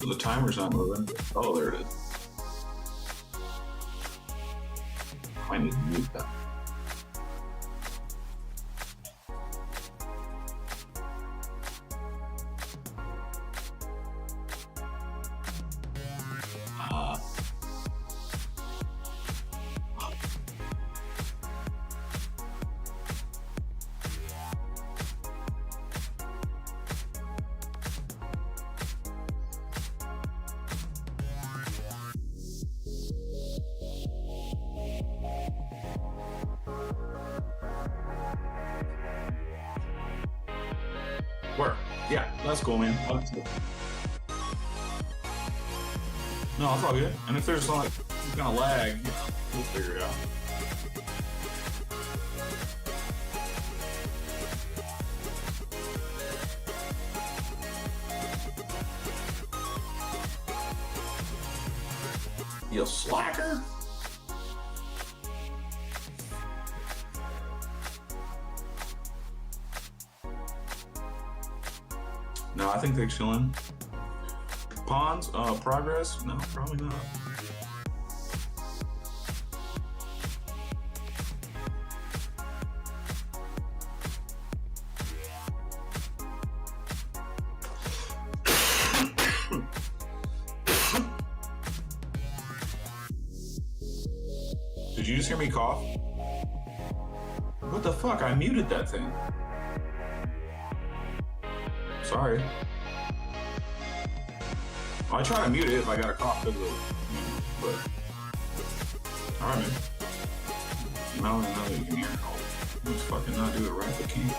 The timer's not moving. Oh, there it is. I need to mute that. Where? Yeah, that's cool, man. That's cool. No, it's all good. And if there's like some kind of lag, we'll figure it out. You slacker! No, I think they're chilling. Pawns, progress? No, probably not. Did you just hear me cough? What the fuck? I muted that thing. Sorry. I try to mute it if I got a cough, but all right, man. I don't even know that you can hear it. I'll just fucking not do it right, but can't.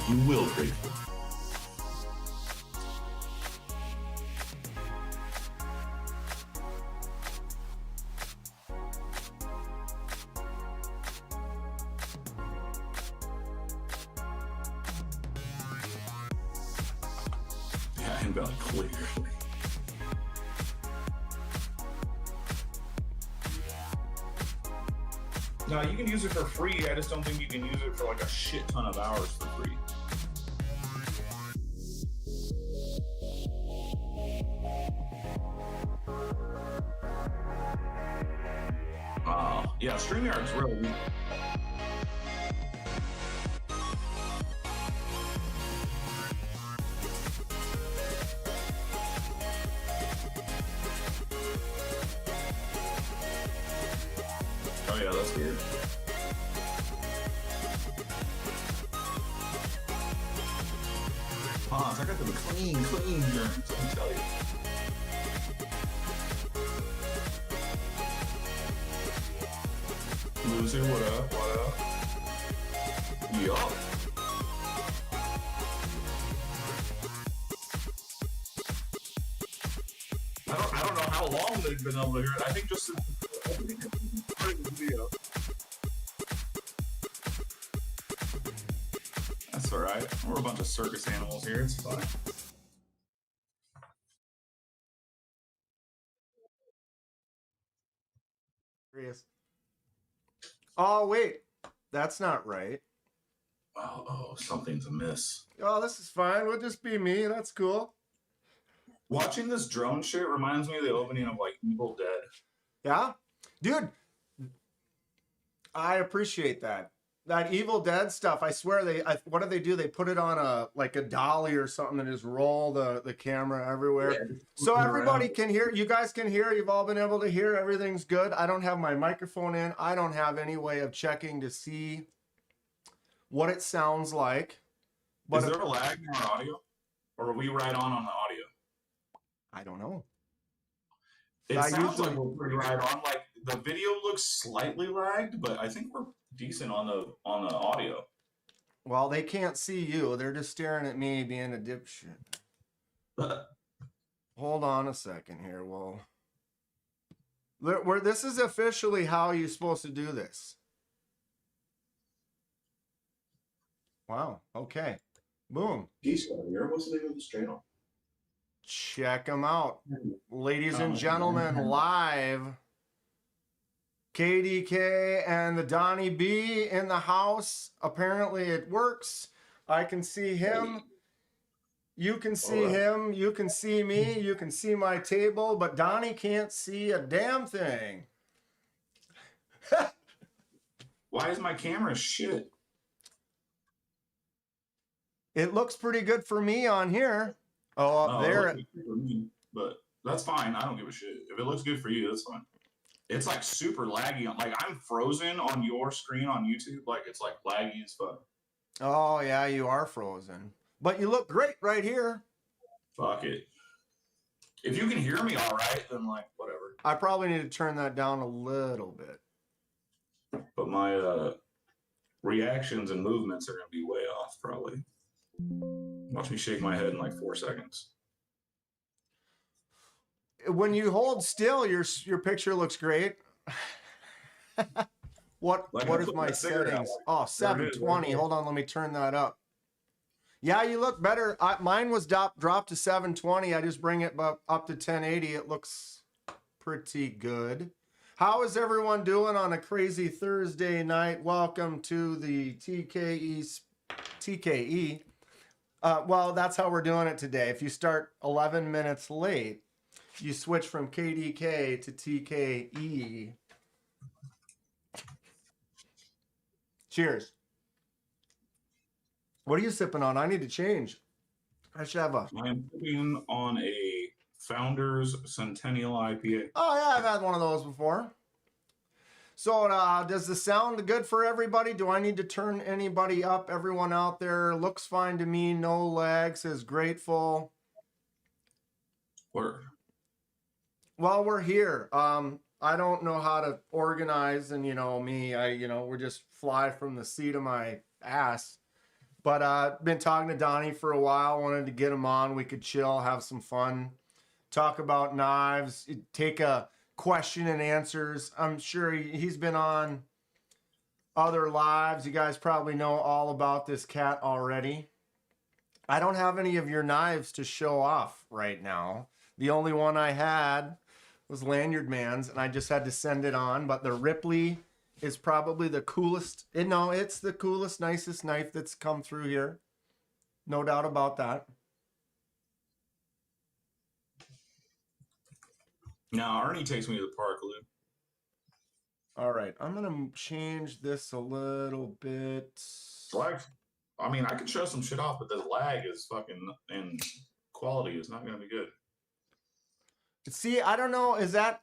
You will, grateful. Clearly. No, you can use it for free. I just don't think you can use it for like a shit ton of hours for free. Yeah, StreamYard's really weak. Oh yeah, that's weird. Pause. I got them clean germs, let me tell you. Loser, what up? What up? Yup. I don't know how long they've been able to hear it. I think just since the video. That's alright. We're a bunch of circus animals here. It's fine. Oh, wait. That's not right. Oh, something's amiss. Oh, this is fine. We'll just be me. That's cool. Watching this drone shit reminds me of the opening of like Evil Dead. Yeah? Dude, I appreciate that. That Evil Dead stuff, I swear what do they do? They put it on a dolly or something and just roll the camera everywhere. Yeah, so everybody can hear, you guys can hear, you've all been able to hear, everything's good. I don't have my microphone in. I don't have any way of checking to see what it sounds like. But is there a lag in our audio? Or are we right on the audio? I don't know. It sounds like we're pretty right on. Like the video looks slightly lagged, but I think we're decent on the audio. Well, they can't see you. They're just staring at me being a dipshit. Hold on a second here. Well, this is officially how you're supposed to do this. Wow. Okay. Boom. What's the name of this channel? Check them out. Ladies and gentlemen, live KDK and the Donnie B in the house. Apparently it works. I can see him. You can see him. You can see me. You can see my table, but Donnie can't see a damn thing. Why is my camera shit? It looks pretty good for me on here. Oh, up there. It looks good for me, but that's fine. I don't give a shit. If it looks good for you, that's fine. It's like super laggy. Like I'm frozen on your screen on YouTube. Like it's like laggy as fuck. Oh, yeah, you are frozen. But you look great right here. Fuck it. If you can hear me all right, then like whatever. I probably need to turn that down a little bit. But my reactions and movements are gonna be way off probably. Watch me shake my head in like 4 seconds. When you hold still, your picture looks great. What is my settings? Oh, 720. Hold on, let me turn that up. Yeah, you look better. Mine was dropped to 720. I just bring it up to 1080. It looks pretty good. How is everyone doing on a crazy Thursday night? Welcome to the TKE. Well, that's how we're doing it today. If you start 11 minutes late, you switch from KDK to TKE. Cheers. What are you sipping on? I need to change. I should have a... I'm sipping on a Founders Centennial IPA. Oh, yeah, I've had one of those before. So does the sound good for everybody? Do I need to turn anybody up? Everyone out there looks fine to me. No lag, says grateful. Word. Well, we're here. I don't know how to organize, and me, we're just fly from the seat of my ass. But I've been talking to Donnie for a while. Wanted to get him on. We could chill, have some fun, talk about knives, take a question and answers. I'm sure he's been on other lives. You guys probably know all about this cat already. I don't have any of your knives to show off right now. The only one I had was Lanyard Man's, and I just had to send it on. But the Ripley is probably the coolest. It's the coolest, nicest knife that's come through here. No doubt about that. Now, Ernie takes me to the park, Lou. All right, I'm going to change this a little bit. Lag. I mean, I could show some shit off, but the lag is fucking, and quality is not going to be good. See, I don't know. Is that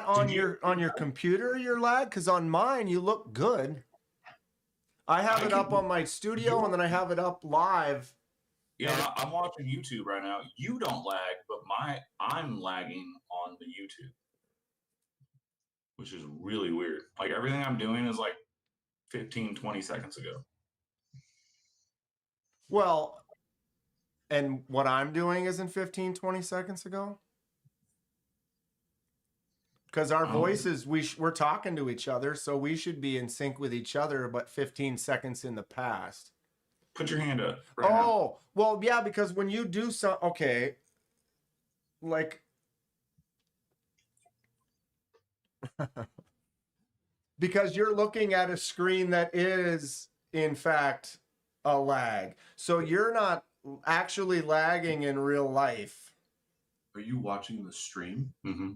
on your computer, your lag? Because on mine, you look good. I have it up on my studio, and then I have it up live. Yeah, I'm watching YouTube right now. You don't lag, but I'm lagging on the YouTube, which is really weird. Like everything I'm doing is like 15, 20 seconds ago. Well, and what I'm doing isn't 15, 20 seconds ago? Because our voices, we're talking to each other, so we should be in sync with each other, but 15 seconds in the past. Put your hand up. Right now. Well, yeah, because when you do okay, like, because you're looking at a screen that is, in fact, a lag. So you're not actually lagging in real life. Are you watching the stream? Mm-hmm.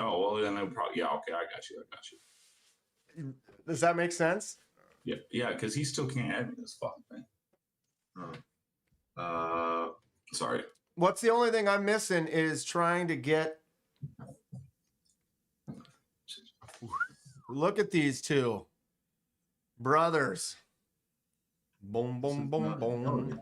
Oh, well, then I'll probably, yeah, okay, I got you. Does that make sense? Yeah, because he still can't add me this fucking thing. Sorry. What's the only thing I'm missing is trying to get... Look at these two. Brothers. Boom, boom, boom, boom.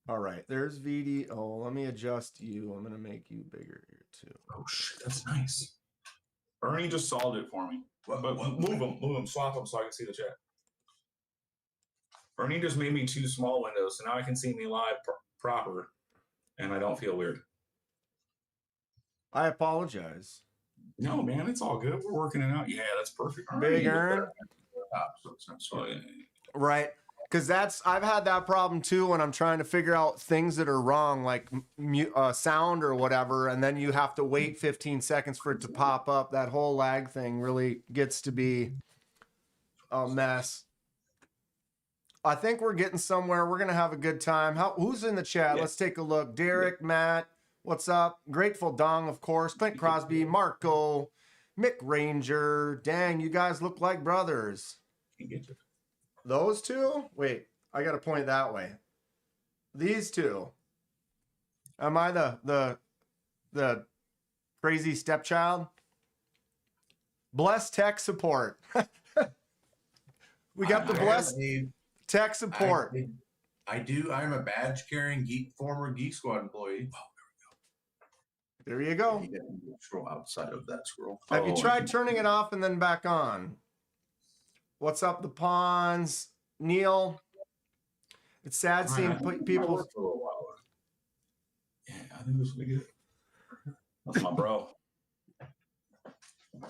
All right, there's VD. Oh, let me adjust you. I'm going to make you bigger here, too. Oh, shit, that's nice. Ernie just solved it for me. But move them, swap them so I can see the chat. Ernie just made me 2 small windows, so now I can see me live proper, and I don't feel weird. I apologize. No, man, it's all good. We're working it out. Yeah, that's perfect. Big Ern. So, Right. Because I've had that problem too when I'm trying to figure out things that are wrong, like sound or whatever, and then you have to wait 15 seconds for it to pop up. That whole lag thing really gets to be a mess. I think we're getting somewhere. We're gonna have a good time. Who's in the chat? Yeah. Let's take a look. Derek, Matt, what's up? Grateful Dong, of course. Clint Crosby, Marco, Mick Ranger. Dang, you guys look like brothers. Can't get to it. Those two? Wait, I gotta point that way. These two. Am I the crazy stepchild? Bless tech support. We got the blessed tech support. I do. I'm a badge carrying former Geek Squad employee. There you go. You didn't scroll outside of that scroll. Have you Oh, tried turning it off and then back on? What's up, the pawns? Neil. It's sad seeing people. For a little while. Yeah, I think this will be good. That's my bro.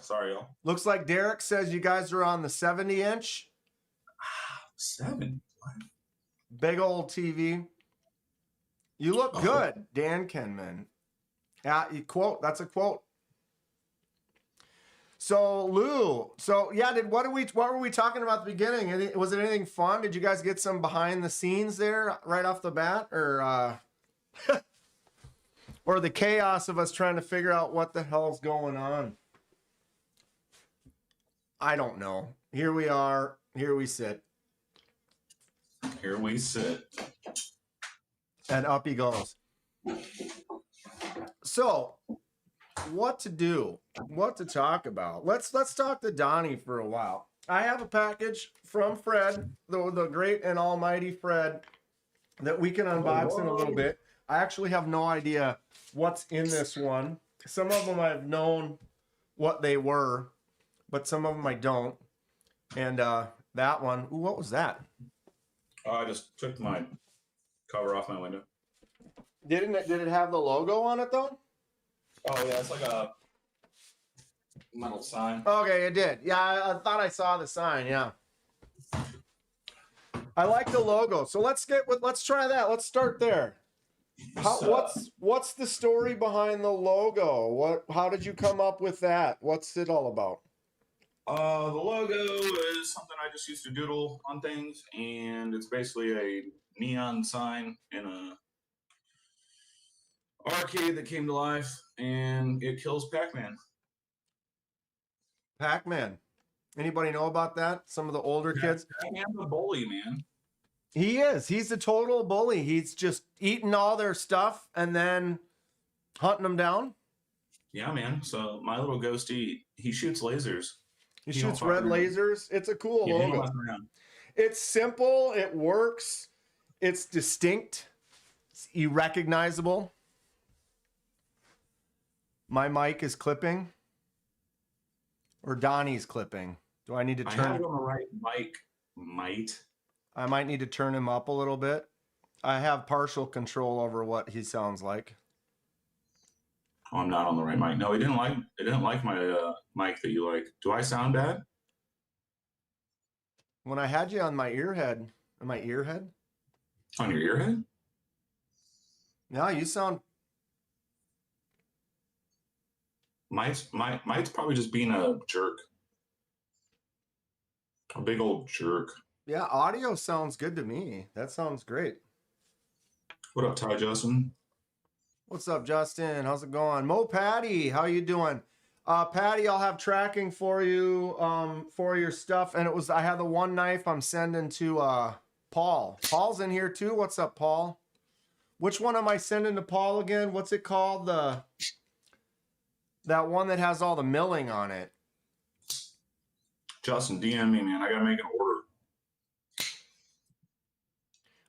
Sorry, y'all. Looks like Derek says you guys are on the 70-inch. 7. Big old TV. You look Oh. good, Dan Kenman. Yeah, quote. That's a quote. So Lou, what were we talking about at the beginning? Was it anything fun? Did you guys get some behind the scenes there right off the bat, or or the chaos of us trying to figure out what the hell's going on? I don't know. Here we are. Here we sit. Here we sit. And up he goes. So, what to do? What to talk about? Let's talk to Donnie for a while. I have a package from Fred, the great and almighty Fred, that we can unbox in a little bit. I actually have no idea what's in this one. Some of them I've known what they were, but some of them I don't. And that one, ooh, what was that? I just took my cover off my window. Did it have the logo on it though? Oh yeah, it's like a metal sign. Okay, it did. Yeah, I thought I saw the sign. Yeah, I like the logo. So let's try that. Let's start there. What's the story behind the logo? How did you come up with that? What's it all about? The logo is something I just used to doodle on things, and it's basically a neon sign in a arcade that came to life, and it kills Pac-Man. Pac-Man. Anybody know about that? Some of the older kids. Pac-Man's a bully, man. He is. He's a total bully. He's just eating all their stuff and then hunting them down. Yeah, man. So my little ghosty, he shoots lasers. He You don't shoots fuck red around. lasers. It's a cool Yeah, he don't logo. mess around. It's simple. It works. It's distinct. It's irrecognizable. My mic is clipping. Or Donnie's clipping. Do I need to I turn? have it on the right mic. I might need to turn him up a little bit. I have partial control over what he sounds like. Oh, I'm not on the right mic. No, it didn't like my mic that you like. Do I sound bad? When I had you on my earhead, On your earhead? no, you sound. Mike's probably just being a jerk. A big old jerk. Yeah, audio sounds good to me. That sounds great. What up, Ty Justin? What's up, Justin? How's it going? Mo Patty, how you doing? Patty, I'll have tracking for you for your stuff. And I had the one knife I'm sending to Paul. Paul's in here too. What's up, Paul? Which one am I sending to Paul again? What's it called? That one that has all the milling on it. Justin, DM me, man. I gotta make an order.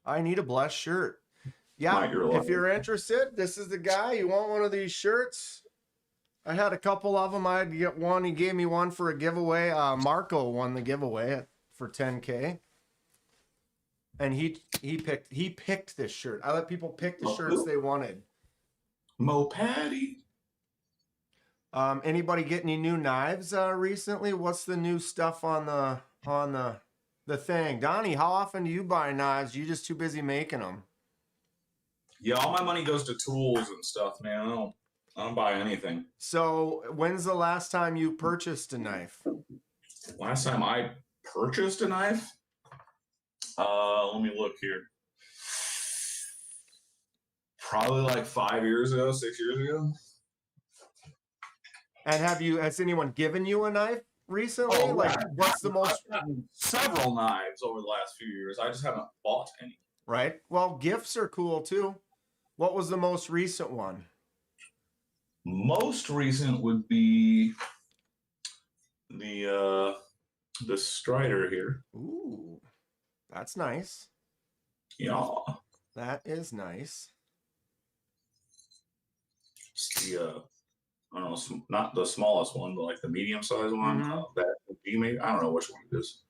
I need a blessed shirt. Yeah, Mike, you're if welcome. you're interested, this is the guy. You want one of these shirts? I had a couple of them. I had to get one. He gave me one for a giveaway. Marco won the giveaway for 10K. And he picked this shirt. I let people pick the shirts they wanted. Mo Patty. Anybody get any new knives recently? What's the new stuff on the the thing. Donnie, how often do you buy knives? You just too busy making them? Yeah, all my money goes to tools and stuff, man. I don't buy anything. So when's the last time you purchased a knife? Last time I purchased a knife, let me look here. Probably like 5 years ago, 6 years ago. And has anyone given you a knife recently? Oh, like, yeah. what's the most, I've gotten several knives over the last few years. I just haven't bought any. right? Well, gifts are cool too. What was the most recent one? Most recent would be the Strider here. Ooh, that's nice. Yeah. That is nice. It's the I don't know, not the smallest one, but like the medium sized one. Mhm. That would be maybe, I don't know which one it is.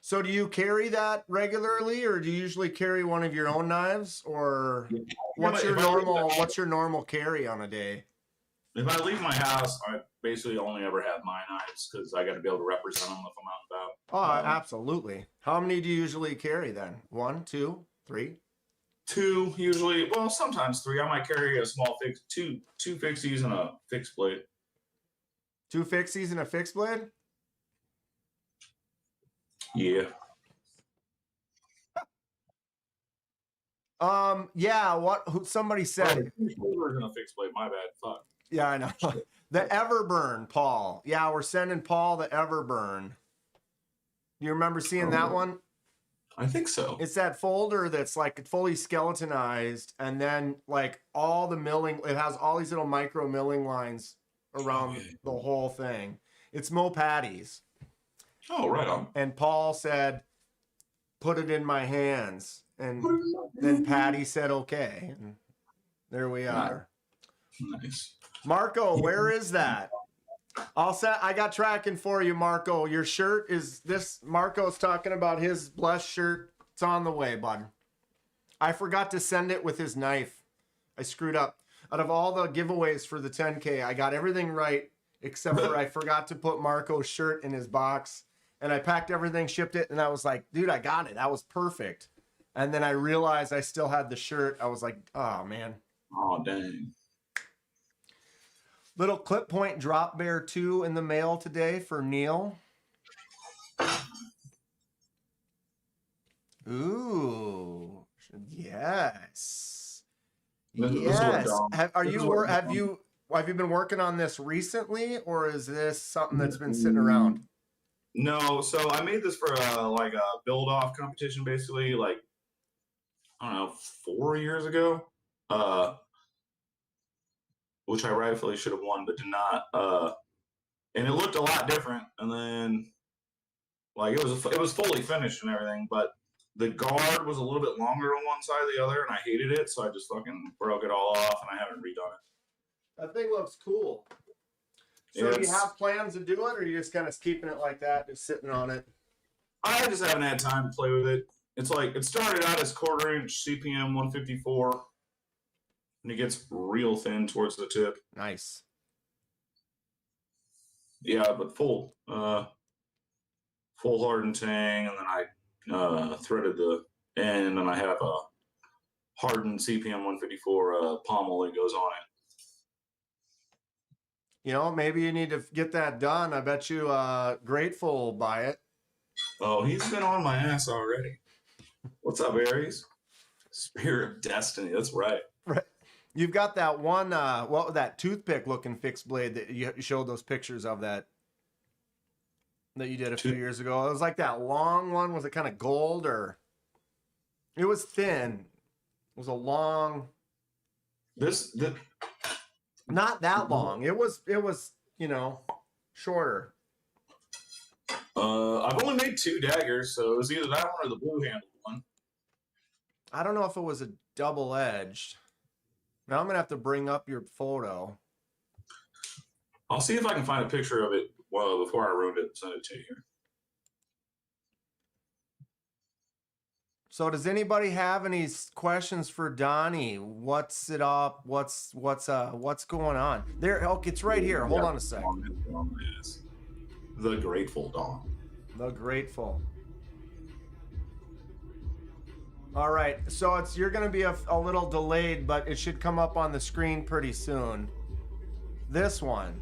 So do you carry that regularly, or do you usually carry one of your own knives, or what's your normal carry on a day? If I leave my house, I basically only ever have my knives because I got to be able to represent them if I'm out and about. Oh, absolutely. How many do you usually carry then? 1, 2, 3? 2 usually. Well, sometimes 3. I might carry a small two fixies and a fixed blade. 2 fixies and a fixed blade? Yeah. Yeah, somebody said. We're gonna fixed blade. My bad. Fuck. Yeah, I know. The Everburn, Paul. Yeah, we're sending Paul the Everburn. You remember seeing that one? I think so. It's that folder that's like fully skeletonized, and then like all the milling, it has all these little micro milling lines around the whole thing. It's Mo Patty's. Oh, right on. And Paul said, put it in my hands. And then Patty said, okay. And there we are. Nice. Marco, where is that? I got tracking for you, Marco. Your shirt is this. Marco's talking about his blessed shirt. It's on the way, bud. I forgot to send it with his knife. I screwed up. Out of all the giveaways for the 10K, I got everything right, except for I forgot to put Marco's shirt in his box. And I packed everything, shipped it, and I was like, dude, I got it. That was perfect. And then I realized I still had the shirt. I was like, oh, man. Oh, dang. Little Clip Point Drop Bear 2 in the mail today for Neil. Ooh, yes. Yes. Have you been working on this recently, or is this something that's been sitting around? No, so I made this for like a build-off competition, basically, like, I don't know, 4 years ago, which I rightfully should have won, but did not. And it looked a lot different. And then, like, it was fully finished and everything, but the guard was a little bit longer on one side or the other, and I hated it, so I just fucking broke it all off, and I haven't redone it. That thing looks cool. So do you have plans to do it, or are you just kind of keeping it like that, just sitting on it? I just haven't had time to play with it. It's like, it started out as 1/4 inch CPM 154, and it gets real thin towards the tip. Nice. Yeah, but full hardened tang, and then I threaded the end, and then I have a hardened CPM 154 pommel that goes on it. You know, maybe you need to get that done. I bet you Grateful will buy it. Oh, he's been on my ass already. What's up, Aries? Spear of Destiny. That's right. Right. You've got that one, that toothpick looking fixed blade that you showed those pictures of that you did a few years ago. It was like that long one. Was it kind of gold, or it was thin? It was a long. Not that long. It was, shorter. I've only made 2 daggers, so it was either that one or the blue handled one. I don't know if it was a double-edged. Now I'm going to have to bring up your photo. I'll see if I can find a picture of it before I ruined it and send it to you here. So does anybody have any questions for Donnie? What's it up? What's going on? There, okay, it's right here. Hold on a sec. The Grateful Dawn. The Grateful. All right, so you're going to be a little delayed, but it should come up on the screen pretty soon. This one.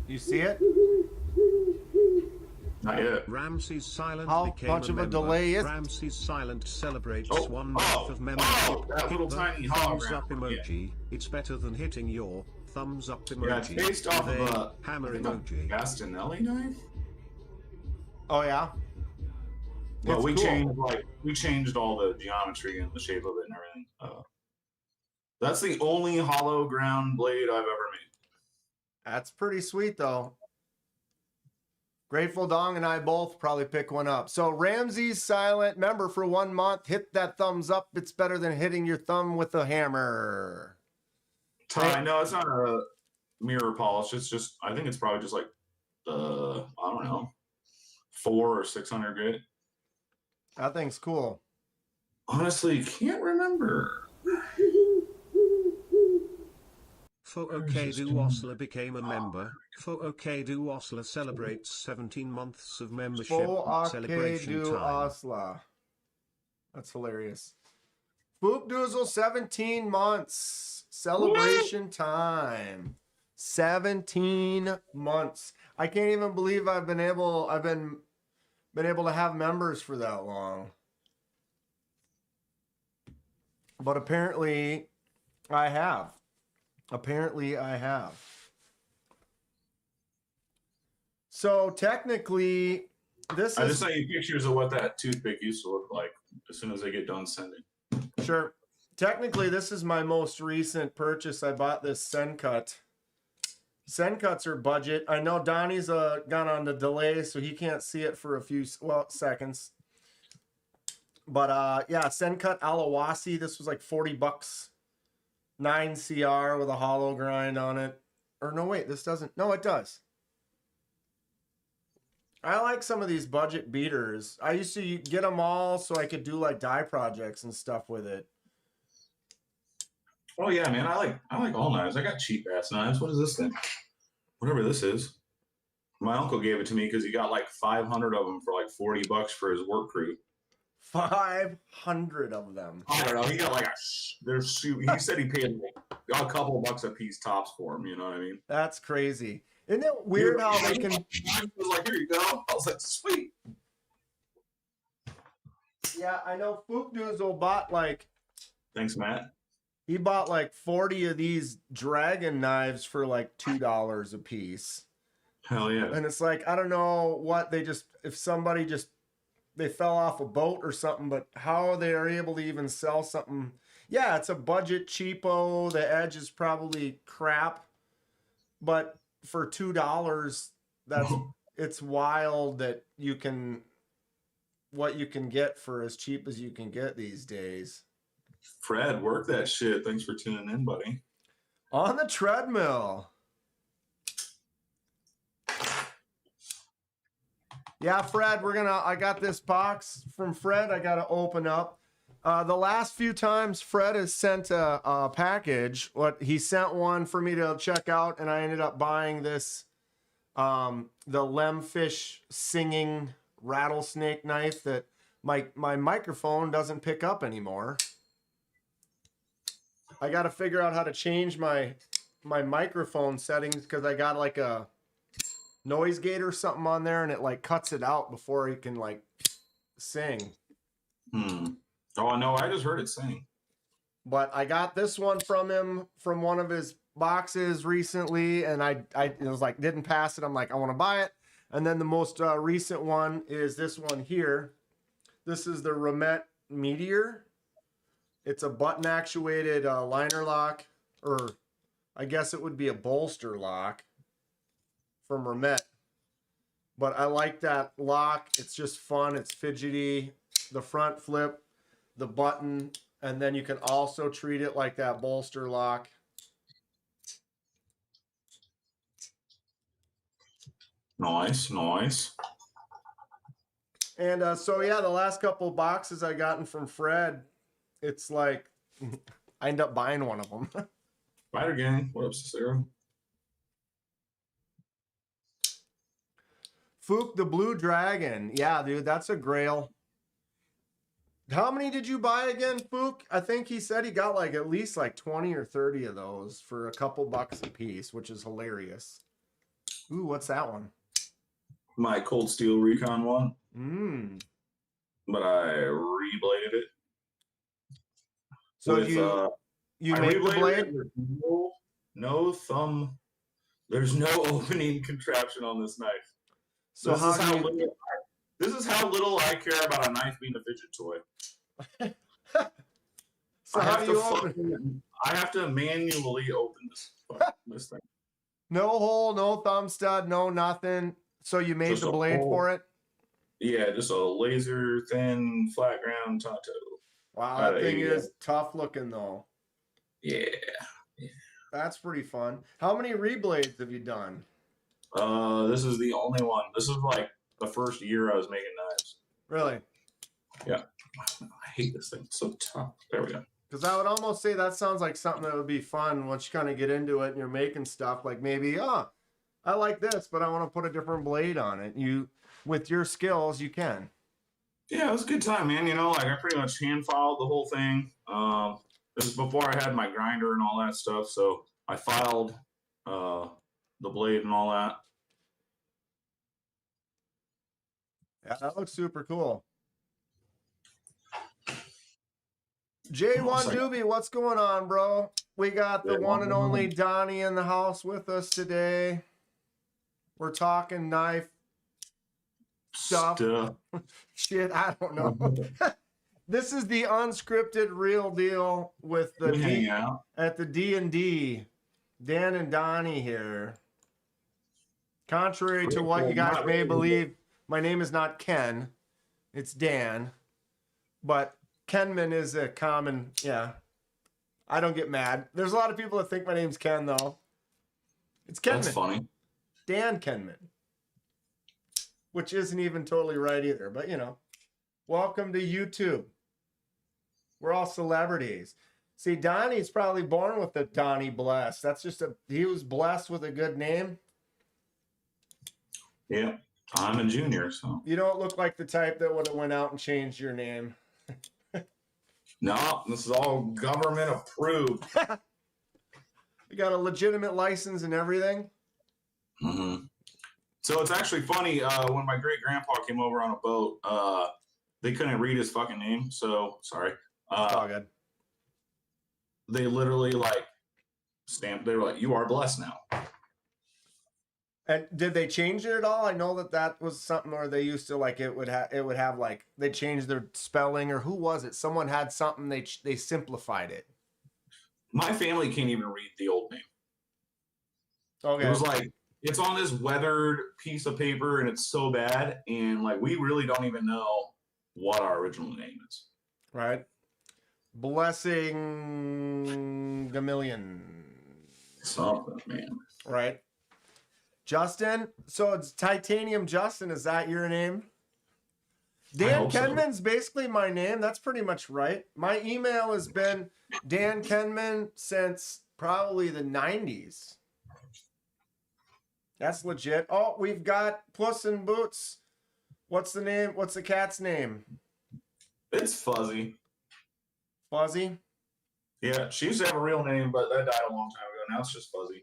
You see it? Not yet. Ramses Silent How became much a of a member. delay is- Ramses Silent celebrates Oh, 1 month of membership. that Hit little the tiny thumbs hologram. up emoji. It's better than hitting your thumbs up emoji. Yeah, it's based off with of a a hammer I think a emoji. Bastinelli knife. Oh yeah. But It's we cool. changed all the geometry and the shape of it and everything. That's the only hollow ground blade I've ever made. That's pretty sweet though. Grateful Dong and I both probably pick one up. So Ramses Silent member for 1 month. Hit that thumbs up. It's better than hitting your thumb with a hammer. Ty, no, it's not a mirror polish. It's just I think it's probably just like I don't know, 400 or 600 grit. That thing's cool. Honestly, can't remember. Fookedu Osler became a member. Fookedu Osler celebrates 17 months of membership. Celebration Fookedu time. Osla. That's hilarious. Boop Doozle, 17 months. Celebration time. 17 months. I can't even believe I've been able to have members for that long. But apparently I have. So technically, this I is just sent you pictures of what that toothpick used to look like as soon as I get done sending. sure. Technically, this is my most recent purchase. I bought this Sencut. Sencuts are budget. I know Donnie's gone on the delay, so he can't see it for a few seconds. But yeah, Sencut Alawasi. This was like $40. 9 CR with a hollow grind on it. Or no, wait, this doesn't. No, it does. I like some of these budget beaters. I used to get them all so I could do like dye projects and stuff with it. Oh yeah, man, I like all knives. I got cheap ass knives. What is this thing? Whatever this is. My uncle gave it to me because he got like 500 of them for like $40 for his work crew. 500 of them. I don't know. He got like he said he paid like a couple bucks a piece tops for them. You know what I mean? That's crazy. Isn't it weird how they can? I was like, here you go. I was like, sweet. Yeah, I know. Fook Doozle bought like. Thanks, Matt. He bought like 40 of these dragon knives for like $2 a piece. Hell yeah. And it's like, I don't know what if somebody they fell off a boat or something, but how they are able to even sell something. Yeah, it's a budget cheapo. The edge is probably crap, but for $2, it's wild that what you can get for as cheap as you can get these days. Fred, work that shit. Thanks for tuning in, buddy. On the treadmill. Yeah, Fred, I got this box from Fred. I got to open up. The last few times Fred has sent a package, he sent one for me to check out, and I ended up buying this, the Lemfish singing rattlesnake knife that my microphone doesn't pick up anymore. I got to figure out how to change my microphone settings because I got like a noise gate or something on there, and it like cuts it out before he can like sing. Oh no, I just heard it sing. But I got this one from him from one of his boxes recently, and I was like, didn't pass it. I'm like, I want to buy it. And then the most recent one is this one here. This is the Remet Meteor. It's a button actuated liner lock, or I guess it would be a bolster lock from Remet. But I like that lock. It's just fun. It's fidgety. The front flip, the button, and then you can also treat it like that bolster lock. Nice, nice. And so yeah, the last couple boxes I gotten from Fred, it's like I end up buying one of them. Spider Gang. What up, Cicero? Fook the Blue Dragon. Yeah, dude, that's a grail. How many did you buy again, Fook? I think he said he got like at least like 20 or 30 of those for a couple bucks a piece, which is hilarious. Ooh, what's that one? My Cold Steel Recon one, Mmm. but I rebladed it. So with, you I make the rebladed blade? it with no thumb. There's no opening contraption on this knife. So this, how is do how you... little, this is how little I care about a knife being a fidget toy. So how do you open? I have to manually open this thing. No hole, no thumb stud, no nothing. So you made Just the a blade hole. for it? Yeah, just a laser thin flat ground tato. Wow, Out that of thing 80. is tough looking though. Yeah. That's pretty fun. How many reblades have you done? This is the only one. This is like the first year I was making knives. Really? Yeah. I hate this thing. It's so tough. There we go. Because I would almost say that sounds like something that would be fun once you kind of get into it and you're making stuff. Like maybe, I like this, but I want to put a different blade on it. You, with your skills, you can. Yeah, it was a good time, man. You know, like I pretty much hand filed the whole thing. This is before I had my grinder and all that stuff, so I filed the blade and all that. Yeah, that looks super cool. J1 Doobie, what's going on, bro? We got the one and only Donnie in the house with us today. We're talking knife stuff. Shit, I don't know. This is the unscripted real deal with the We hang out. at the D&D. Dan and Donnie here. Contrary to what you guys may believe, my name is not Ken. It's Dan. But Kenman is a common, yeah. I don't get mad. There's a lot of people that think my name's Ken, though. It's Kenman. That's funny. Dan Kenman. Which isn't even totally right either, but you know. Welcome to YouTube. We're all celebrities. See, Donnie's probably born with the Donnie Bless. That's just he was blessed with a good name. Yeah, I'm a junior, so. You don't look like the type that would have went out and changed your name. No, this is all government approved. You got a legitimate license and everything. Mm-hmm. So it's actually funny. When my great grandpa came over on a boat, they couldn't read his fucking name. So sorry. It's all good. They literally like stamped. They were like, "You are blessed now." And did they change it at all? I know that was something where they used to like it would have like they changed their spelling, or who was it? Someone had something they simplified it. My family can't even read the old name. Okay. It was like it's on this weathered piece of paper, and it's so bad, and like we really don't even know what our original name is. Right. Blessing Gamillion. Something, man. Right. Justin. So it's Titanium Justin. Is that your name? Dan Kenman's basically my name. That's pretty much right. My email has been Dan Kenman since probably the 90s. That's legit. Oh, we've got Puss in Boots. What's the name? What's the cat's name? It's Fuzzy. Fuzzy? Yeah, she used to have a real name, but that died a long time ago. Now it's just Fuzzy.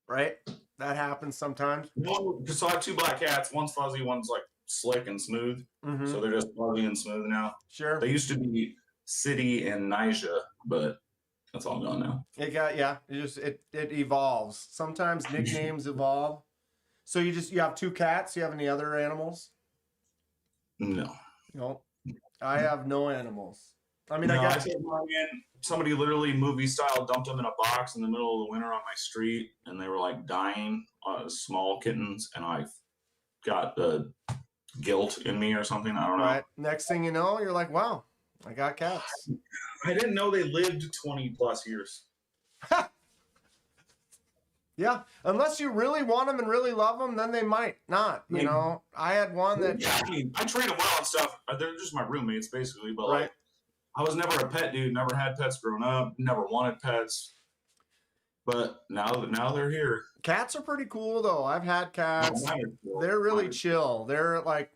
Right? That happens sometimes. No, so I have two black cats. One's fuzzy, one's like slick and smooth. Mm-hmm. So they're just fuzzy and smooth now. Sure. They used to be City and Nija, but that's all gone now. It evolves. Sometimes nicknames evolve. So you have two cats. You have any other animals? No. No. I have no animals. I mean, No, I guess I took mine in. Somebody literally movie style dumped them in a box in the middle of the winter on my street, and they were like dying, small kittens, and I got the guilt in me or something. I don't know. Right. Next thing you know, you're like, wow, I got cats. I didn't know they lived 20 plus years. Yeah, unless you really want them and really love them, then they might not. You Maybe. know, I had one that Yeah, I mean, I treat them well and stuff. They're just my roommates, basically. But right. like, I was never a pet dude. Never had pets growing up. Never wanted pets. But now they're here. Cats are pretty cool though. I've had cats. Mine are cool. They're really Mine are chill. They're like,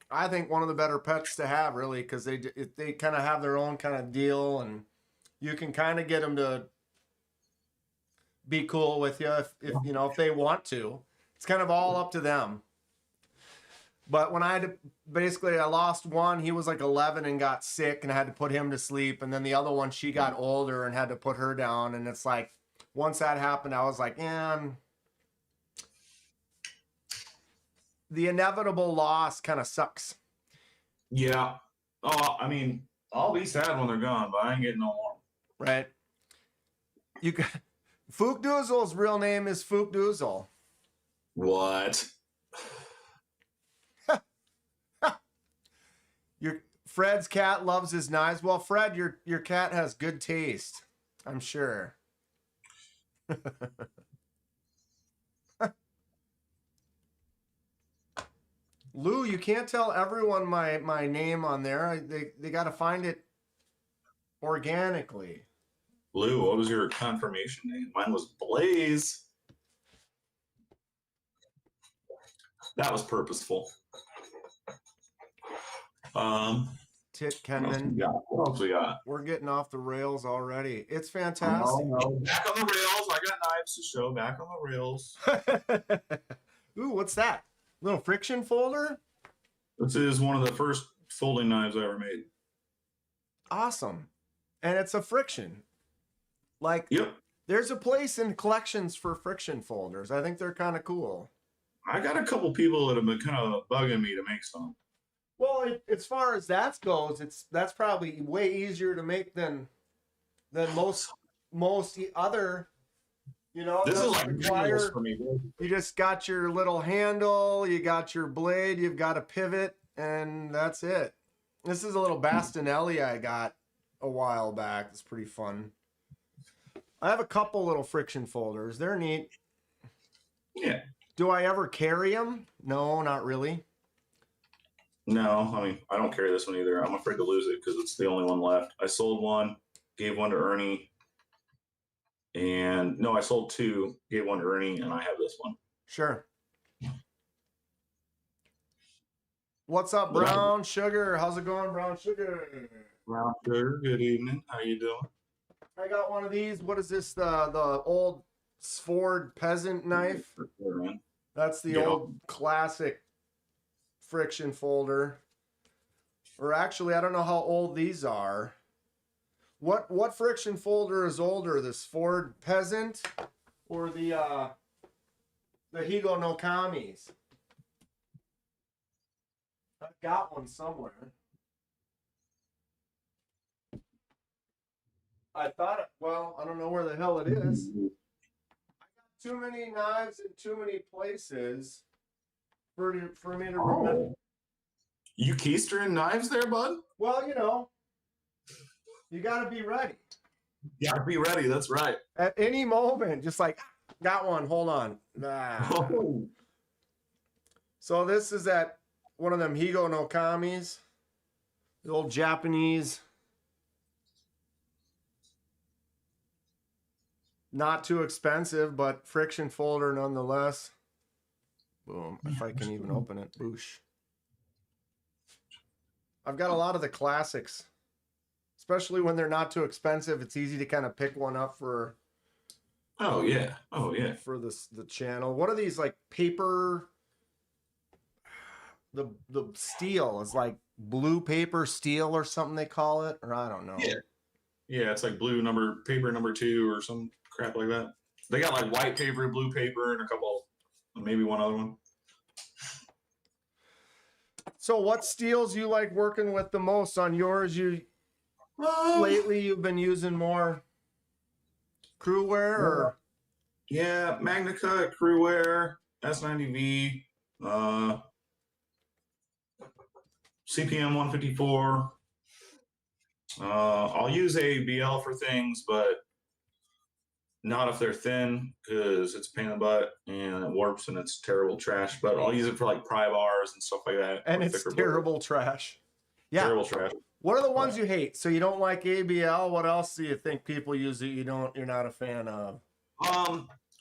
I think one of the better pets to have, really, because they kind of have their own kind of deal, and you can kind of get them to be cool with you if you know if they want to. It's kind of all up to them. But when I had to, basically I lost one, he was like 11 and got sick, and I had to put him to sleep, and then the other one, she got older and had to put her down, and it's like once that happened, I was like, yeah. The inevitable loss kind of sucks. Yeah. Oh, I mean, I'll be sad when they're gone, but I ain't getting no more. Right. You got Fook Doozle's real name is Fook Doozle. What? Your Fred's cat loves his knives. Well, Fred, your cat has good taste, I'm sure. Lou, you can't tell everyone my name on there. They got to find it organically. Lou, what was your confirmation name? Mine was Blaze. That was purposeful. Tit What else we Kenman. got? What else we got? We're getting off the rails already. It's fantastic. No. Back on the rails. I got knives to show. Back on the rails. Ooh, what's that? Little friction folder? This is one of the first folding knives I ever made. Awesome. And it's a friction. Like, Yep. there's a place in collections for friction folders. I think they're kind of cool. I got a couple people that have been kind of bugging me to make some. Well, as far as that goes, that's probably way easier to make than most other. You know, This is doesn't like require. noodles for me, bro. You just got your little handle, you got your blade, you've got a pivot, and that's it. This is a little Bastinelli I got a while back. It's pretty fun. I have a couple little friction folders. They're neat. Yeah. Do I ever carry them? No, not really. No, I mean, I don't carry this one either. I'm afraid to lose it because it's the only one left. I sold one, gave one to Ernie. And no, I sold two, gave one to Ernie, and I have this one. Sure. What's up, Brown Sugar? How's it going, Brown Sugar? Brown Sugar, good evening. How you doing? I got one of these. What is this? The old Sford peasant knife? That's the old classic friction folder. Or actually, I don't know how old these are. What friction folder is older, the Ford Peasant or the Higo no Kami's? I've got one somewhere. I thought, well, I don't know where the hell it is. I got too many knives in too many places for me to remember. You keystering knives there, bud? Well, you know, you got to be ready. You gotta be ready. That's right. At any moment, just like, got one, hold on. Oh. So this is at one of them Higo no Kami's, the old Japanese, not too expensive, but friction folder nonetheless. Boom, if I can even open it, boosh. I've got a lot of the classics, especially when they're not too expensive. It's easy to kind of pick one up for. Oh yeah. Oh yeah. For the channel. What are these, like paper? The steel is like blue paper steel or something they call it, or I don't know. Yeah. Yeah, it's like paper number 2 or some crap like that. They got like white paper, blue paper, and a couple, maybe one other one. So what steels you like working with the most on yours? Lately you've been using more Crewware or Yeah, Magnica, Crewware, S90V, CPM 154. I'll use ABL for things, but Not if they're thin, because it's a pain in the butt and it warps and it's terrible trash. But I'll use it for like pry bars and stuff like that. And or it's thicker terrible trash. Yeah. Terrible trash. What are the ones you hate? So you don't like ABL. What else do you think people use that you're not a fan of?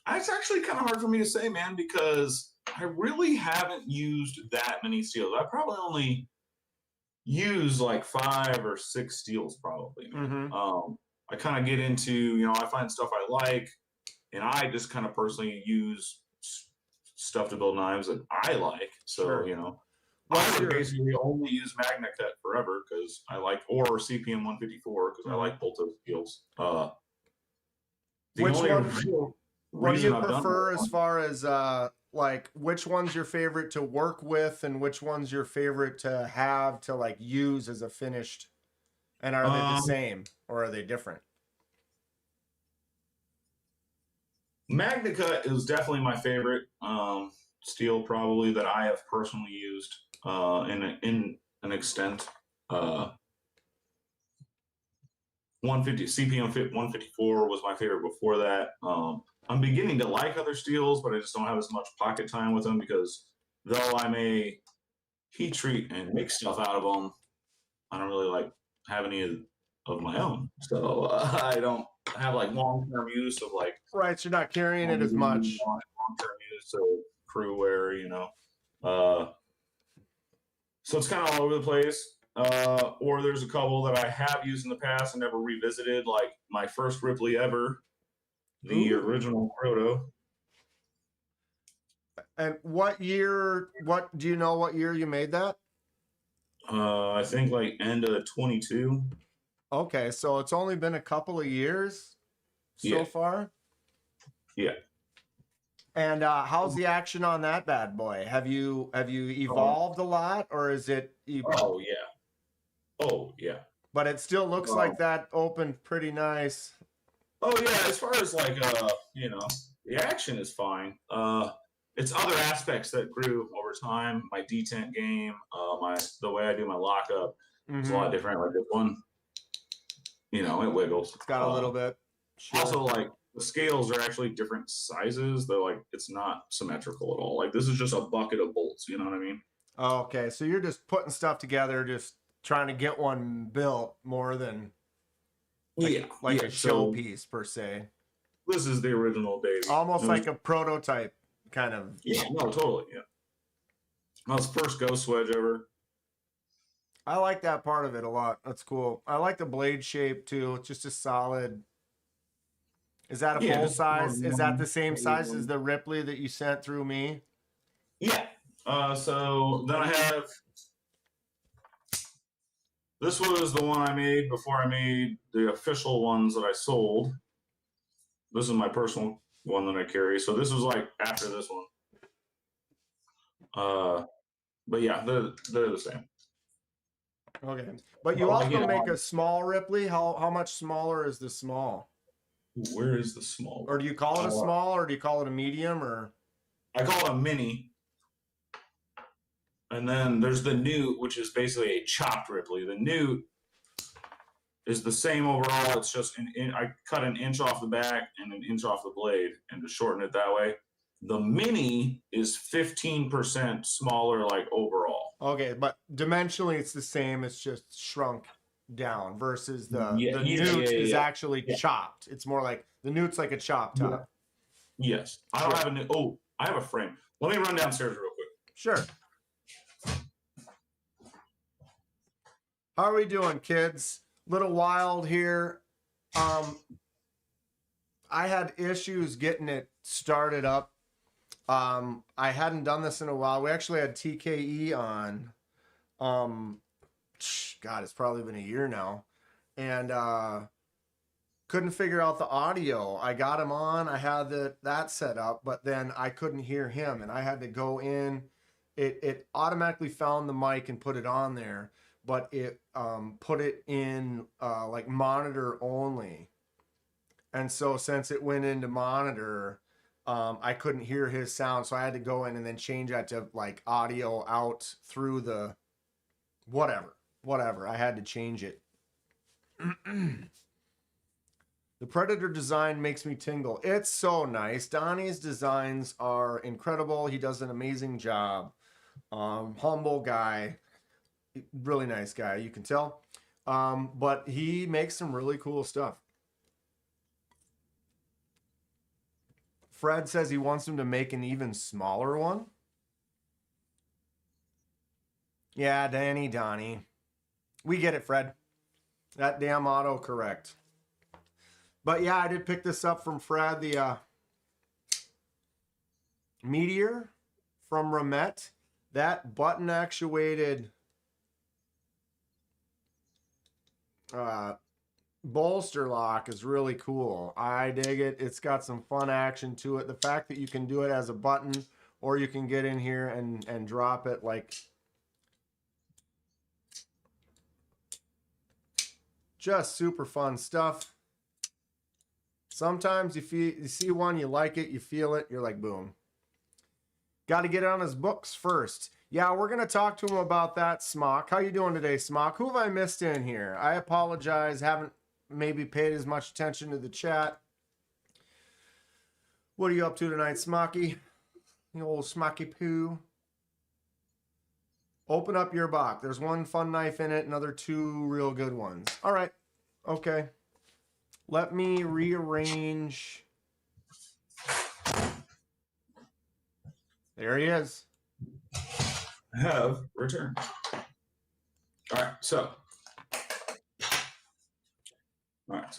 It's actually kind of hard for me to say, man, because I really haven't used that many steels. I probably only use like 5 or 6 steels, probably. Mm-hmm. I kind of get into, I find stuff I like, and I just kind of personally use stuff to build knives that I like. So, Sure. I would basically only use MagnaCut forever because I like, or CPM 154 because I like both those steels. Which one? What do you I've prefer as far as like which one's your favorite to work with and which one's your favorite to have to like use as a finished? And are they the same or are they different? MagnaCut is definitely my favorite steel, probably that I have personally used in an extent. 150 CPM 154 was my favorite before that. I'm beginning to like other steels, but I just don't have as much pocket time with them because though I may heat treat and make stuff out of them, I don't really like have any of my own. So I don't have like long-term use of like. Right, so you're not carrying it as much. Long-term use of crew wear, So it's kind of all over the place. Or there's a couple that I have used in the past and never revisited, like my first Ripley ever, the original Proto. And what year? What do you know? What year you made that? I think like end of 22. Okay, so it's only been a couple of years so far. Yeah. And how's the action on that bad boy? Have you evolved a lot, or is it? Oh yeah. Oh yeah. But it still looks like that opened pretty nice. Oh yeah, as far as like the action is fine. It's other aspects that grew over time. My detent game, the way I do my lockup, it's a lot different. Like this one, it wiggles. It's got a little bit. Sure. Also, like the scales are actually different sizes. They're like it's not symmetrical at all. Like this is just a bucket of bolts. You know what I mean? Oh, okay, so you're just putting stuff together, just trying to get one built more than like a showpiece per se. This is the original baby. Almost like a prototype kind of. Yeah, no, totally. Yeah. That was the first ghost wedge ever. I like that part of it a lot. That's cool. I like the blade shape too. It's just a solid. Is that a full size? Is that the same size as the Ripley that you sent through me? Yeah. So then I have. This was the one I made before I made the official ones that I sold. This is my personal one that I carry. So this was like after this one. But yeah, they're the same. Okay. But you also make a small Ripley. How much smaller is the small? Where is the small? Or do you call it a small or do you call it a medium or? I call it a mini. And then there's the Newt, which is basically a chopped Ripley. The Newt is the same overall. It's just I cut an inch off the back and an inch off the blade and to shorten it that way. The mini is 15% smaller, like overall. Okay, but dimensionally it's the same. It's just shrunk down versus the Newt is actually chopped. It's more like the Newt's like a chopped top. Yes. I don't have a Newt. Oh, I have a frame. Let me run downstairs real quick. Sure. How are we doing, kids? Little wild here. I had issues getting it started up. I hadn't done this in a while. We actually had TKE on. God, it's probably been a year now. And couldn't figure out the audio. I got him on. I had that set up, but then I couldn't hear him. And I had to go in. It automatically found the mic and put it on there. But it put it in like monitor only. And so since it went into monitor, I couldn't hear his sound. So I had to go in and then change that to like audio out through the whatever. I had to change it. The Predator design makes me tingle. It's so nice. Donnie's designs are incredible. He does an amazing job. Humble guy, really nice guy, you can tell. But he makes some really cool stuff. Fred says he wants him to make an even smaller one. Yeah, Donnie. We get it, Fred. That damn autocorrect. But yeah, I did pick this up from Fred, the Meteor from Ramet. That button actuated bolster lock is really cool. I dig it. It's got some fun action to it. The fact that you can do it as a button, or you can get in here and drop it like just super fun stuff. Sometimes you see one, you like it, you feel it, you're like, boom. Got to get it on his books first. Yeah, we're going to talk to him about that, Smock. How you doing today, Smock? Who have I missed in here? I apologize. Haven't maybe paid as much attention to the chat. What are you up to tonight, Smocky? You old Smocky Poo. Open up your box. There's one fun knife in it, another two real good ones. All right. Okay. Let me rearrange. There he is. Have returned. All right, so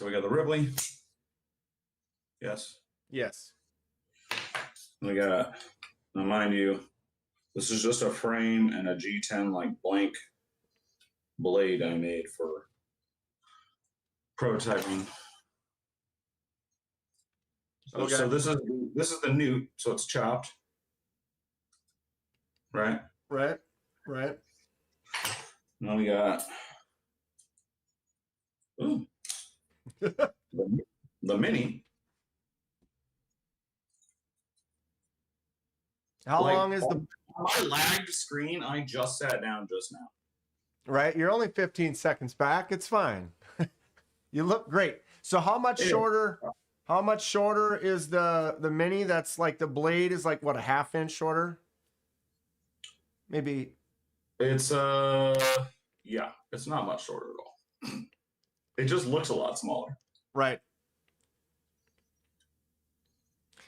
we got the Ripley. Yes. Yes. We got, now mind you, this is just a frame and a G10 like blank blade I made for prototyping. Okay. So this is the newt, so it's chopped, right? Right. Now we got the mini. How Like, long is the... on my lagged screen, I just sat down just now. Right, you're only 15 seconds back. It's fine. You look great. So how much shorter? How much shorter is the mini? That's like the blade is like what, a ½ inch shorter? Maybe. It's yeah, it's not much shorter at all. It just looks a lot smaller. Right.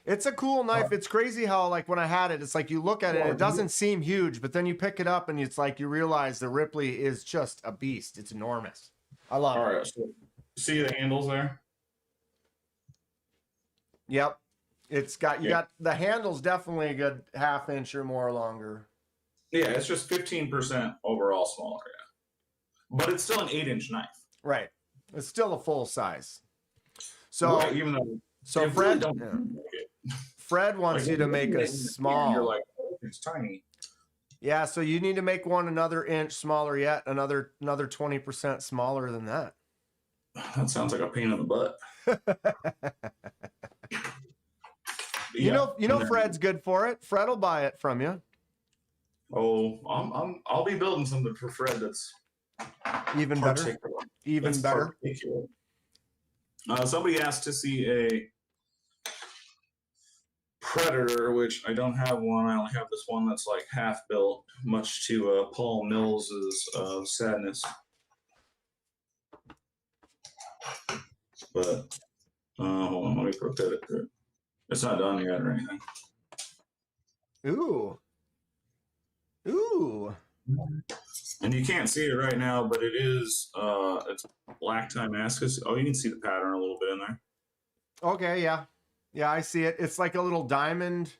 It's a cool knife. It's crazy how, like, when I had it, it's like you look at it, it doesn't seem huge, but then you pick it up and it's like you realize the Ripley is just a beast. It's enormous. I love it. All right, so see the handles there? Yep. It's got, you got the handle's definitely a good ½ inch or more longer. Yeah, it's just 15% overall smaller, yeah. But it's still an 8-inch knife. Right. It's still a full size. So, right, even though so it Fred, really don't make it. Fred wants Like, you to make a You're small. like, oh, it's tiny. Yeah, so you need to make one another inch smaller yet, another 20% smaller than that. That sounds like a pain in the butt. You know Fred's good for it. Fred will buy it from you. Oh, I'll be building something for Fred that's Even better. particular. Even That's better. particular. Somebody asked to see a Predator, which I don't have one. I only have this one that's like half built, much to Paul Mills's sadness. But hold on, let me rotate it. It's not done yet or anything. Ooh. And you can't see it right now, but it is it's black Damascus. Oh, you can see the pattern a little bit in there. Okay, yeah. Yeah, I see it. It's like a little diamond.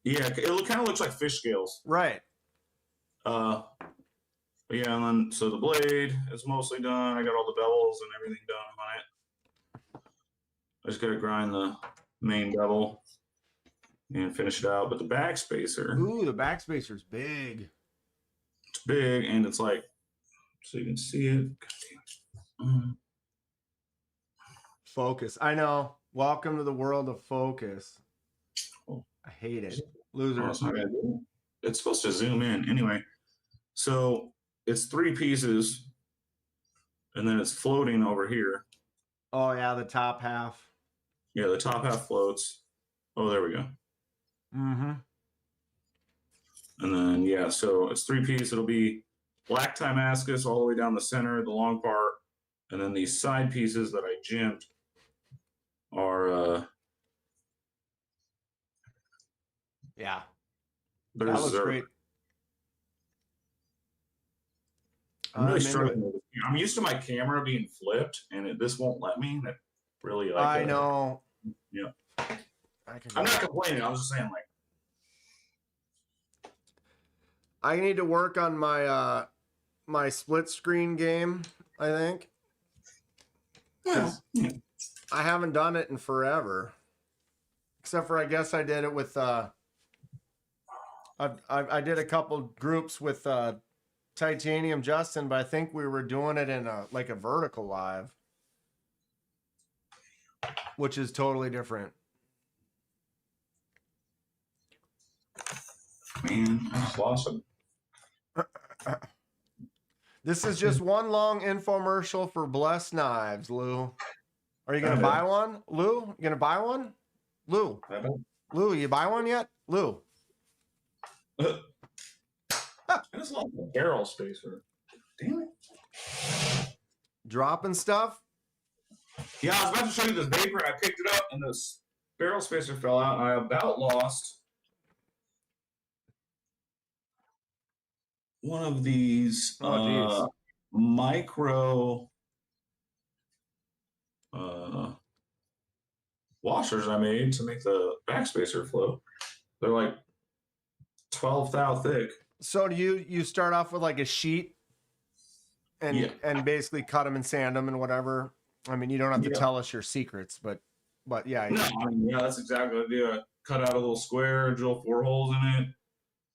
Yeah, it kind of looks like fish scales. Right. But yeah, and then so the blade is mostly done. I got all the bevels and everything done on it. I just gotta grind the main bevel and finish it out. But the backspacer, Ooh, the backspacer's big. it's big and it's like, so you can see it. Focus. I know. Welcome to the world of focus. I hate it. Loser. Oh, it's not gonna do it. It's supposed to zoom in anyway. So it's 3 pieces, and then it's floating over here. Oh yeah, the top half. Yeah, the top half floats. Oh, there we go. Mm-hmm. And then, yeah, so it's 3-piece. It'll be black Timascus all the way down the center, the long part. And then these side pieces that I jimped are, Yeah. there's That looks great. I'm really I'm into struggling with it. I'm used to my camera being flipped, and this won't let me. That really, like, I know. Yeah. I'm I'm not complaining. I was just saying, like, I need to work on my my split screen game, I think. well, yeah. I haven't done it in forever. Except for I guess I did it with I did a couple groups with Titanium Justin, but I think we were doing it in a vertical live, which is totally different. Man, I just lost him. This is just one long infomercial for Blessed Knives, Lou. Are you gonna buy one, Lou? You gonna buy one, Lou? Lou, you buy one yet, Lou? I just lost the barrel spacer. Damn it. Dropping stuff. Yeah, I was about to show you this vapor, and I picked it up, and this barrel spacer fell out, and I about lost one of these micro washers I made to make the backspacer flow. They're like 12 thou thick. So do you start off with like a sheet and basically cut them and sand them and whatever? I mean, you don't have to tell us your secrets, but yeah. No, I mean, yeah, that's exactly what I do. I cut out a little square, drill 4 holes in it,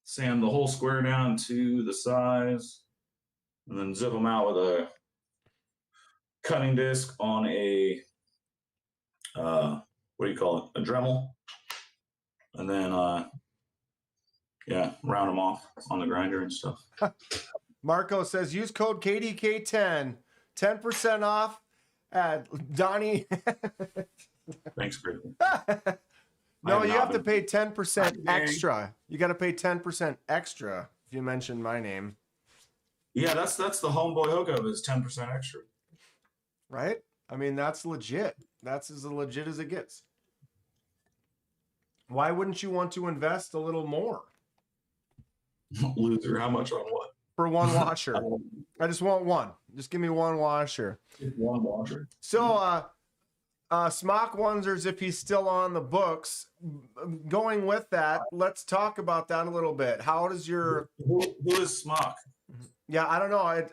sand the whole square down to the size, and then zip them out with a cutting disc on a what do you call it? A Dremel, and then round them off on the grinder and stuff. Marco says use code KDK10, 10% off at Donnie. Thanks, Chris. No, you have to pay 10% extra. You got to pay 10% extra if you mention my name. Yeah, that's the homeboy hookup is 10% extra. Right? I mean, that's legit. That's as legit as it gets. Why wouldn't you want to invest a little more? Loser, how much on what? For one washer. I just want one. Just give me one washer. One washer. So, Smock wonders if he's still on the books. Going with that, let's talk about that a little bit. How does your who is Smock? Yeah, I don't know.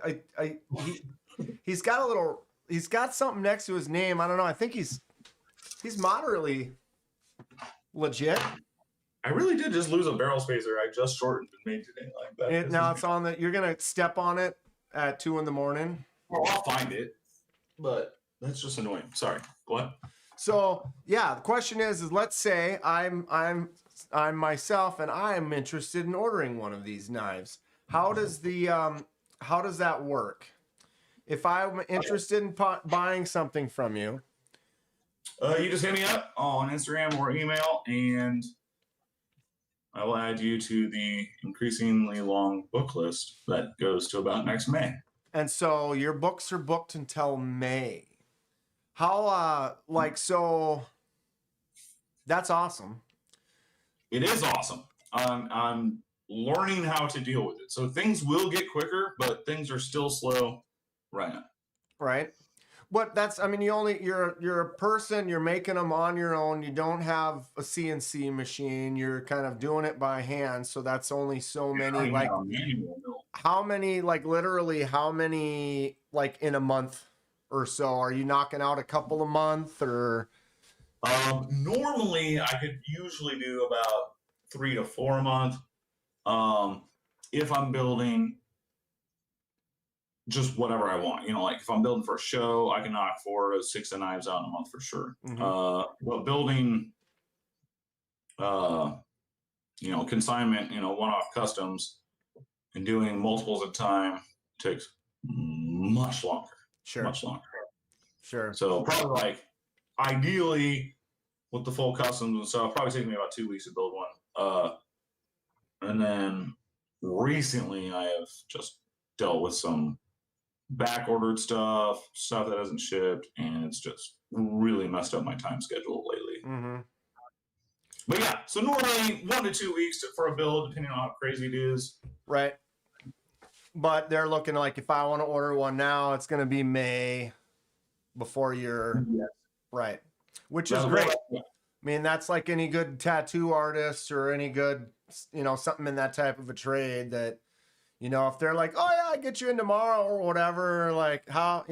He's got a little. He's got something next to his name. I don't know. I think he's moderately legit. I really did just lose a barrel spacer. I just shortened and made today like that. Now it's on the. You're gonna step on it at 2 a.m. Oh, I'll find it, but that's just annoying. Sorry. What? So yeah, the question is let's say I'm myself and I'm interested in ordering one of these knives. How does that work? If I'm interested in buying something from you, you just hit me up on Instagram or email, and I will add you to the increasingly long book list that goes to about next May. And so your books are booked until May. How so? That's awesome. It is awesome. I'm learning how to deal with it. So things will get quicker, but things are still slow right now. Right. But you're a person, you're making them on your own. You don't have a CNC machine. You're kind of doing it by hand. So that's only so many, how many, literally how many, in a month or so? Are you knocking out a couple a month or? Normally I could usually do about 3 to 4 a month. If I'm building just whatever I want, if I'm building for a show, I can knock 4 to 6 knives out in a month for sure. Mm-hmm. But building, consignment, one-off customs and doing multiples at a time takes much longer. Sure. Much longer. Sure. So probably like ideally with the full customs and stuff, probably take me about 2 weeks to build one. And then recently I have just dealt with some back ordered stuff that hasn't shipped, and it's just really messed up my time schedule lately. Mm-hmm. But yeah, so normally 1 to 2 weeks for a build, depending on how crazy it is. Right. But they're looking like if I want to order one now, it's going to be May before you're right, which is great. I mean, that's like any good tattoo artist or any good, something in that type of a trade that, if they're like, oh yeah, I get you in tomorrow or whatever, like how,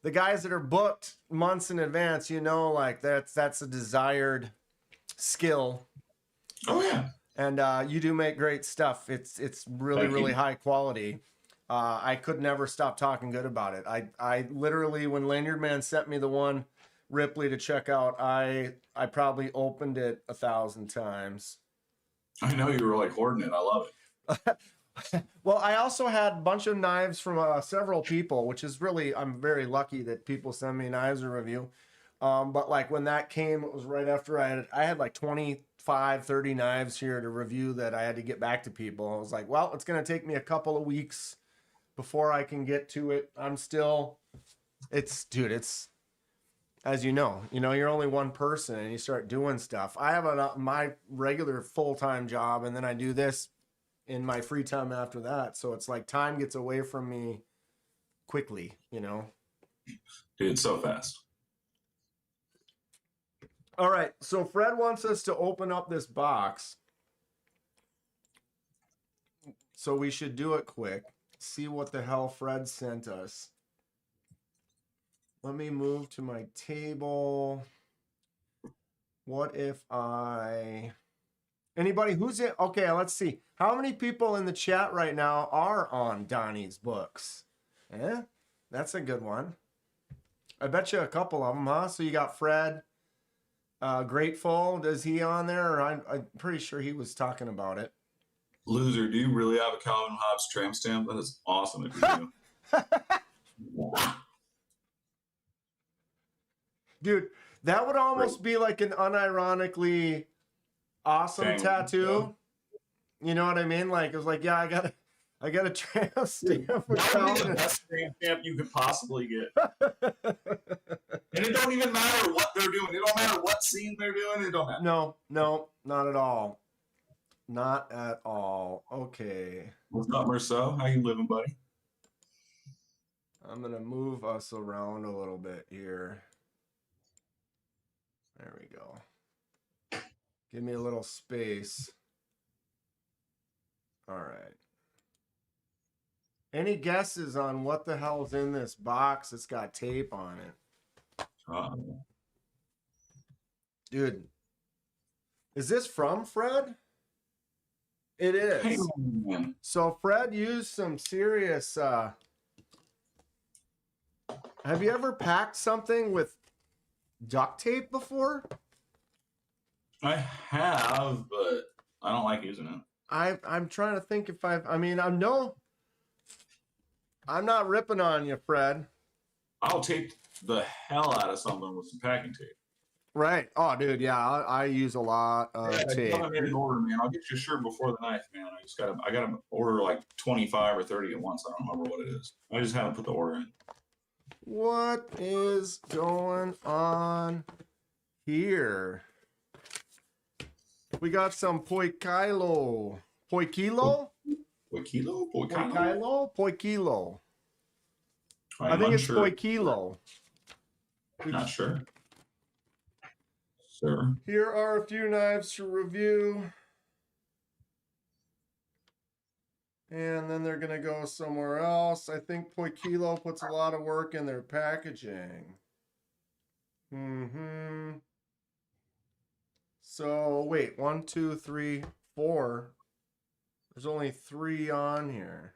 the guys that are booked months in advance, like that's a desired skill. Oh yeah. And you do make great stuff. It's really high quality. I could never stop talking good about it. I literally, when Lanyard Man sent me the one Ripley to check out, I probably opened it 1,000 times. I know you were like hoarding it. I love it. Well, I also had a bunch of knives from several people, which is really, I'm very lucky that people send me knives to review. But like when that came, it was right after I had like 25, 30 knives here to review that I had to get back to people. I was like, well, it's going to take me a couple of weeks before I can get to it. It's as you're only one person and you start doing stuff. I have my regular full-time job, and then I do this in my free time after that. So it's like time gets away from me quickly, Dude, so fast. All right. So Fred wants us to open up this box. So we should do it quick. See what the hell Fred sent us. Let me move to my table. What if anybody who's in? Okay, let's see. How many people in the chat right now are on Donnie's books? That's a good one. I bet you a couple of them, huh? So you got Fred, Grateful. Is he on there? Or I'm pretty sure he was talking about it. Loser, do you really have a Calvin Hobbes tramp stamp? That is awesome if you do. Dude, that would almost be like an unironically awesome tattoo. You know what I mean? Like, it was like, yeah, I got a tramp stamp. That would be the best tramp stamp you could possibly get. And it don't even matter what they're doing. It don't matter what scene they're doing. It don't matter. No, not at all. Not at all. Okay. What's up, Marceau? How you living, buddy? I'm going to move us around a little bit here. There we go. Give me a little space. All right. Any guesses on what the hell's in this box that's got tape on it? Dude, is this from Fred? It is. Hey, man. So Fred used some serious have you ever packed something with duct tape before? I have, but I don't like using it. I'm trying to think if I'm not ripping on you, Fred. I'll tape the hell out of something with some packing tape. Right. Oh, dude, yeah, I use a lot of tape. I made an order, man. I'll get you a shirt before the knife, man. I gotta order like 25 or 30 at once. I don't remember what it is. I just haven't put the order in. What is going on here? We got some Poikilo. Poikilo? Poikilo? Poikilo? Poikilo. I I'm think it's unsure. Poikilo. Not sure. Sir. Here are a few knives to review. And then they're going to go somewhere else. I think Poikilo puts a lot of work in their packaging. So, wait. 1, 2, 3, 4. There's only 3 on here.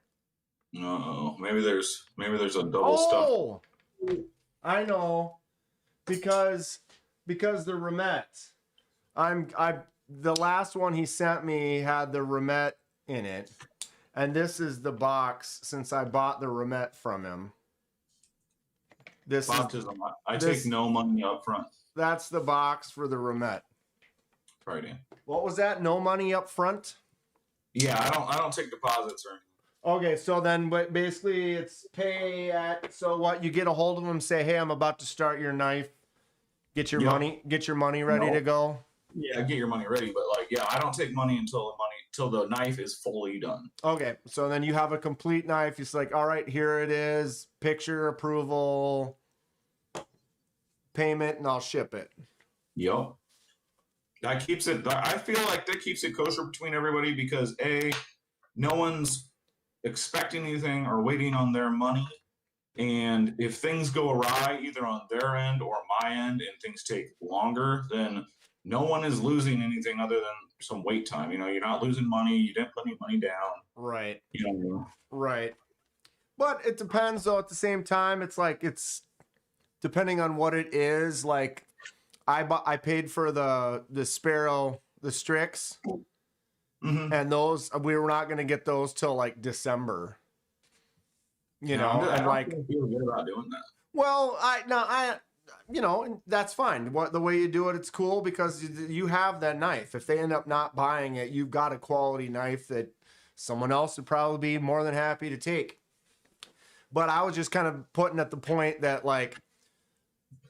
Uh-oh. Maybe there's a double stuff. Oh! I know. Because the Remet. The last one he sent me had the Remet in it. And this is the box since I bought the Remet from him. This is Baptism. I this- take no money up front. that's the box for the Remet. Right in. What was that? No money up front? Yeah, I don't take deposits or anything. Okay, so then but basically it's pay at so what you get a hold of them, say, hey, I'm about to start your knife. Get your Yep. money ready No. to go. Yeah, get your money ready, but like, yeah, I don't take money until the knife is fully done. Okay, so then you have a complete knife. It's like, all right, here it is. Picture, approval, payment, and I'll ship it. Yep. That keeps it. I feel like that keeps it kosher between everybody because no one's expecting anything or waiting on their money, and if things go awry either on their end or my end, and things take longer, then no one is losing anything other than some wait time. You know, you're not losing money. You didn't put any money down. Right. You know. Right. But it depends though at the same time. It's like it's depending on what it is. Like I paid for the Sparrow, the Strix, Mm-hmm. and those we were not gonna get those till like December. You know, I and don't like feel good about doing that. well, you know, that's fine. What the way you do it, it's cool because you have that knife. If they end up not buying it, you've got a quality knife that someone else would probably be more than happy to take. But I was just kind of putting at the point that like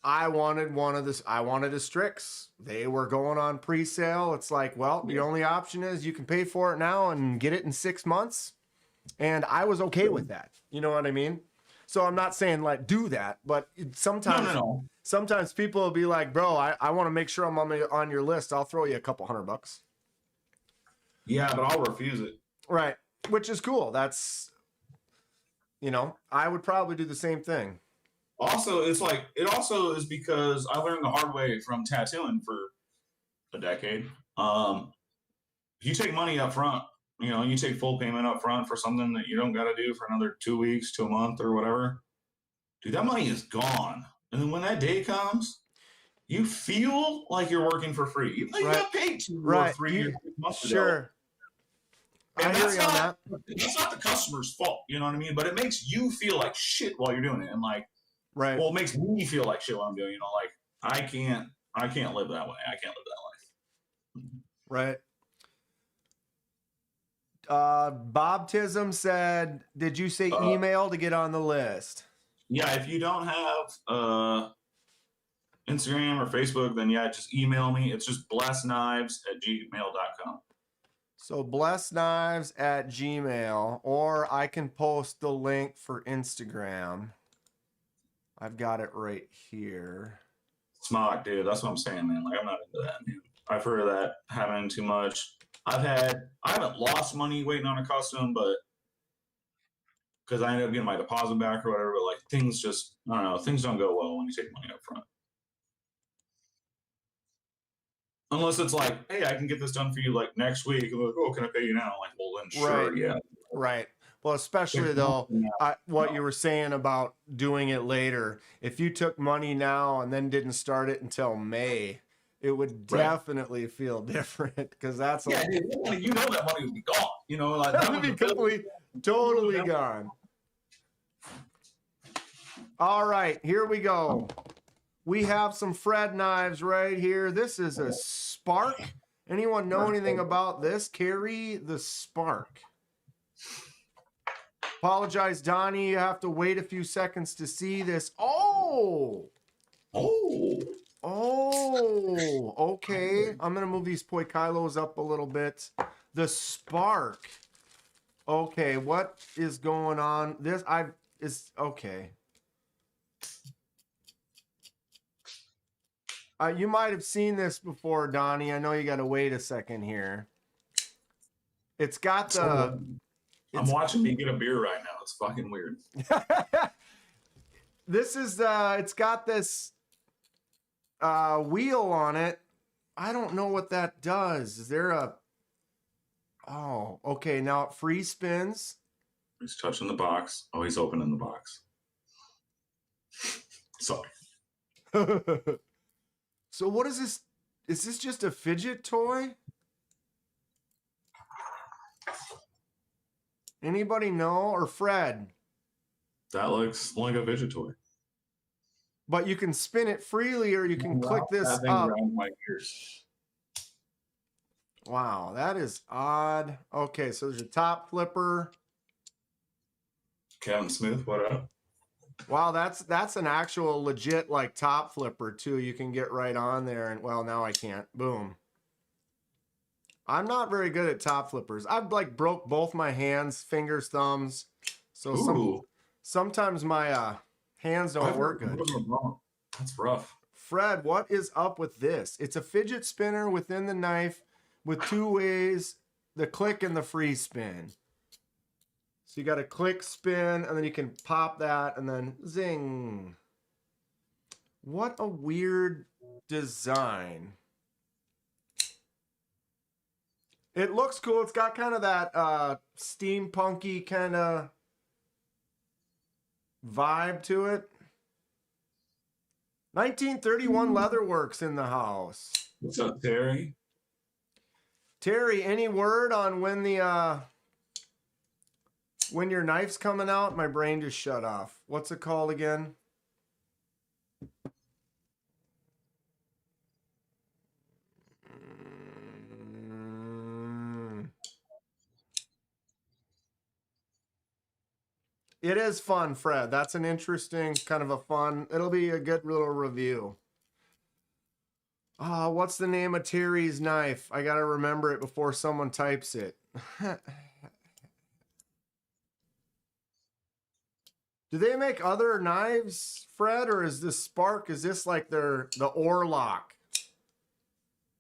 I wanted a Strix. They were going on pre-sale. It's like, well, the only option is you can pay for it now and get it in 6 months. And I was okay with that. You know what I mean? So I'm not saying like do that, but sometimes No. sometimes people will be like, bro, I want to make sure I'm on your list. I'll throw you a couple $100. Yeah, but I'll refuse it. Right. Which is cool. That's, you know, I would probably do the same thing. Also, it's like it also is because I learned the hard way from tattooing for a decade. If you take money up front, you know, you take full payment up front for something that you don't got to do for another 2 weeks to a month or whatever, dude, that money is gone. And then when that day comes, you feel like you're working for free. You Right. got paid 2 or Right. 3 You- years, months ago. Sure. I And hear that's you on not, that. that's not the customer's fault, you know what I mean? But it makes you feel like shit while you're doing it. And like, Right. well, it makes me feel like shit while I'm doing it. You know, like I can't live that way. I can't live that life. Right. Bob Tism said, did you say email to get on the list? Yeah, if you don't have Instagram or Facebook, then yeah, just email me. It's just blessknives@gmail.com. So blessknives@gmail, or I can post the link for Instagram. I've got it right here. Smog, dude. That's what I'm saying, man. Like I'm not into that, man. I've heard of that happening too much. I haven't lost money waiting on a custom, but because I ended up getting my deposit back or whatever, but like things just, I don't know, things don't go well when you take money up front. Unless it's like, hey, I can get this done for you like next week. I'm like, oh, can I pay you now? I'm like, well, then sure, Right. yeah. Right. Well, especially though, what you were saying about doing it later. If you took money now and then didn't start it until May, it would Right. definitely feel different because that's Yeah, dude, you know that money would be gone. You know, like that would be totally gone. All right, here we go. We have some Fred knives right here. This is a Spark. Anyone know anything about this? Carry the Spark. Apologize, Donnie. You have to wait a few seconds to see this. Oh, okay. I'm gonna move these Poikilos up a little bit. The Spark. Okay, what is going on? This is okay. You might have seen this before, Donnie. I know you got to wait a second here. It's got the. I'm watching me get a beer right now. It's fucking weird. This is it's got this wheel on it. I don't know what that does. Is there a Oh, okay. Now it free spins. He's touching the box. Oh, he's opening the box. Sorry. So what is this? Is this just a fidget toy? Anybody know? Or Fred? That looks like a fidget toy. but you can spin it freely or you can click this That thing up. around my ears. Wow, that is odd. Okay, so there's your top flipper. Kevin Smith, what up? Wow, that's an actual legit like top flipper too. You can get right on there and well, now I can't. Boom. I'm not very good at top flippers. I've like broke both my hands, fingers, thumbs. So sometimes my hands don't work good. That's rough. Fred, what is up with this? It's a fidget spinner within the knife with two ways, the click and the free spin. So you got to click, spin, and then you can pop that and then zing. What a weird design. It looks cool. It's got kind of that steampunky kind of vibe to it. 1931 Leatherworks in the house. What's up, Terry? Terry, any word on when the when your knife's coming out? My brain just shut off. What's it called again? It is fun, Fred. That's an interesting kind of a fun. It'll be a good little review. What's the name of Terry's knife? I gotta remember it before someone types it. Do they make other knives, Fred, or is this Spark? Is this like the Orlock?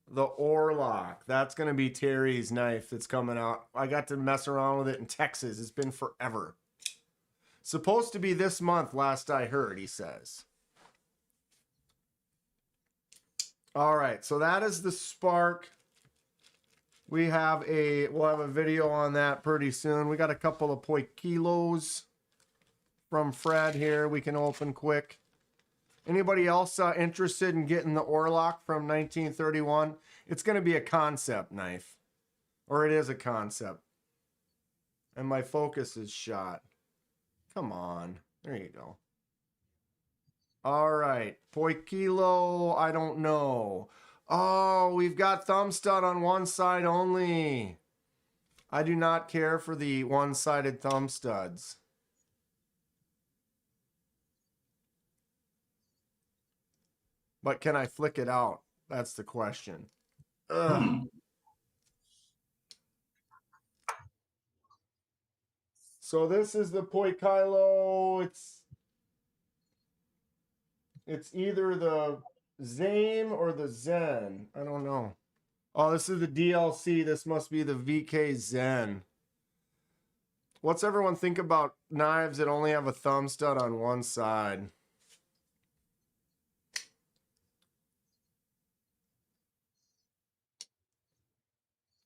The Orlock. That's gonna be Terry's knife that's coming out. I got to mess around with it in Texas. It's been forever. Supposed to be this month, last I heard, he says. All right, so that is the Spark. We'll have a video on that pretty soon. We got a couple of Poikilos from Fred here we can open quick. Anybody else interested in getting the Orlock from 1931? It's going to be a concept knife. Or it is a concept. And my focus is shot. Come on. There you go. All right. Poikilo, I don't know. Oh, we've got thumb stud on one side only. I do not care for the one-sided thumb studs. But can I flick it out? That's the question. Ugh. So this is the Poikilo. It's either the Zame or the Zen. I don't know. Oh, this is the DLC. This must be the VK Zen. What's everyone think about knives that only have a thumb stud on one side?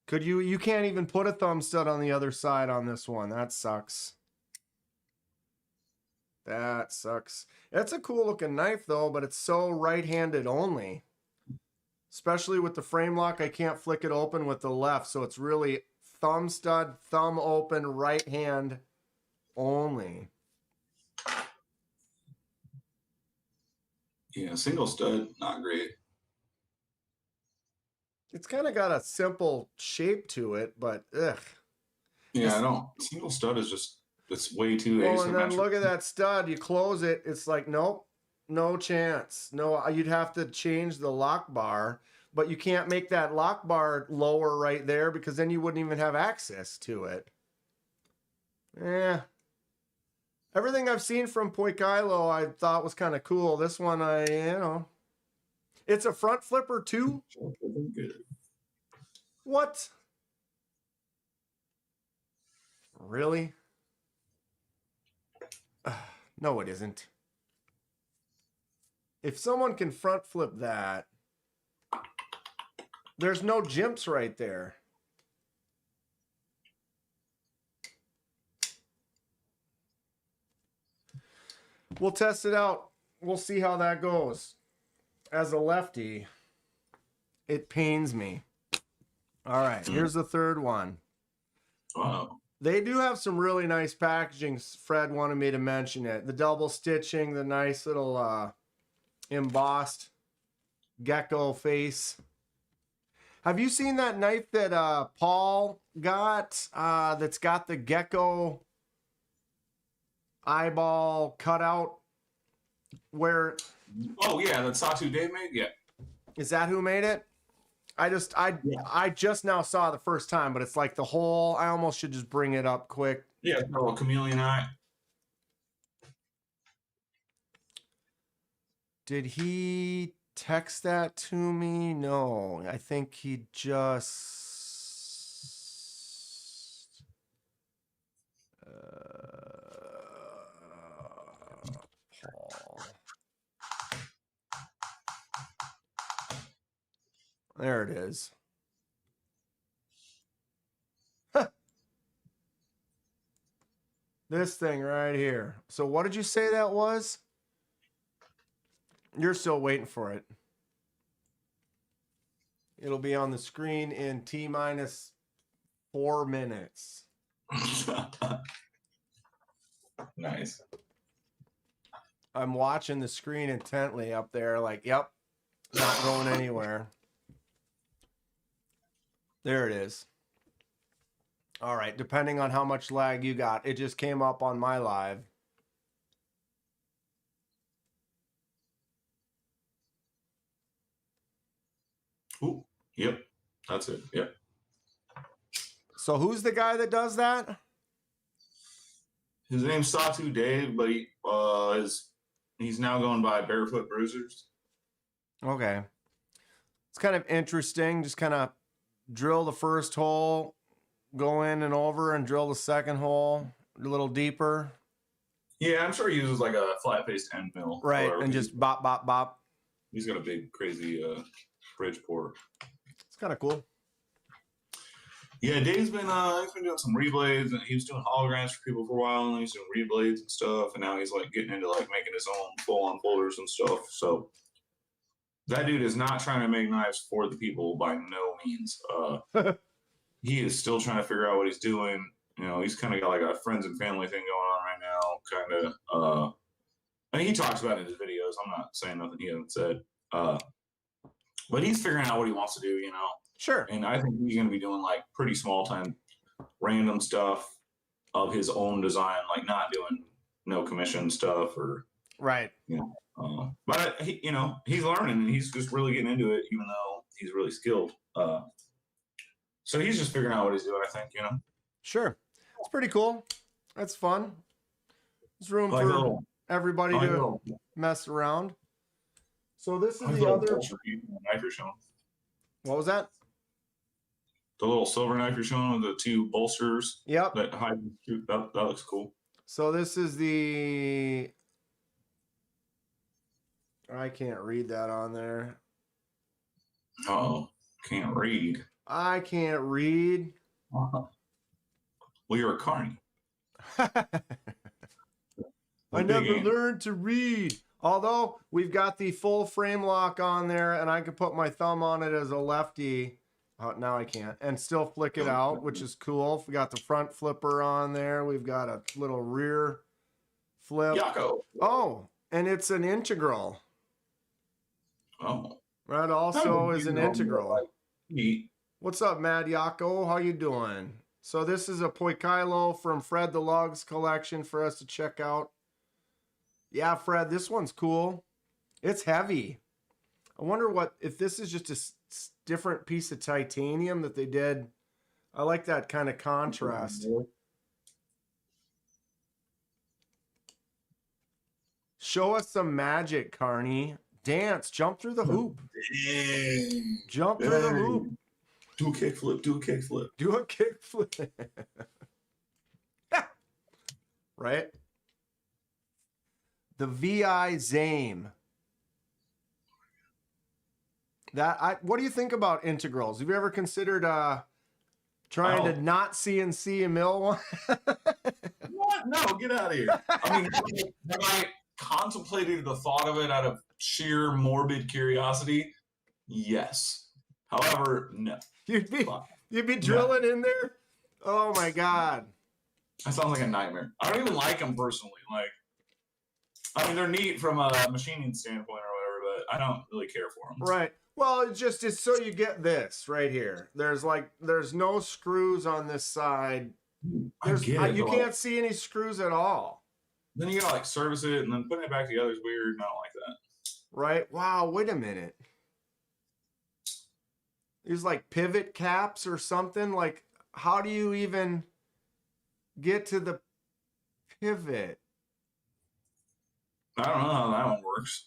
Could you can't even put a thumb stud on the other side on this one. That sucks. That sucks. It's a cool looking knife though, but it's so right-handed only. Especially with the frame lock, I can't flick it open with the left, so it's really thumb stud, thumb open, right hand only. Yeah, single stud, not great. It's kind of got a simple shape to it, but ugh. Yeah, I don't. Single stud is just, it's way too Oh, and then asymmetric. look at that stud. You close it, it's like, nope, no chance. No, you'd have to change the lock bar, but you can't make that lock bar lower right there because then you wouldn't even have access to it. Yeah. Everything I've seen from Poikilo I thought was kind of cool. This one, it's a front flipper too? What? Really? No, it isn't. If someone can front flip that, there's no jimps right there. We'll test it out. We'll see how that goes. As a lefty, it pains me. All right, here's the third one. Wow. They do have some really nice packaging. Fred wanted me to mention it. The double stitching, the nice little embossed gecko face. Have you seen that knife that Paul got that's got the gecko eyeball cutout? Where? Oh yeah, that Satu Dave made. Yeah. Is that who made it? I just now saw the first time, but it's like the whole. I almost should just bring it up quick. Yeah, a little chameleon eye. Did he text that to me? No, I think he just. Paul. There it is. This thing right here. So what did you say that was? You're still waiting for it. It'll be on the screen in T-minus 4 minutes. Nice. I'm watching the screen intently up there like, yep, not going anywhere. There it is. All right, depending on how much lag you got, it just came up on my live. Ooh, yep, that's it. Yep. So who's the guy that does that? His name's Satu Dave, but he's now going by Barefoot Bruisers. Okay. It's kind of interesting. Just kind of drill the first hole, go in and over, and drill the second hole a little deeper. Yeah, I'm sure he uses like a flat-faced end mill. Right, and just bop, bop, bop. He's got a big, crazy Bridgeport. It's kind of cool. Yeah, Dave's been doing some reblades, and he was doing holograms for people for a while, and he's doing reblades and stuff, and now he's like getting into like making his own full-on folders and stuff. So that dude is not trying to make knives for the people by no means. He is still trying to figure out what he's doing. You know, he's kind of got like a friends and family thing going on right now. Kind of. I mean, he talks about it in his videos. I'm not saying nothing he hasn't said. But he's figuring out what he wants to do. You know. Sure. And I think he's going to be doing like pretty small time, random stuff of his own design, like not doing no commission stuff or right. You know, but he, you know, he's learning and he's just really getting into it, even though he's really skilled. So he's just figuring out what he's doing. I think, you know. Sure, it's pretty cool. That's fun. There's room for everybody to mess around. So this is the other knife you're showing. What was that? The little silver knife you're showing with the two bolsters. Yep. That hide that looks cool. So this is the. I can't read that on there. Oh, can't read. I can't read. Well, you're a carny. I never learned to read. Although we've got the full frame lock on there, and I can put my thumb on it as a lefty. Oh, now I can't. And still flick it out, which is cool. We got the front flipper on there. We've got a little rear flip. Yako. Oh, and it's an integral. Oh. That also is an integral. Neat. What's up, Mad Yako? How you doing? So this is a Poikilo from Fred the Lugs collection for us to check out. Yeah, Fred, this one's cool. It's heavy. I wonder if this is just a different piece of titanium that they did. I like that kind of contrast. Show us some magic, Carney. Dance, jump through the hoop. Dang. Jump through the hoop. Do a kickflip, do a kickflip. Do a kickflip. Right? The VI Zame. What do you think about integrals? Have you ever considered trying to not CNC a mill one? What? No, get out of here. I mean, have I contemplated the thought of it out of sheer morbid curiosity? Yes. However, no. You'd be drilling in there? Oh my God. That sounds like a nightmare. I don't even like them personally. Like, I mean, they're neat from a machining standpoint or but I don't really care for them. Right. Well, it's so you get this right here. There's no screws on this side. You can't see any screws at all. Then you gotta like service it, and then putting it back together is weird. And I don't like that. Right. Wow. Wait a minute. These like pivot caps or something. Like, how do you even get to the pivot? I don't know how that one works.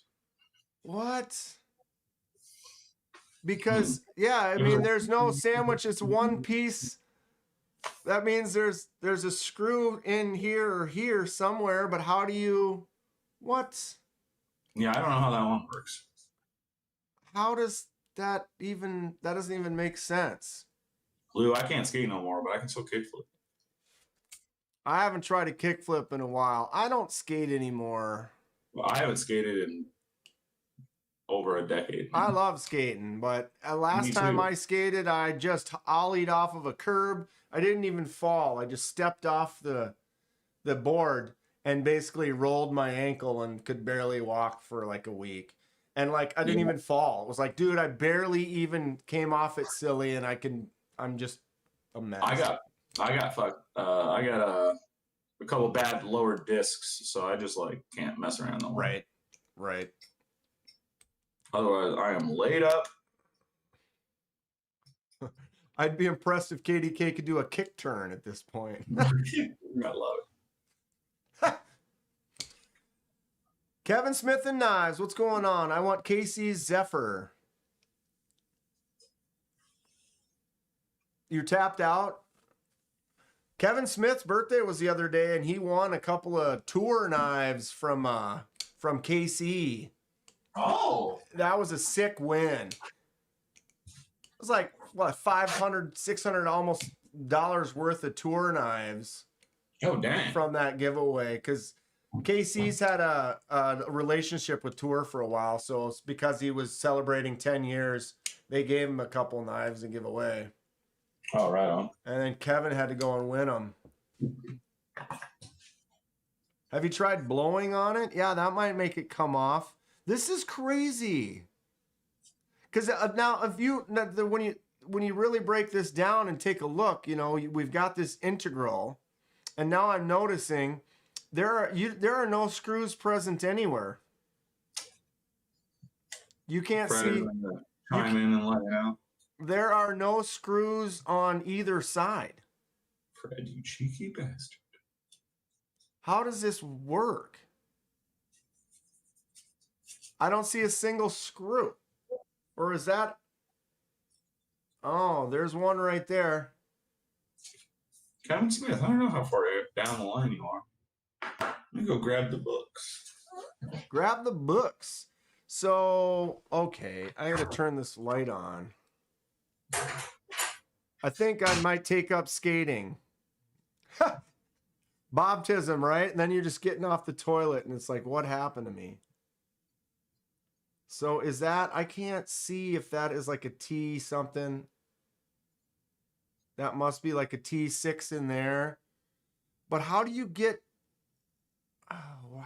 What? Because yeah, I mean, there's no sandwich. It's one piece. That means there's a screw in here or here somewhere. But how do you? What? Yeah, I don't know how that one works. How does that even? That doesn't even make sense. Lou, I can't skate no more, but I can still kickflip. I haven't tried a kickflip in a while. I don't skate anymore. Well, I haven't skated in over a decade. I love skating, but last time I skated, I just ollied off of a curb. I didn't even fall. I just stepped off the board and basically rolled my ankle and could barely walk for like a week. And like I didn't even fall. It was like, dude, I barely even came off it silly, and I'm just a mess. I got a couple bad lower discs, so I just like can't mess around no more. Right. Otherwise, I am laid up. I'd be impressed if KDK could do a kick turn at this point. I love it. Kevin Smith and Knives, what's going on? I want Casey's Zephyr. You're tapped out. Kevin Smith's birthday was the other day, and he won a couple of tour knives from KC. Oh, That was a sick win. It was like what, $500, $600 almost dollars worth of tour knives. Oh dang! From that giveaway, because KC's had a relationship with Tour for a while, so it's because he was celebrating 10 years, they gave him a couple knives to give away. Oh, right on. And then Kevin had to go and win them. Have you tried blowing on it? Yeah, that might make it come off. This is crazy. Because now, when you really break this down and take a look, we've got this integral, and now I'm noticing there are no screws present anywhere. You can't see. Chime in and let you know. There are no screws on either side. Fred, you cheeky bastard. How does this work? I don't see a single screw. Or is that? Oh, there's one right there. Kevin Smith, I don't know how far down the line you are. Let me go grab the books. Grab the books. So, okay, I gotta turn this light on. I think I might take up skating. Baptism, right? And then you're just getting off the toilet and it's like, what happened to me? So is that, I can't see if that is like a T something. That must be like a T6 in there. But how do you get, oh, wow.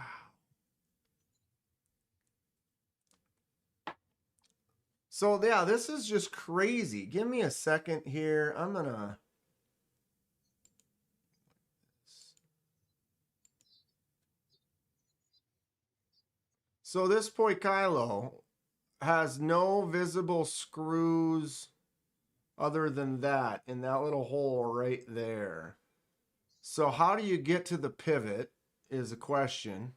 So yeah, this is just crazy. Give me a second here. I'm gonna. So this Poikilo has no visible screws other than that in that little hole right there. So how do you get to the pivot is a question.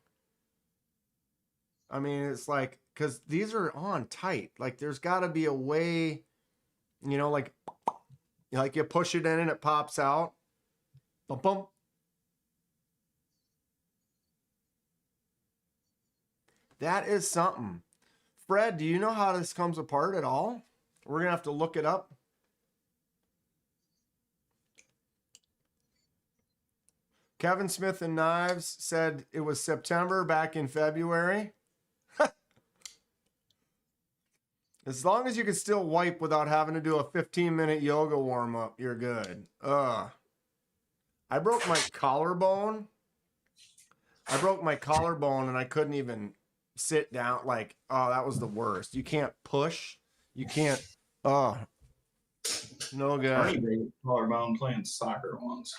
I mean, it's like, because these are on tight. Like, there's got to be a way, like you push it in and it pops out. Bum, bum. That is something. Fred, do you know how this comes apart at all? We're going to have to look it up. Kevin Smith and Knives said it was September back in February. As long as you can still wipe without having to do a 15-minute yoga warm-up, you're good. I broke my collarbone. And I couldn't even sit down. Like, oh, that was the worst. You can't push. You can't. Oh, no Ernie good. broke collarbone playing soccer once.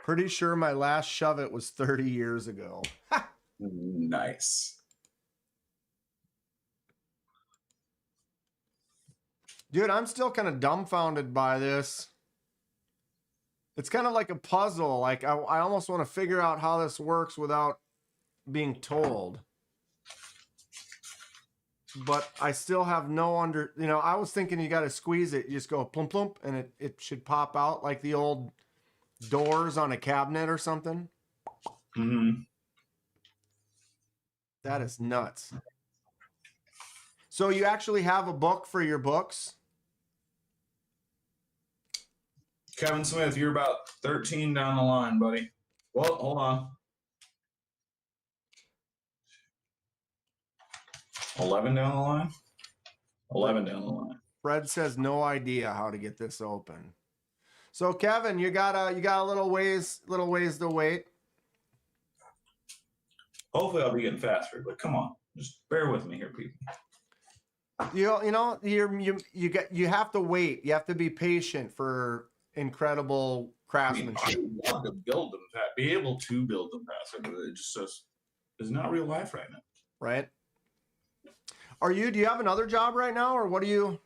Pretty sure my last shove it was 30 years ago. Nice. Dude, I'm still kind of dumbfounded by this. It's kind of like a puzzle. Like, I almost want to figure out how this works without being told. But I still have no I was thinking you got to squeeze it. You just go plump, plump, and it should pop out like the old doors on a cabinet or something. Mm-hmm. That is nuts. So you actually have a book for your books? Kevin Smith, you're about 13 down the line, buddy. Well, hold on. 11 down the line? 11 down the line. Fred says no idea how to get this open. So Kevin, you got a little ways to wait. Hopefully I'll be getting faster, but come on. Just bear with me here, people. You have to wait. You have to be patient for incredible craftsmanship. I would love to build them fast, be able to build them faster, but it just is not real life right now. Right? Do you have another job right now, or what do you?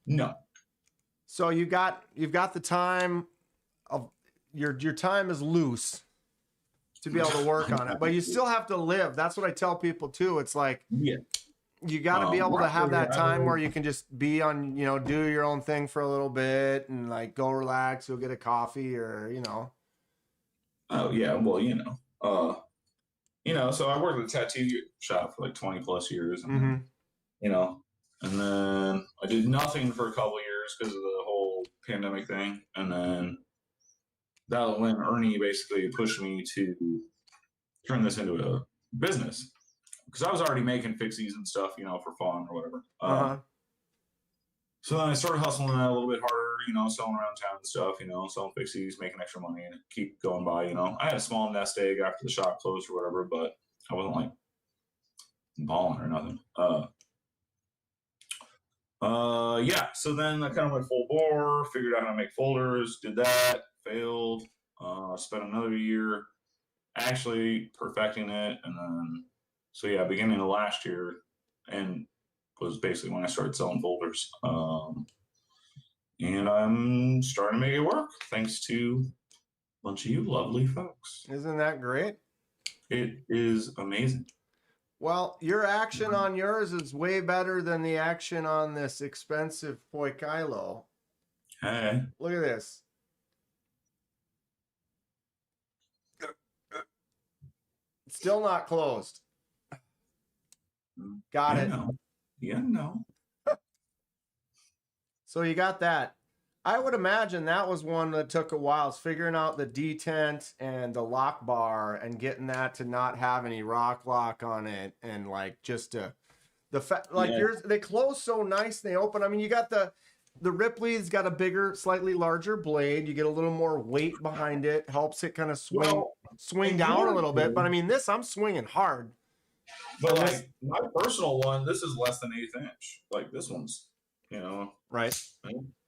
No. So you've got the time of your time is loose to be able to work on it, but you still have to live. That's what I tell people too. It's like, Yeah. you got to be able to have that time where you can just be on, do your own thing for a little bit and like go relax, go get a coffee or. Oh yeah, well, so I worked at a tattoo shop for like 20 plus years, and and then I did nothing for a couple of years because of the whole pandemic thing, and then that was when Ernie basically pushed me to turn this into a business because I was already making fixies and stuff, for fun or whatever. So then I started hustling that a little bit harder, selling around town and stuff, selling fixies, making extra money and keep going by, I had a small nest egg after the shop closed or whatever, but I wasn't like balling or nothing. So then I kind of went full bore, figured out how to make folders, did that, failed, spent another year actually perfecting it. And then, beginning of last year, and was basically when I started selling folders. And I'm starting to make it work thanks to a bunch of you lovely folks. Isn't that great? It is amazing. Well, your action on yours is way better than the action on this expensive Poikilo. Hey. Look at this. It's still not closed. Got it. No. So you got that. I would imagine that was one that took a while. It's figuring out the detent and the lock bar and getting that to not have any rock lock on it, and like just yours, they close so nice. They open. I mean, you got the Ripley's got a bigger, slightly larger blade. You get a little more weight behind it. Helps it kind of swing down a little bit. But I mean, this I'm swinging hard. But like my personal one, this is less than 1/8 inch. Like this one's, right.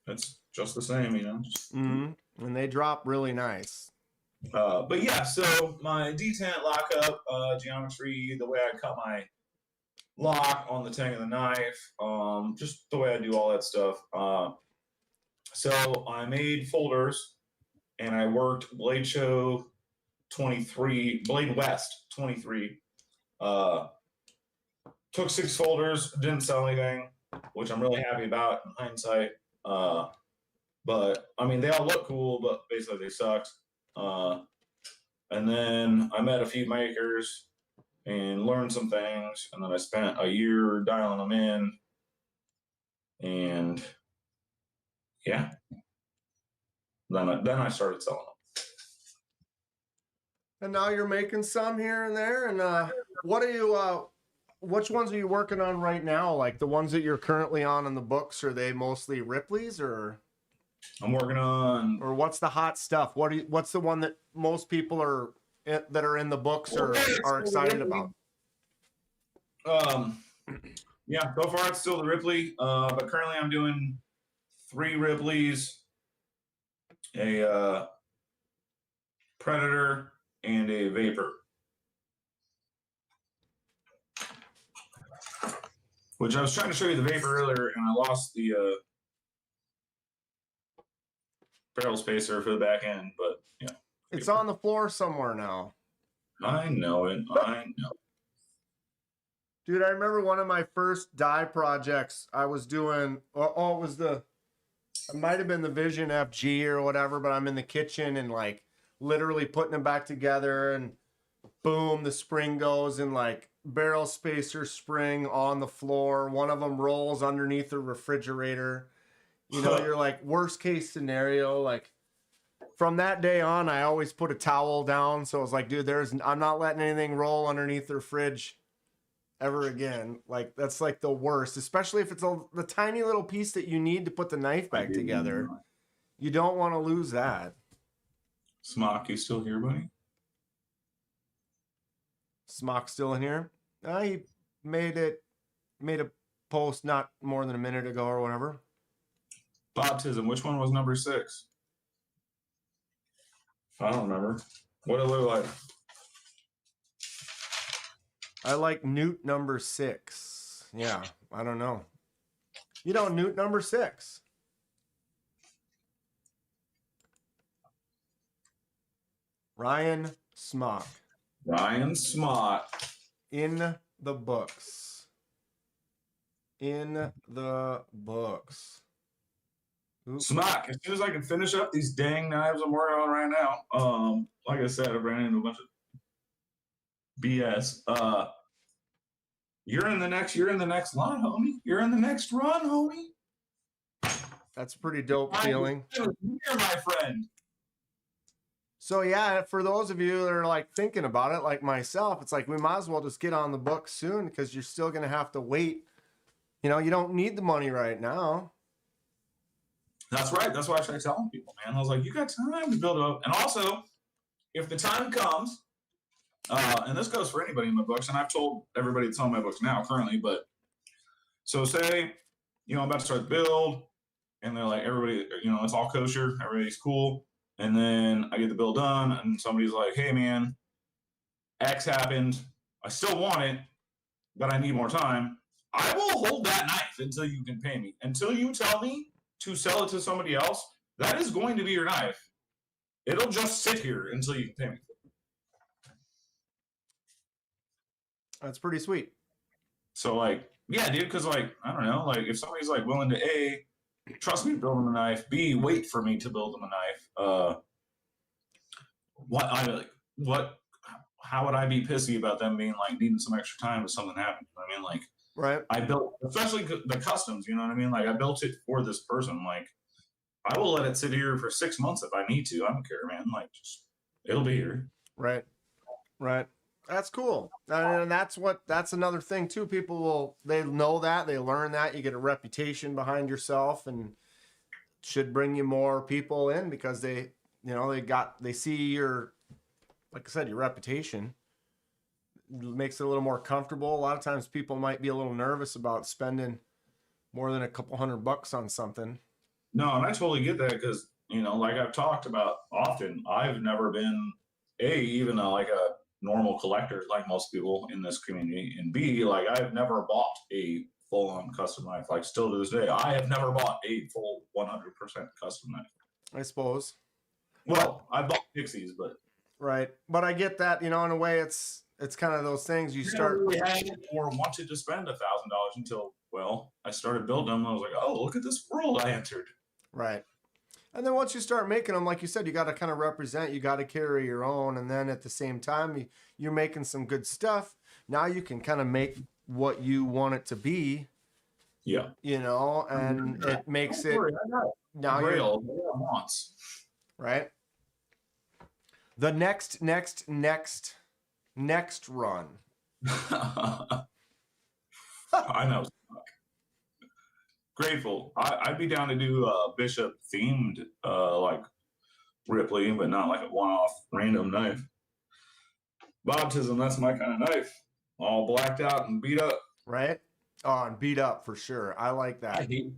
It's just the same, Mm-hmm. And they drop really nice. But yeah, so my detent lockup, geometry, the way I cut my lock on the tang of the knife, just the way I do all that stuff. So I made folders, and I worked Blade Show 23, Blade West 23. Took 6 folders, didn't sell anything, which I'm really happy about in hindsight. But I mean, they all look cool, but basically they sucked. And then I met a few makers and learned some things, and then I spent a year dialing them in, and yeah, then I started selling them. And now you're making some here and there. And which ones are you working on right now? Like the ones that you're currently on in the books, are they mostly Ripley's or? I'm working on. Or what's the hot stuff? What's the one that most people that are in the books are excited about? Yeah, so far it's still the Ripley, but currently I'm doing 3 Ripleys, a Predator, and a Vapor. Which I was trying to show you the Vapor earlier, and I lost the barrel spacer for the back end, but yeah. It's on the floor somewhere now. I know it. I know. Dude, I remember one of my first dye projects I was doing. Oh, it might have been the Vision FG or whatever, but I'm in the kitchen and like literally putting them back together, and boom, the spring goes, and like barrel spacer spring on the floor. One of them rolls underneath the refrigerator. You know, you're like, worst case scenario. Like from that day on, I always put a towel down. So I was like, dude, I'm not letting anything roll underneath the fridge ever again. Like that's like the worst, especially if it's the tiny little piece that you need to put the knife back together. You don't want to lose that. Smock, you still here, buddy? Smock still in here? He made a post not more than a minute ago or whatever. Baptism, which one was number 6? I don't remember. What did it look like? I like Newt number 6. Yeah, I don't know. You know, Newt number 6. Ryan Smock. Ryan Smock. In the books. In the books. Oops. Smock, as soon as I can finish up these dang knives I'm working on right now, like I said, I ran into a bunch of BS. You're in the next line, homie. You're in the next run, homie. That's a pretty dope feeling. Here, my friend. So yeah, for those of you that are like thinking about it, like myself, it's like we might as well just get on the books soon because you're still gonna have to wait. You know, you don't need the money right now. That's right. That's why I started telling people, man. I was like, you got time to build up. And also, if the time comes, and this goes for anybody in my books, and I've told everybody that's on my books now currently, but so say, you know, I'm about to start the build, and they're like, everybody, you know, it's all kosher, everybody's cool. And then I get the build done, and somebody's like, hey, man, X happened. I still want it, but I need more time. I will hold that knife until you can pay me. Until you tell me to sell it to somebody else, that is going to be your knife. It'll just sit here until you can pay me. That's pretty sweet. So, like, yeah, dude, because, like, I don't know, like, if somebody's, like, willing to, A, trust me to build them a knife, B, wait for me to build them a knife, how would I be pissy about them being, like, needing some extra time if something happened? You know what I mean? Like, right. I built, especially the customs, you know what I mean? Like, I built it for this person. Like, I will let it sit here for 6 months if I need to. I don't care, man. Like, just, it'll be here. Right. Right. That's cool. And that's another thing too. People they know that, they learn that, you get a reputation behind yourself, and should bring you more people in because they see your, like I said, your reputation. It makes it a little more comfortable. A lot of times people might be a little nervous about spending more than a couple $100 on something. No, and I totally get that because, you know, like I've talked about often, I've never been even like a normal collector like most people in this community, and B, like I've never bought a full-on custom knife. Like still to this day, I have never bought a full 100% custom knife. I suppose. Well, I bought Pixies, but right. But I get that, you know, in a way it's kind of those things you start really had or wanted to spend $1,000 until, well, I started building them. And I was like, oh, look at this world I entered. Right. And then once you start making them, like you said, you got to kind of represent, you got to carry your own. And then at the same time, you're making some good stuff. Now you can kind of make what you want it to be. Yeah. You know, and it makes it now you're wants. Right. The next run. I know. Grateful. I'd be down to do Bishop themed like Ripley, but not like a one-off random knife. Baptism, that's my kind of knife. all blacked out and beat up. right? Oh, and beat up for sure. I like that. The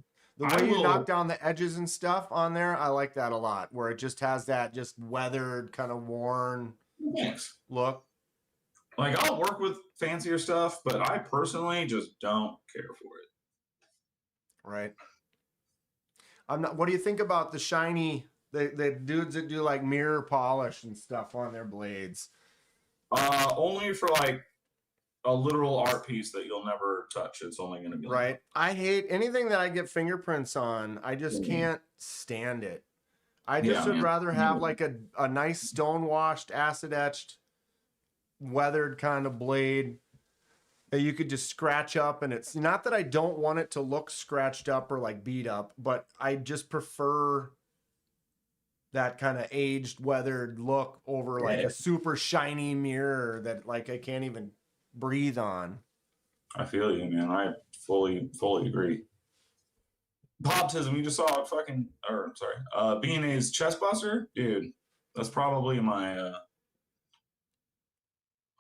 I way you will- knock down the edges and stuff on there, I like that a lot. Where it just has that just weathered, kind of worn Thanks. look. Like I'll work with fancier stuff, but I personally just don't care for it. Right. I'm not. What do you think about the shiny, the dudes that do like mirror polish and stuff on their blades? Only for like a literal art piece that you'll never touch. It's only going to be like, Right. I hate anything that I get fingerprints on. I just Mhm. can't stand it. I just Yeah, would man. rather have like a nice stone washed, acid etched, weathered kind of blade that you could just scratch up. And it's not that I don't want it to look scratched up or like beat up, but I just prefer that kind of aged, weathered look over like Yeah. a super shiny mirror that like I can't even breathe on. I feel you, man. I fully agree. Bobtism, you just saw it fucking, or sorry, B&A's chest buster, dude. That's probably my,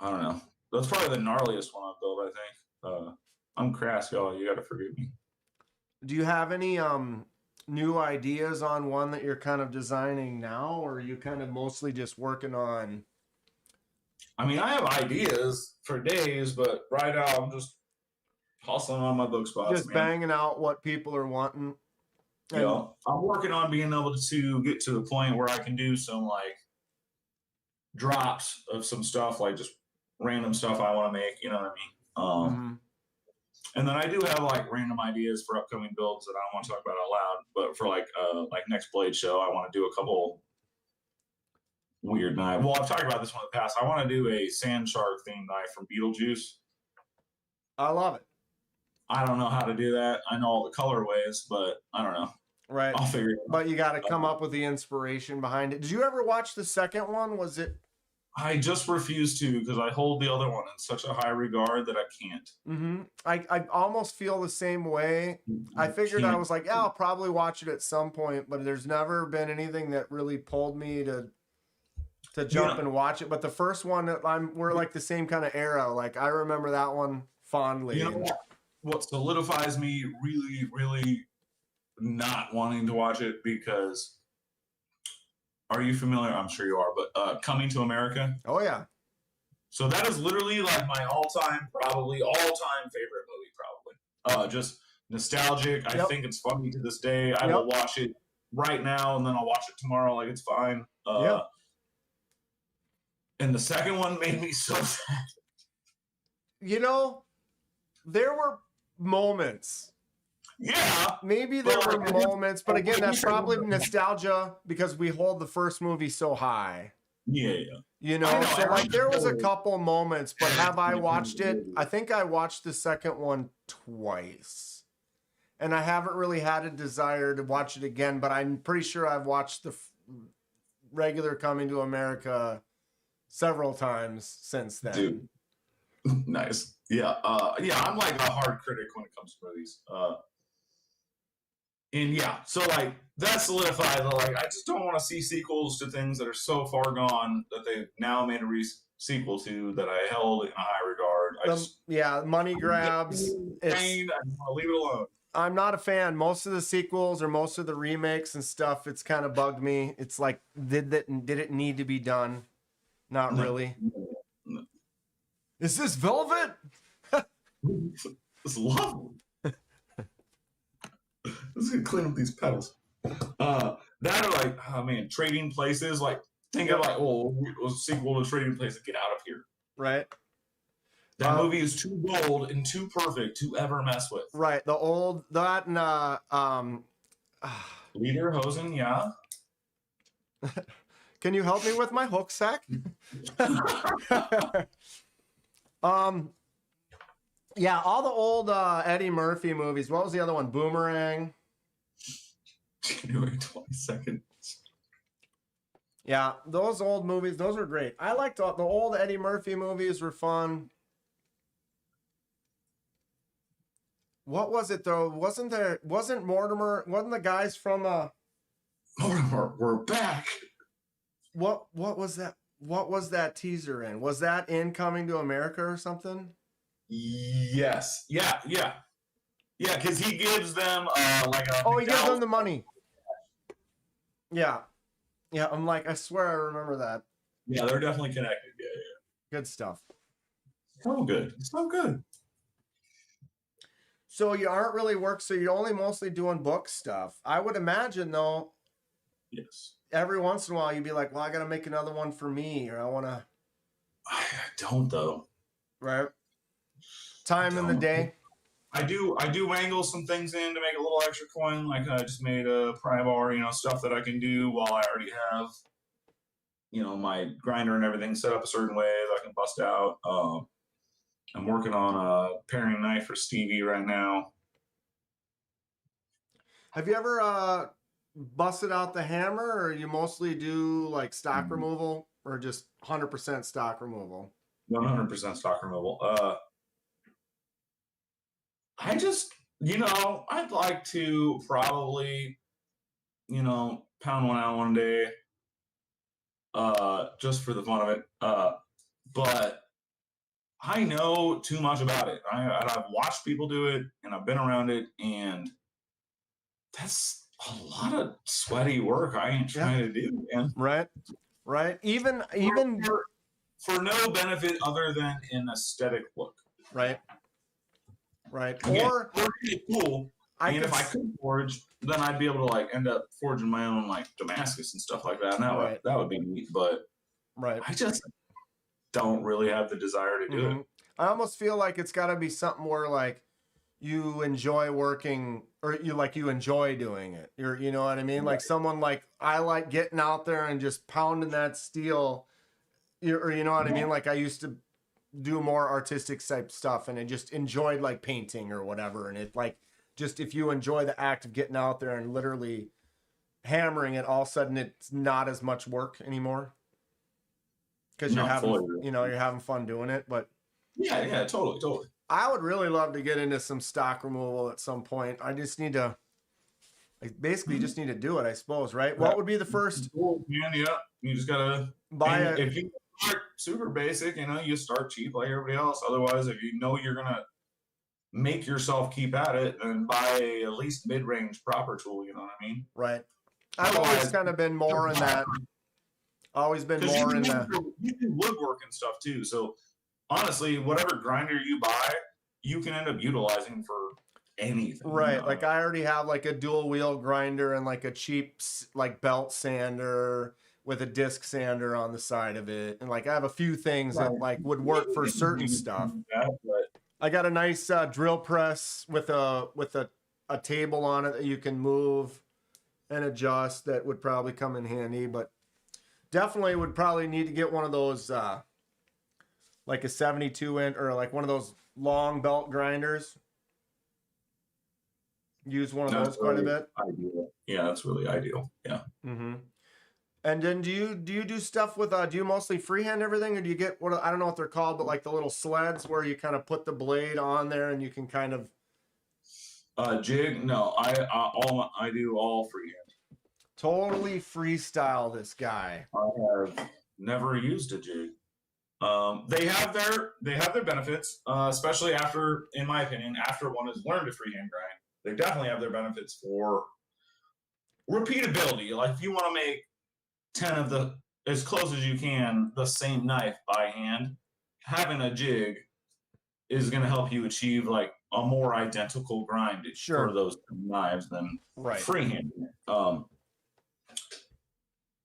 I don't know. That's probably the gnarliest one I've built. I think. I'm crass, y'all. You got to forgive me. Do you have any new ideas on one that you're kind of designing now, or are you kind of mostly just working on? I mean, I have ideas for days, but right now I'm just hustling on my book spots, Just man. banging out what people are wanting? You know, I'm working on being able to get to the point where I can do some like drops of some stuff, like just random stuff I want to make. You know what I mean? Mhm. And then I do have like random ideas for upcoming builds that I don't want to talk about out loud. But for like next Blade show, I want to do a couple weird knife. Well, I've talked about this one in the past. I want to do a sand shark themed knife from Beetlejuice. I love it. I don't know how to do that. I know all the colorways, but I don't know. Right. I'll figure it out. But you got to come up with the inspiration behind it. Did you ever watch the second one? Was it? I just refuse to because I hold the other one in such a high regard that I can't. Mm-hmm. I almost feel the same way. I figured I was like, yeah, I'll probably watch it at some point, but there's never been anything that really pulled me to jump and watch it. But the first one, we're like the same kind of era. Like I remember that one fondly. You know what solidifies me really not wanting to watch it because are you familiar? I'm sure you are, but Coming to America. Oh yeah. So that is literally like my all-time favorite movie, probably. Just nostalgic. I Yep. think it's funny to this day. I will watch it right now and then I'll watch it tomorrow. Like it's fine. And the second one made me so sad. You know, there were moments. Yeah. Maybe there But, were like, moments, but again, that's we- probably nostalgia because we hold the first movie so high. Yeah. You know, I know, so I like there was a remember- couple moments, but have I watched it? I think I watched the second one twice. And I haven't really had a desire to watch it again, but I'm pretty sure I've watched the regular Coming to America several times since then. Dude. Nice. Yeah. I'm like a hard critic when it comes to movies. And yeah, so like that solidified that like I just don't want to see sequels to things that are so far gone that they've now made a sequel to that I held in a high regard. I just Money grabs. I just want to leave it alone. I'm not a fan. Most of the sequels or most of the remakes and stuff, it's kind of bugged me. It's like, did it need to be done? Not No. really. No. Is this velvet? It's lovely. Let's get clean up these pedals. That or like, oh man, Trading Places. Like, think of like, oh, it was a sequel to Trading Places. Get out of here. Right. That movie is too bold and too perfect to ever mess with. Right. The old that and Leader Hosen, yeah. can you help me with my hook sack? Yeah, all the old Eddie Murphy movies. What was the other one? Boomerang. January 22nd. Yeah, those old movies, those were great. I liked the old Eddie Murphy movies were fun. What was it though? Wasn't Mortimer, wasn't the guys from Mortimer, we're back. what was that? What was that teaser in? Was that in Coming to America or something? Yes. Yeah. Because he gives them like a. Oh, he gives them McDowell's- the money. Yeah. Yeah, I'm like, I swear I remember that. Yeah, they're definitely connected. Yeah. Good stuff. So good. So good. So you aren't really so you're only mostly doing book stuff. I would imagine though, Yes. every once in a while you'd be like, well, I gotta make another one for me, or I wanna I don't though. right? Time in the Don't. day. I do wangle some things in to make a little extra coin. Like I just made a pry bar, stuff that I can do while I already have, my grinder and everything set up a certain way that I can bust out. I'm working on a paring knife for Stevie right now. Have you ever busted out the hammer, or you mostly do like stock removal, or just 100% stock removal? 100% stock removal. I just, I'd like to probably, pound one out one day, just for the fun of it. But I know too much about it. I've watched people do it, and I've been around it, and that's a lot of sweaty work I ain't trying to do, man. Right. Even for no benefit other than an aesthetic look. right. Again, Or really cool. And if I could forge, then I'd be able to end up forging my own Damascus and stuff like that. And that would be neat. But I just don't really have the desire to do it. I almost feel like it's got to be something where you enjoy working, or you enjoy doing it. You know what I mean? Like someone I like getting out there and just pounding that steel. Or you know what I mean? Like I used to do more artistic type stuff, and I just enjoyed painting or whatever. And it just if you enjoy the act of getting out there and literally hammering it, all of a sudden it's not as much work anymore because you're having fun doing it. But yeah, totally. I would really love to get into some stock removal at some point. I just need to, just need to do it, I suppose, right? What would be the first? Yeah, you just gotta buy it. If you start super basic, you start cheap like everybody else. Otherwise, if you're gonna make yourself keep at it, then buy at least mid-range proper tool. You know what I mean? Right. I've always kind of been more in that. Always been more in that. You do woodwork and stuff too. So honestly, whatever grinder you buy, you can end up utilizing for anything. Right. I already have a dual wheel grinder and a cheap belt sander with a disc sander on the side of it. And I have a few things that would work for certain stuff. I got a nice drill press with a table on it that you can move and adjust. That would probably come in handy, but definitely would probably need to get one of those a 72-inch or one of those long belt grinders. Use one of those quite a bit. Ideal. Yeah, that's really ideal. Yeah. Mm-hmm. And then do you do stuff with do you mostly freehand everything, or do you get I don't know what they're called, but the little sleds where you kind of put the blade on there and you can kind of jig? No, I do all freehand. Totally freestyle this guy. I have never used a jig. They have their benefits, especially after, in my opinion, after one has learned to freehand grind. They definitely have their benefits for repeatability. If you want to make 10 of as close as you can, the same knife by hand, having a jig is going to help you achieve a more identical grind for those knives than freehand.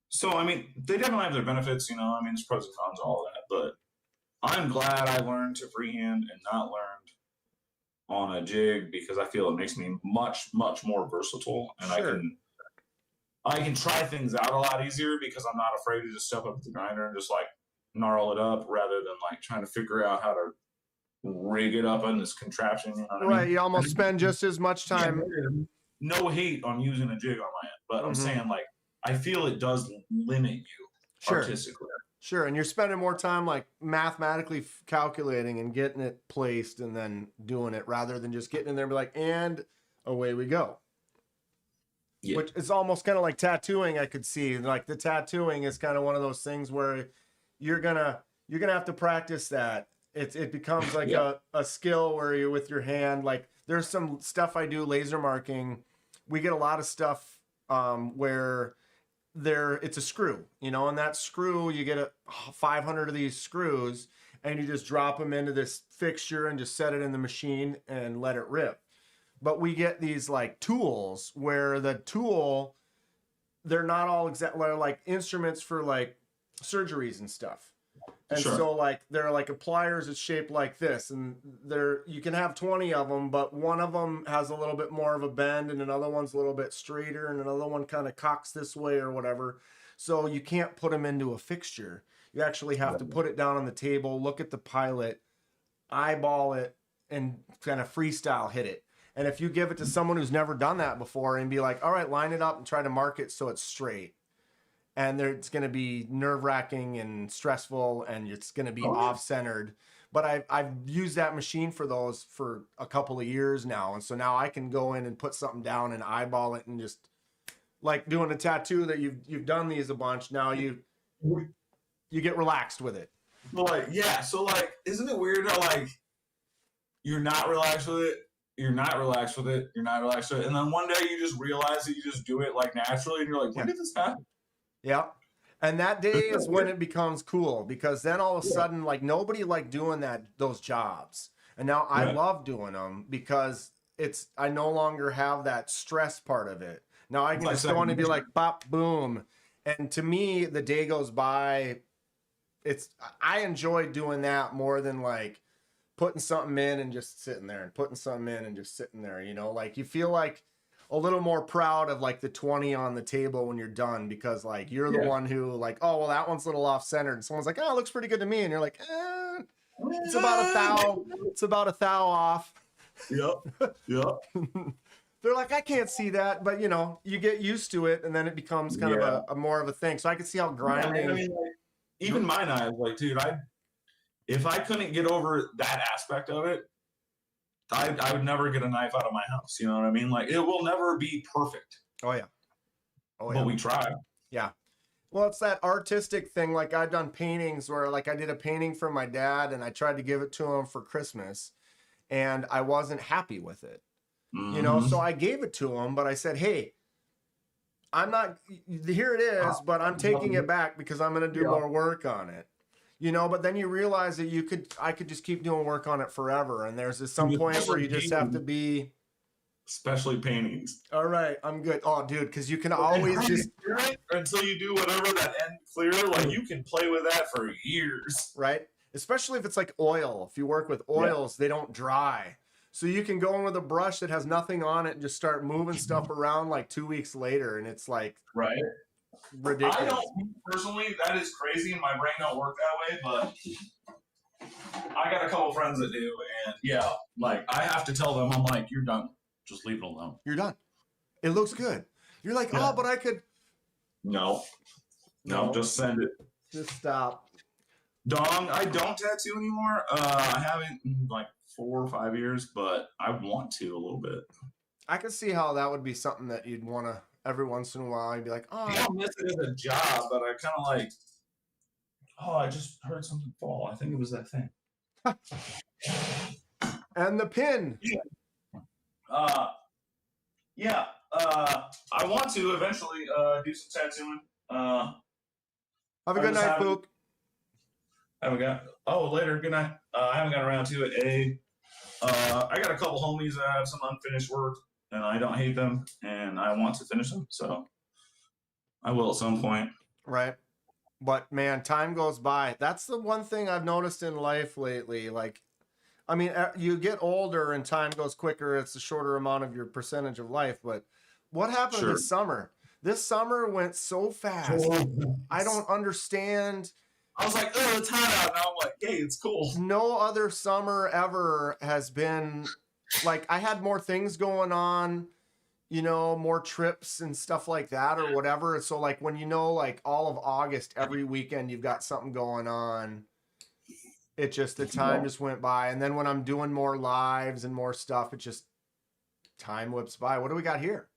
So, they definitely have their benefits, there's pros and cons, all of that, but I'm glad I learned to freehand and not learned on a jig, because I feel it makes me much, much more versatile, and I can try things out a lot easier because I'm not afraid to just step up to the grinder and just gnarl it up, rather than trying to figure out how to rig it up in this contraption. You know what I mean? You almost spend just as much time. Yeah, no hate on using a jig on my end, but I'm saying I feel it does limit you artistically. Sure, and you're spending more time mathematically calculating and getting it placed and then doing it, rather than just getting in there and be and away we go. Yeah. Which is almost kind of like tattooing. I could see the tattooing is kind of one of those things where you're gonna have to practice that it becomes like Yeah. a skill where you're with your hand. Like there's some stuff I do laser marking. We get a lot of stuff where it's a screw, and that screw, you get 500 of these screws and you just drop them into this fixture and just set it in the machine and let it rip. But we get these like tools where the tool, they're not all exactly like instruments for like surgeries and stuff. And Sure. so like they're like a pliers that's shaped like this, and you can have 20 of them, but one of them has a little bit more of a bend and another one's a little bit straighter and another one kind of cocks this way or whatever. So you can't put them into a fixture. You actually have to put it down on the table, look at the pilot, eyeball it, and kind of freestyle hit it. And if you give it to someone who's never done that before and be like, all right, line it up and try to mark it so it's straight, and it's going to be nerve-wracking and stressful, and it's going to be off-centered. But I've used that machine for those for a couple of years now, and so now I can go in and put something down and eyeball it, and just like doing a tattoo that you've done these a bunch. Now you get relaxed with it. Like, yeah. So like, isn't it weird how like you're not relaxed with it? You're not relaxed with it. You're not relaxed with it. And then one day you just realize that you just do it like naturally, and you're like, when did this happen? Yeah. And that day is when it becomes cool, because then all of a sudden, like nobody liked doing those jobs. And now I love doing them because I no longer have that stress part of it. Now I can just go in and be like, bop, boom. And to me, the day goes by. I enjoy doing that more than like putting something in and just sitting there and putting something in and just sitting there, like you feel like a little more proud of like the 20 on the table when you're done, because like you're the one who like, oh, well, that one's a little off centered. And someone's like, oh, it looks pretty good to me. And you're like, it's about a thou. It's about a thou off. Yep. They're like, I can't see that. But you get used to it, and then it becomes kind of a more of a thing. So I can see how grinding. I mean, like, even mine, I was like, dude, if I couldn't get over that aspect of it, I would never get a knife out of my house. You know what I mean? Like, it will never be perfect. Oh yeah. But we try. Yeah. Well, it's that artistic thing. Like I've done paintings where like I did a painting for my dad and I tried to give it to him for Christmas and I wasn't happy with it. So I gave it to him, but I said, hey, here it is, but I'm taking it back because I'm going to do more work on it. But then you realize that I could just keep doing work on it forever. And there's some point where you just have to be. Especially paintings. All right, I'm good. Oh, dude, because you can always just. Until you do whatever that end clear, like you can play with that for years. Right? Especially if it's like oil. If you work with oils, they don't dry. So you can go in with a brush that has nothing on it and just start moving stuff around like 2 weeks later. And it's like. Right. Ridiculous. I don't personally, that is crazy. My brain don't work that way, but I got a couple friends that do, and like I have to tell them, I'm like, you're done. Just leave it alone. You're done. It looks good. You're like, oh, but I could. No, just send it. Just stop. Dong, I don't tattoo anymore. I haven't in like 4 or 5 years, but I want to a little bit. I can see how that would be something that you'd want to. Every once in a while, you'd be like, oh. I don't miss it as a job, but I kind of like, I just heard something fall. I think it was that thing. And the pin. I want to eventually do some tattooing. Have a good night, Book. Later. Good night. I haven't got around to it. I got a couple homies that have some unfinished work. And I don't hate them, and I want to finish them, so I will at some point. Right. But, man, time goes by. That's the one thing I've noticed in life lately. Like, I mean, you get older and time goes quicker. It's a shorter amount of your percentage of life. But what happened this summer? This summer went so fast. I don't understand. I was like, oh, it's hot out. Now I'm like, hey, it's cool. No other summer ever has been... Like I had more things going on, more trips and stuff like that or whatever. So like when like all of August, every weekend you've got something going on, the time just went by. And then when I'm doing more lives and more stuff, time whips by. What do we got here?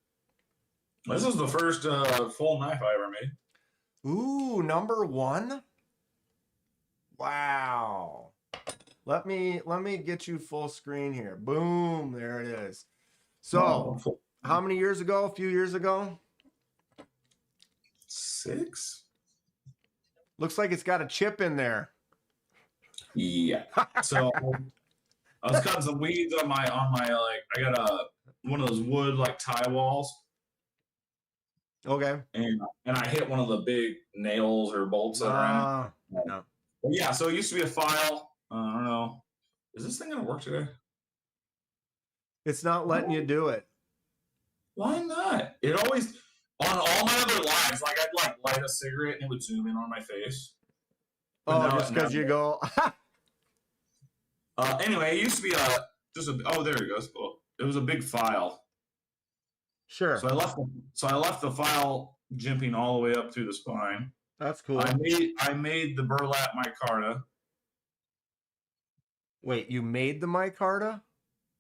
This is the first full knife I ever made. Ooh, number 1. Wow. Let me get you full screen here. Boom, there it is. So, how many years ago? A few years ago? 6. Looks like it's got a chip in there. Yeah. So I was cutting some weeds on my like I got one of those wood like tie walls, Okay. and I hit one of the big nails or bolts that are in it. No. But yeah, so it used to be a file. I don't know. Is this thing gonna work today? It's not letting you do it. Why not? It always on all my other lives, like I'd like light a cigarette and it would zoom in on my face. But Oh, now just it because never- you go. Anyway, it used to be oh, there it goes. Oh, it was a big file. Sure. So I left the file jimping all the way up through the spine. That's cool. I made the burlap micarta. Wait, you made the micarta?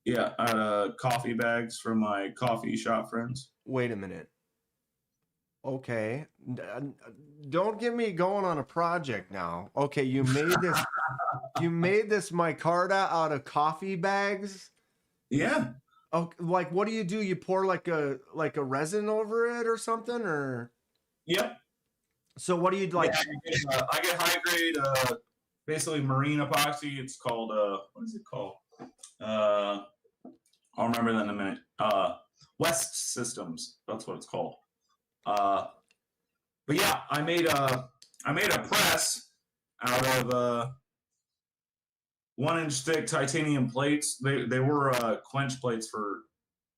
Yeah, out of coffee bags from my coffee shop friends. Wait a minute. Okay. Don't get me going on a project now. Okay, you made this you made this micarta out of coffee bags? Yeah. Oh, like what do? You pour like a resin over it or something, or Yep. so what do you like? Yeah, I get high grade basically marine epoxy. It's called what is it called? I'll remember that in a minute. West Systems. That's what it's called. But yeah, I made a press out of 1-inch thick titanium plates. They were quench plates for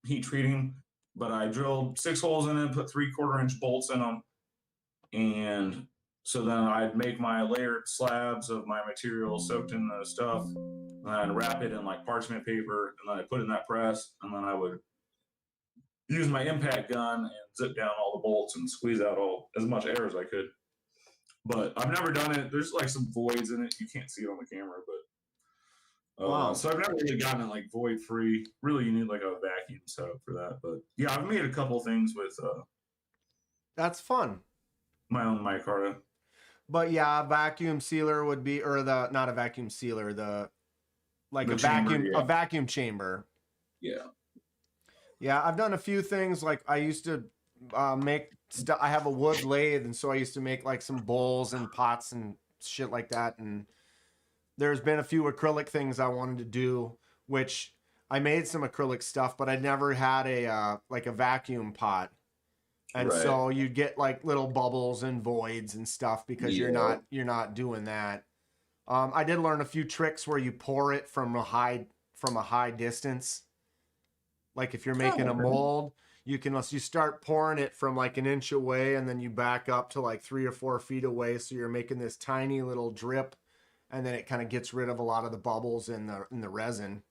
heat treating, but I drilled 6 holes in it, put 3/4-inch bolts in them, and so then I'd make my layered slabs of my material soaked in the stuff, and I'd wrap it in like parchment paper, and then I'd put it in that press, and then I would use my impact gun and zip down all the bolts and squeeze out as much air as I could. But I've never done it. There's like some voids in it. You can't see it on the camera, but Wow. So I've never really gotten it like void free. Really, you need like a vacuum setup for that. But yeah, I've made a couple things with That's fun. my own micarta. But yeah, a vacuum sealer would be, or not a vacuum sealer, The a chamber, vacuum yeah. a vacuum chamber. Yeah. Yeah, I've done a few things. Like I used to make stuff. I have a wood lathe, and so I used to make like some bowls and pots and shit like that. And there's been a few acrylic things I wanted to do, which I made some acrylic stuff, but I never had a vacuum pot. And Right. so you get like little bubbles and voids and stuff because you're not doing that. I did learn a few tricks where you pour it from a high distance. Like if you're making a mold, you start pouring it from like an inch away, and then you back up to like 3 or 4 feet away. So you're making this tiny little drip, and then it kind of gets rid of a lot of the bubbles in the resin.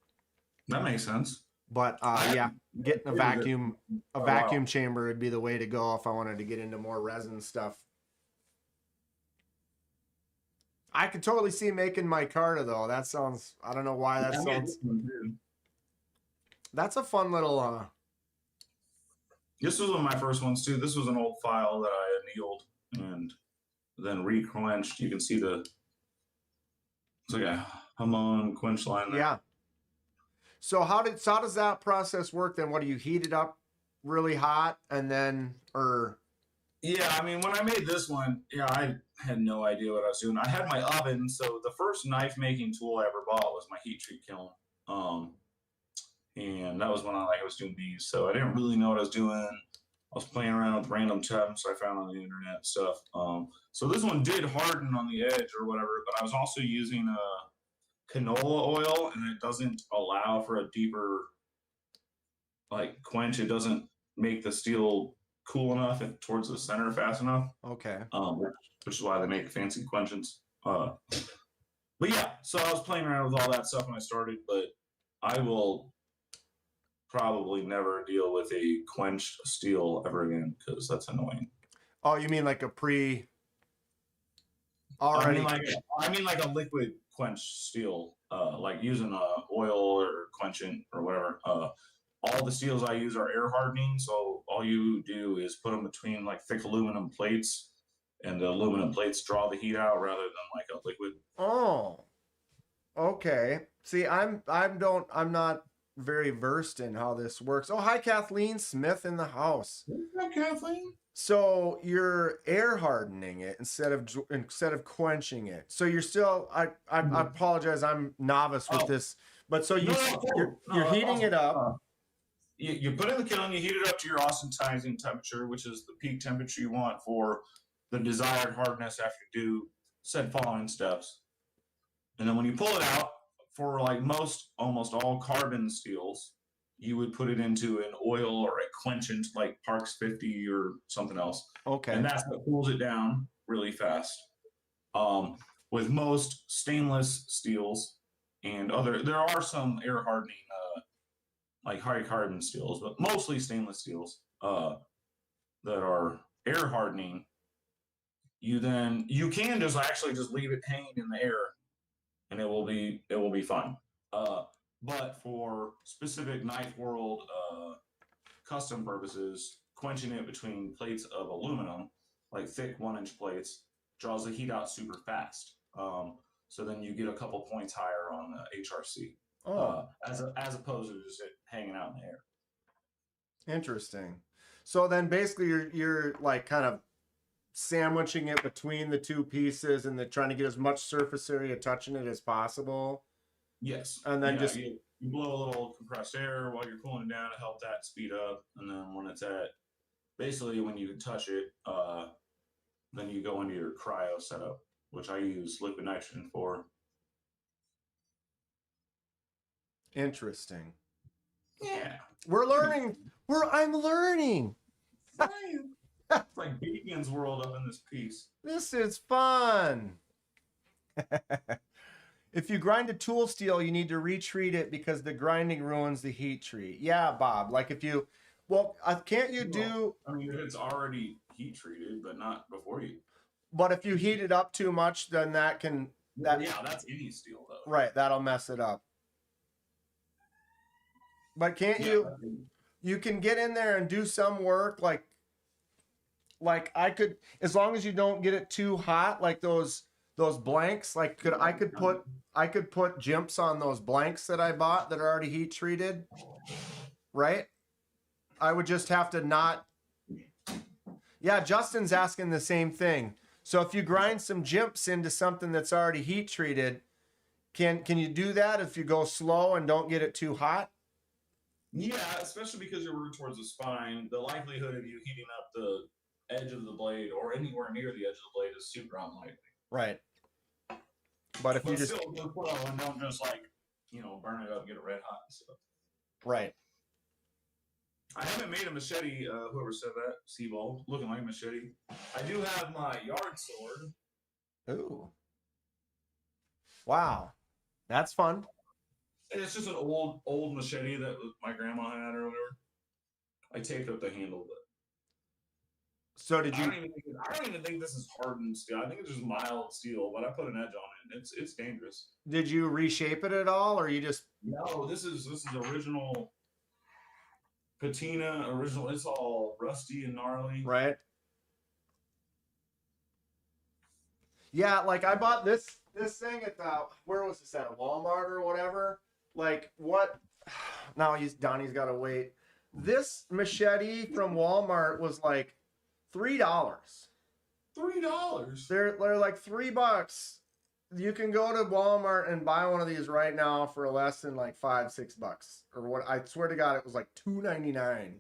That makes sense. But yeah, getting a vacuum wow. chamber would be the way to go if I wanted to get into more resin stuff. I could totally see making micarta though. That sounds, I don't know why that sounds. That's a fun little. This was one of my first ones too. This was an old file that I annealed and then re-quenched. You can see it's like a Hamon quench line there. Yeah. So how does that process work then? What do you heat it up really hot and then, or? Yeah, I mean, when I made this one, yeah, I had no idea what I was doing. I had my oven, so the first knife making tool I ever bought was my heat treat kiln. And that was when I was doing these, so I didn't really know what I was doing. I was playing around with random temps I found on the internet and stuff. So this one did harden on the edge or whatever, but I was also using canola oil, and it doesn't allow for a deeper quench. It doesn't make the steel cool enough and towards the center fast enough. Okay. Which is why they make fancy quenchants. But yeah, so I was playing around with all that stuff when I started, but I will probably never deal with a quenched steel ever again because that's annoying. Oh, you mean like a I mean like a liquid quench steel, like using oil or quenchant or whatever. All the steels I use are air hardening, so all you do is put them between like thick aluminum plates, and the aluminum plates draw the heat out rather than like a liquid. Oh. Okay. See, I'm not very versed in how this works. Oh, hi, Kathleen Smith in the house. What's up, Kathleen? So you're air hardening it instead of quenching it. So you're still. I apologize. I'm novice with this, but so you're heating it up. You put it in the kiln, you heat it up to your austenizing temperature, which is the peak temperature you want for the desired hardness after you do said following steps. And then when you pull it out, for like almost all carbon steels, you would put it into an oil or a quenchant like Parks 50 or something else. Okay. And that's what cools it down really fast. With most stainless steels and there are some air hardening, like high carbon steels, but mostly stainless steels that are air hardening. You can just actually just leave it hanging in the air, and it will be fine. But for specific knife world custom purposes, quenching it between plates of aluminum, like thick 1-inch plates, draws the heat out super fast. So then you get a couple points higher on the HRC. As opposed to just it hanging out in the air. Interesting. So then basically you're like kind of sandwiching it between the two pieces and then trying to get as much surface area touching it as possible. Yes. And then you blow a little compressed air while you're cooling it down to help that speed up. And then when it's basically when you touch it, then you go into your cryo setup, which I use liquid nitrogen for. Interesting. Yeah. We're learning. I'm learning. It's like Beacon's world up in this piece. This is fun. If you grind a tool steel, you need to retreat it because the grinding ruins the heat treat. Yeah, Bob. Like if you, can't you do? I mean, it's already heat treated, but not before you. But if you heat it up too much, then that's any steel though. Right, that'll mess it up. But can't you can get in there and do some work like I could, as long as you don't get it too hot, like those blanks, like I could put jimps on those blanks that I bought that are already heat treated, right? I would just have to not. Yeah, Justin's asking the same thing. So if you grind some jimps into something that's already heat treated, can you do that if you go slow and don't get it too hot? Yeah, especially because you're working towards the spine. The likelihood of you heating up the edge of the blade or anywhere near the edge of the blade is super unlikely. Right. But if you just still go slow and don't just burn it up and get it red hot and stuff. Right. I haven't made a machete, whoever said that, Seabold, looking like a machete. I do have my yard sword. Ooh. Wow. That's fun. It's just an old machete that my grandma had or whatever. I taped up the handle, but so did you? I don't even think this is hardened steel. I think it's just mild steel, but I put an edge on it. It's dangerous. Did you reshape it at all, or you just? No, this is original patina. Original. It's all rusty and gnarly. Right. Yeah, like I bought this thing at where was this at, Walmart or whatever. Like what? Now Donnie's got to wait. This machete from Walmart was like $3. $3. They're like $3. You can go to Walmart and buy one of these right now for less than like $5-6 or what. I swear to God, it was like $2.99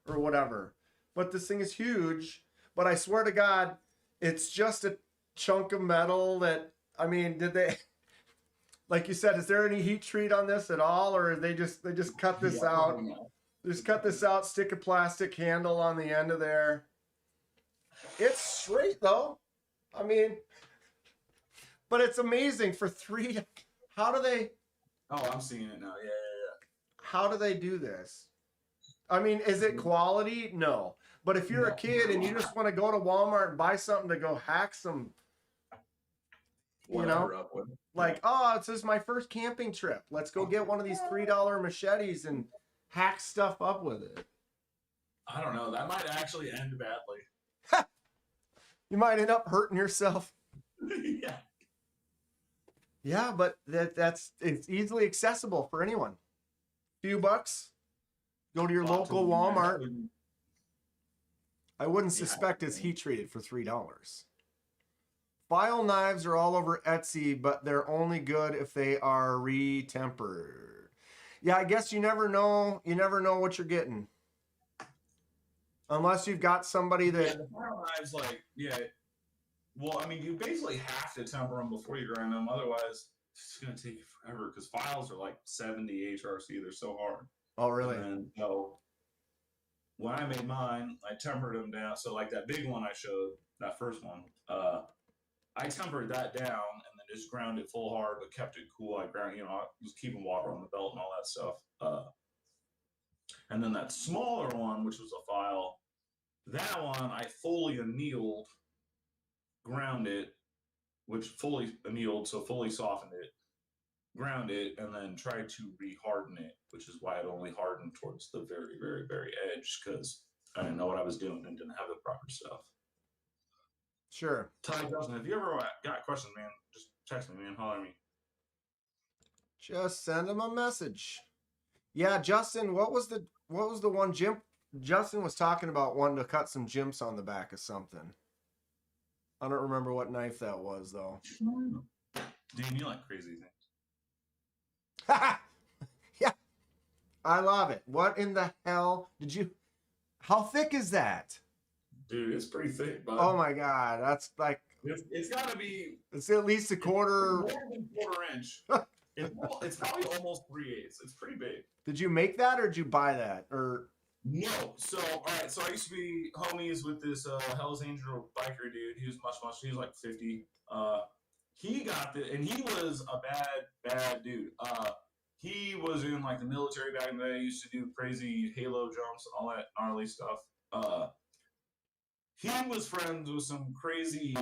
or whatever. But this thing is huge. But I swear to God, it's just a chunk of metal that. I mean, did they? Like you said, is there any heat treat on this at all, or they just cut this out? Just cut this out, stick a plastic handle on the end of there. It's straight though. I mean, but it's amazing for $3. How do they? Oh, I'm seeing it now. Yeah. How do they do this? I mean, is it quality? No. But if you're a kid and you just want to go to Walmart and buy something to go hack some, like, oh, this is my first camping trip. Let's go get one of these $3 machetes and hack stuff up with it. I don't know. That might actually end badly. You might end up hurting yourself. Yeah. Yeah, but it's easily accessible for anyone. Few bucks. Go to your local Walmart. I wouldn't suspect it's heat treated for $3. File knives are all over Etsy, but they're only good if they are re-tempered. Yeah, I guess you never know. You never know what you're getting. Unless you've got somebody that... Yeah, the file knives, like, yeah. Well, I mean, you basically have to temper them before you grind them. Otherwise, it's going to take you forever because files are like 70 HRC. They're so hard. Oh, really? And so when I made mine, I tempered them down. So like that big one I showed, that first one, I tempered that down and then just ground it full hard, but kept it cool. I ground, I was keeping water on the belt and all that stuff. And then that smaller one, which was a file, that one I fully annealed, ground it, which fully annealed, so fully softened it, ground it, and then tried to re-harden it, which is why it only hardened towards the very, very, very edge, because I didn't know what I was doing and didn't have the proper stuff. Sure. Ty Justin, if you ever got questions, man, just text me, man. Holler at me. Just send him a message. Yeah, Justin, what was the one Justin was talking about, wanting to cut some jimps on the back of something. I don't remember what knife that was though. Dude, you like crazy things. Yeah. I love it. What in the hell how thick is that? Dude, it's pretty thick, but Oh my God. That's like, it's got to be. it's at least a quarter. More than quarter inch. It's probably almost 3/8. It's pretty big. Did you make that or did you buy that? Or No. So, all right. So I used to be homies with this Hell's Angel biker dude. He was he was like 50. He got and he was a bad dude. He was in like the military back in the day. He used to do crazy halo jumps and all that gnarly stuff. He was friends with some crazy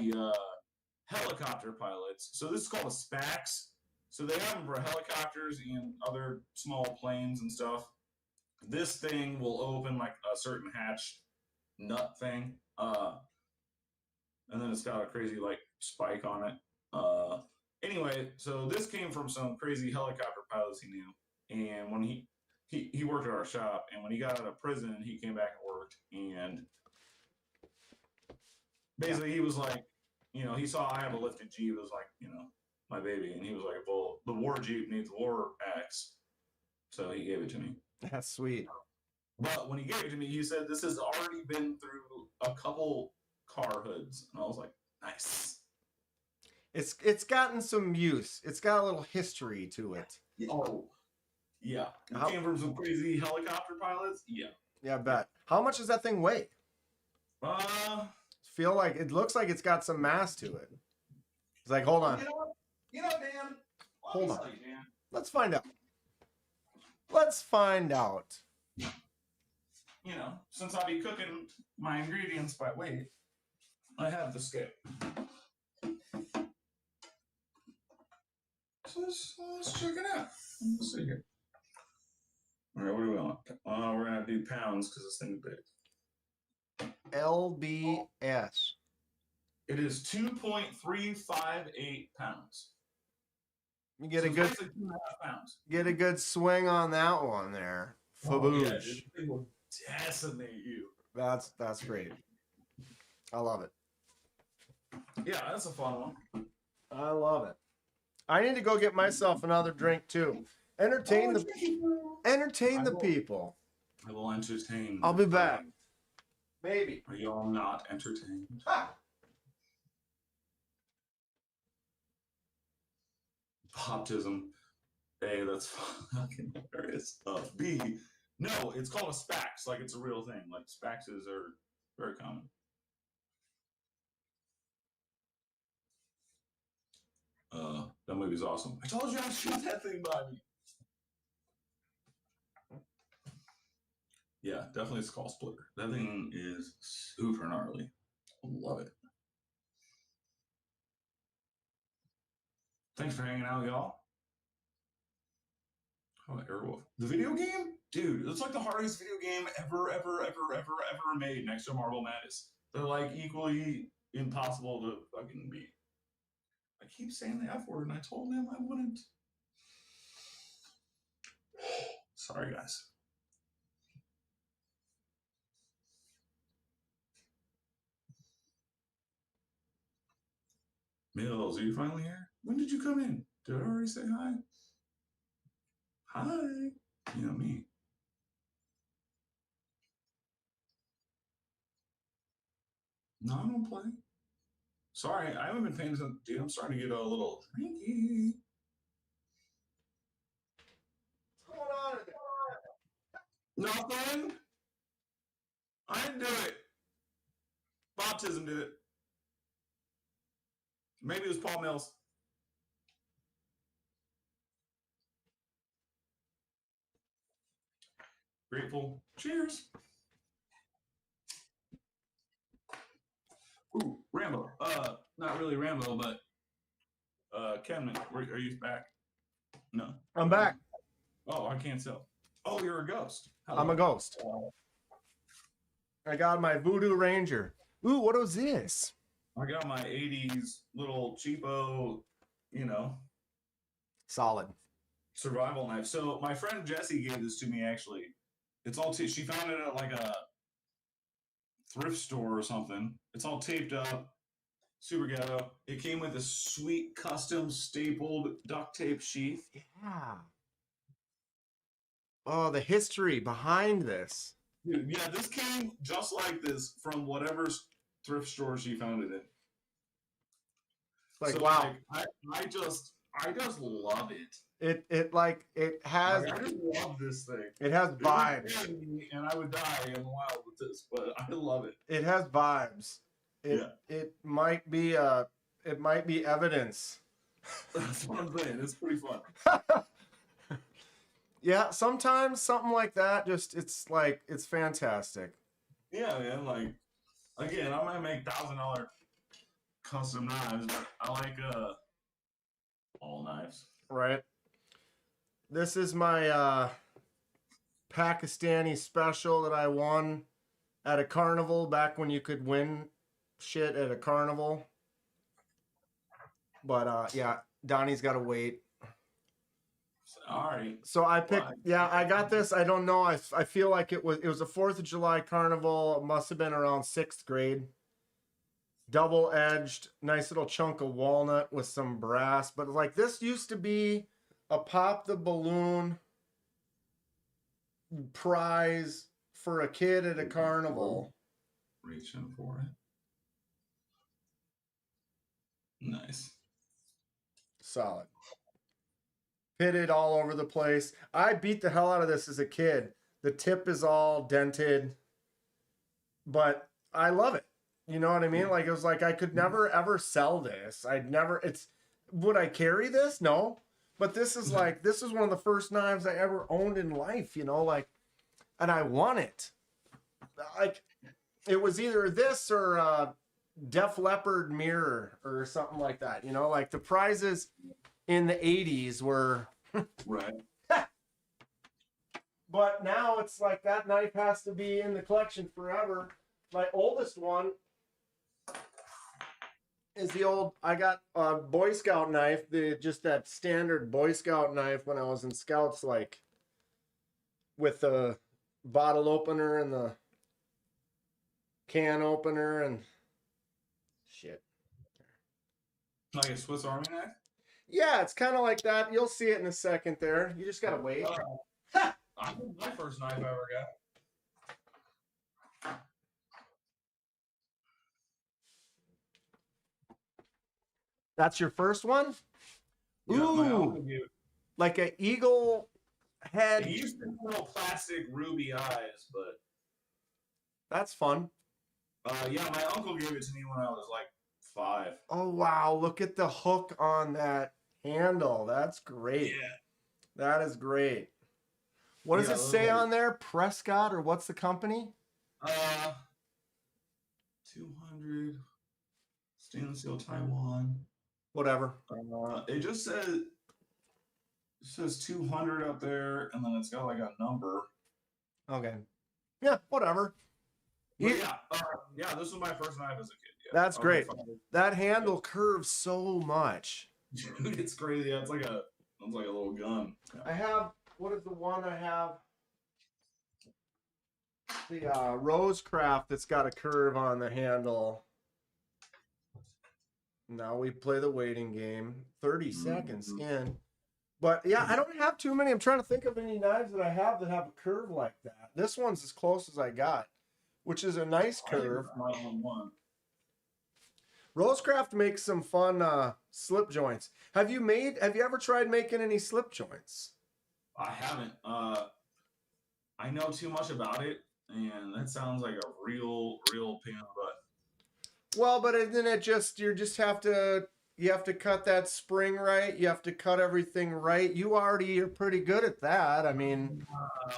helicopter pilots. So this is called a SPAX. So they have them for helicopters and other small planes and stuff. This thing will open like a certain hatch nut thing. And then it's got a crazy like spike on it. Anyway, so this came from some crazy helicopter pilots he knew. And when he worked at our shop, and when he got out of prison, he came back and worked. And basically he was like, he saw I have a lifted Jeep. It was like, my baby. And he was like, well, the war Jeep needs war X. So he gave it to me. that's sweet. But when he gave it to me, he said, this has already been through a couple car hoods. And I was like, nice. It's gotten some use. It's got a little history to it. Oh, yeah. It came from some crazy helicopter pilots? Yeah. Yeah, I bet. How much does that thing weigh? Feel like it looks like it's got some mass to it. It's like, hold on. Dan. Hold on. Dan. Let's find out. Let's find out. Since I'll be cooking my ingredients by weight, I have the scale. So let's check it out. Let's see here. All right, what do we want? We're going to do pounds because this thing is big. LBS. It is 2.358 pounds. You get So a it's good basically 2.5 pounds. get a good swing on that one there. Faboosh. Yeah, dude, it will decimate you. That's great. I love it. Yeah, that's a fun one. I love it. I need to go get myself another drink too. Entertain the people. I will entertain. I'll be back. Maybe. Are y'all not entertained? Ha! Baptism. A, that's fucking hilarious. B, no, it's called a SPAX. Like it's a real thing. Like SPAXes are very common. That movie's awesome. I told you I'd shoot that thing by me. Yeah, definitely a skull splitter. That thing is super gnarly. Love it. Thanks for hanging out, y'all. Oh, Airwolf. The video game? Dude, it's like the hardest video game ever made next to Marble Madness. They're like equally impossible to fucking beat. I keep saying the F word, and I told him I wouldn't. Sorry, guys. Mills, are you finally here? When did you come in? Did I already say hi? Hi. You know me. No, I don't play. Sorry, I haven't been paying attention. Dude, I'm starting to get a little cranky. What's going on in there? Nothing. I didn't do it. Baptism did it. Maybe it was Paul Mills. Grateful. Cheers. Ooh, Rambo. Not really Rambo, but Kenman, are you back? No. I'm back. Oh, I can't tell. Oh, you're a ghost. Hello. I'm a ghost. I got my Voodoo Ranger. Ooh, what was this? I got my 80s little cheapo, Solid. survival knife. So my friend Jessie gave this to me, actually. It's all, she found it at like a thrift store or something. It's all taped up. Super ghetto. It came with a sweet custom stapled duct tape sheath. Yeah. Oh, the history behind this. Dude, yeah, this came just like this from whatever thrift store she found it in. Like, So, wow. like, I just love it. It has Like, I just love this thing. it has It would vibes. scare me, and I would die in the wild with this, but I love it. It has vibes. It might be evidence. That's what I'm saying. It's pretty fun. Yeah, sometimes something like that it's fantastic. Yeah, man. Like, again, I might make $1,000 custom knives, but I like all knives. Right. This is my Pakistani special that I won at a carnival back when you could win shit at a carnival. But yeah, Donnie's got to wait. All right. So I picked. Why? Yeah, I got this. I don't know. I feel like it was a 4th of July carnival. It must have been around 6th grade. Double edged, nice little chunk of walnut with some brass. But like this used to be a pop the balloon prize for a kid at a carnival. Reaching for it. Nice. Solid. Pitted all over the place. I beat the hell out of this as a kid. The tip is all dented, but I love it. You know what I mean? Like, it was like I could never ever sell this. Would I carry this? No. But this is one of the first knives I ever owned in life, and I won it. Like, it was either this or a Def Leppard mirror or something like that. Like the prizes in the 80s were right. But now it's like that knife has to be in the collection forever. My oldest one is I got a Boy Scout knife, just that standard Boy Scout knife when I was in Scouts, like with the bottle opener and the can opener and shit. Like a Swiss Army knife? Yeah, it's kind of like that. You'll see it in a second there. You just got to wait. I think my first knife I ever got. That's your first one? Yeah, my Ooh, uncle gave it. like an eagle head. He used to have little plastic ruby eyes, but That's fun. yeah, my uncle gave it to me when I was like 5. Oh, wow. Look at the hook on that handle. That's great. Yeah. That is great. What does Yeah, it say little- on there? Prescott, or what's the company? 200 stainless steel Taiwan. Whatever. It just says 200 up there, and then it's got like a number. Okay. Yeah, whatever. But yeah, this was my first knife as a kid. Yeah. That's great. That handle curves so much. Dude, it's crazy. Yeah, it's like a little gun. Yeah. I have, what is the one I have? The Rosecraft that's got a curve on the handle. Now we play the waiting game. 30 seconds in. But yeah, I don't have too many. I'm trying to think of any knives that I have that have a curve like that. This one's as close as I got, which is a nice curve. My own one. Rosecraft makes some fun slip joints. Have you ever tried making any slip joints? I haven't. I know too much about it, and that sounds like a real pain in the butt. Well, but then you have to cut that spring right. You have to cut everything right. You already are pretty good at that. I mean, I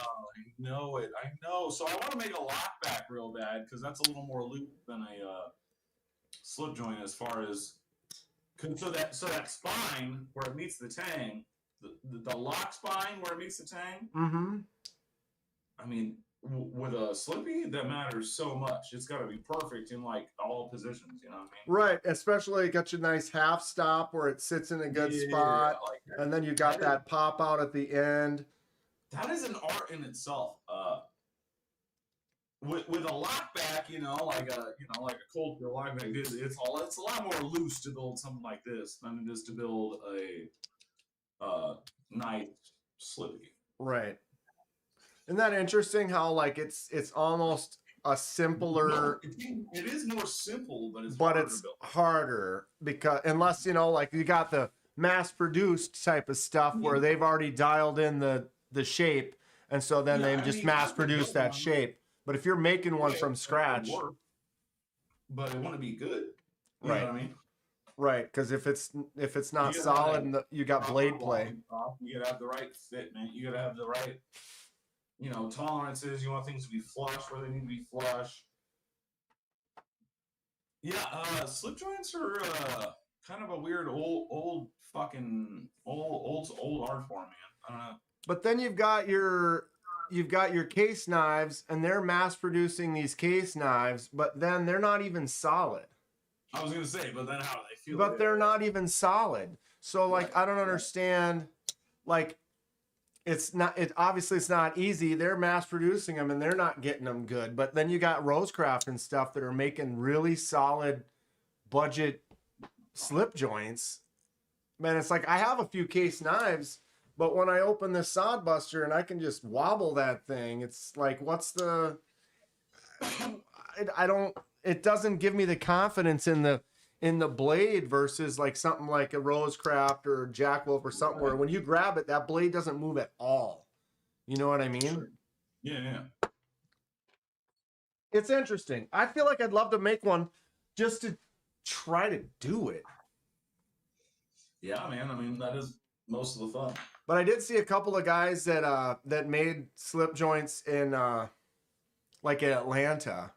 know it. I know. So I want to make a lockback real bad because that's a little more loop than a slip joint as far as so that spine where it meets the tang, the lock spine where it meets the tang. Mm-hmm. I mean, with a slippy, that matters so much. It's got to be perfect in like all positions. You know what I mean? Right. Especially got your nice half stop where it sits in a good spot, like and then you got that pop out at the end. That is an art in itself. With a lockback, like a cold steel lockback, it's a lot more loose to build something like this than it is to build a nice slippy. Right. Isn't that interesting how like it's almost a simpler it is more simple, but it's harder because unless like you got the mass produced type of stuff where they've already dialed in the shape, and so then they just mass produce that shape. But if you're making one from scratch, but it wouldn't be good. You right? Know what I mean? Right, because if it's not solid and you got blade play, you gotta have the right fit, man. You gotta have the right, tolerances. You want things to be flush where they need to be flush. Yeah, slip joints are kind of a weird old art form, man. I don't know. But then you've got your case knives, and they're mass producing these case knives, but then they're not even solid. I was gonna say, but then how do they feel? But they're not even solid. So like, I don't understand. Like, obviously it's not easy. They're mass producing them and they're not getting them good. But then you got Rosecraft and stuff that are making really solid budget slip joints. Man, it's like I have a few case knives, but when I open this sod buster and I can just wobble that thing, it's like, it doesn't give me the confidence in the blade versus like something like a Rosecraft or Jack Wolf or something where when you grab it, that blade doesn't move at all. You know what I mean? Sure. Yeah. It's interesting. I feel like I'd love to make one just to try to do it. Yeah, man. I mean, that is most of the fun. But I did see a couple of guys that made slip joints in like in Atlanta.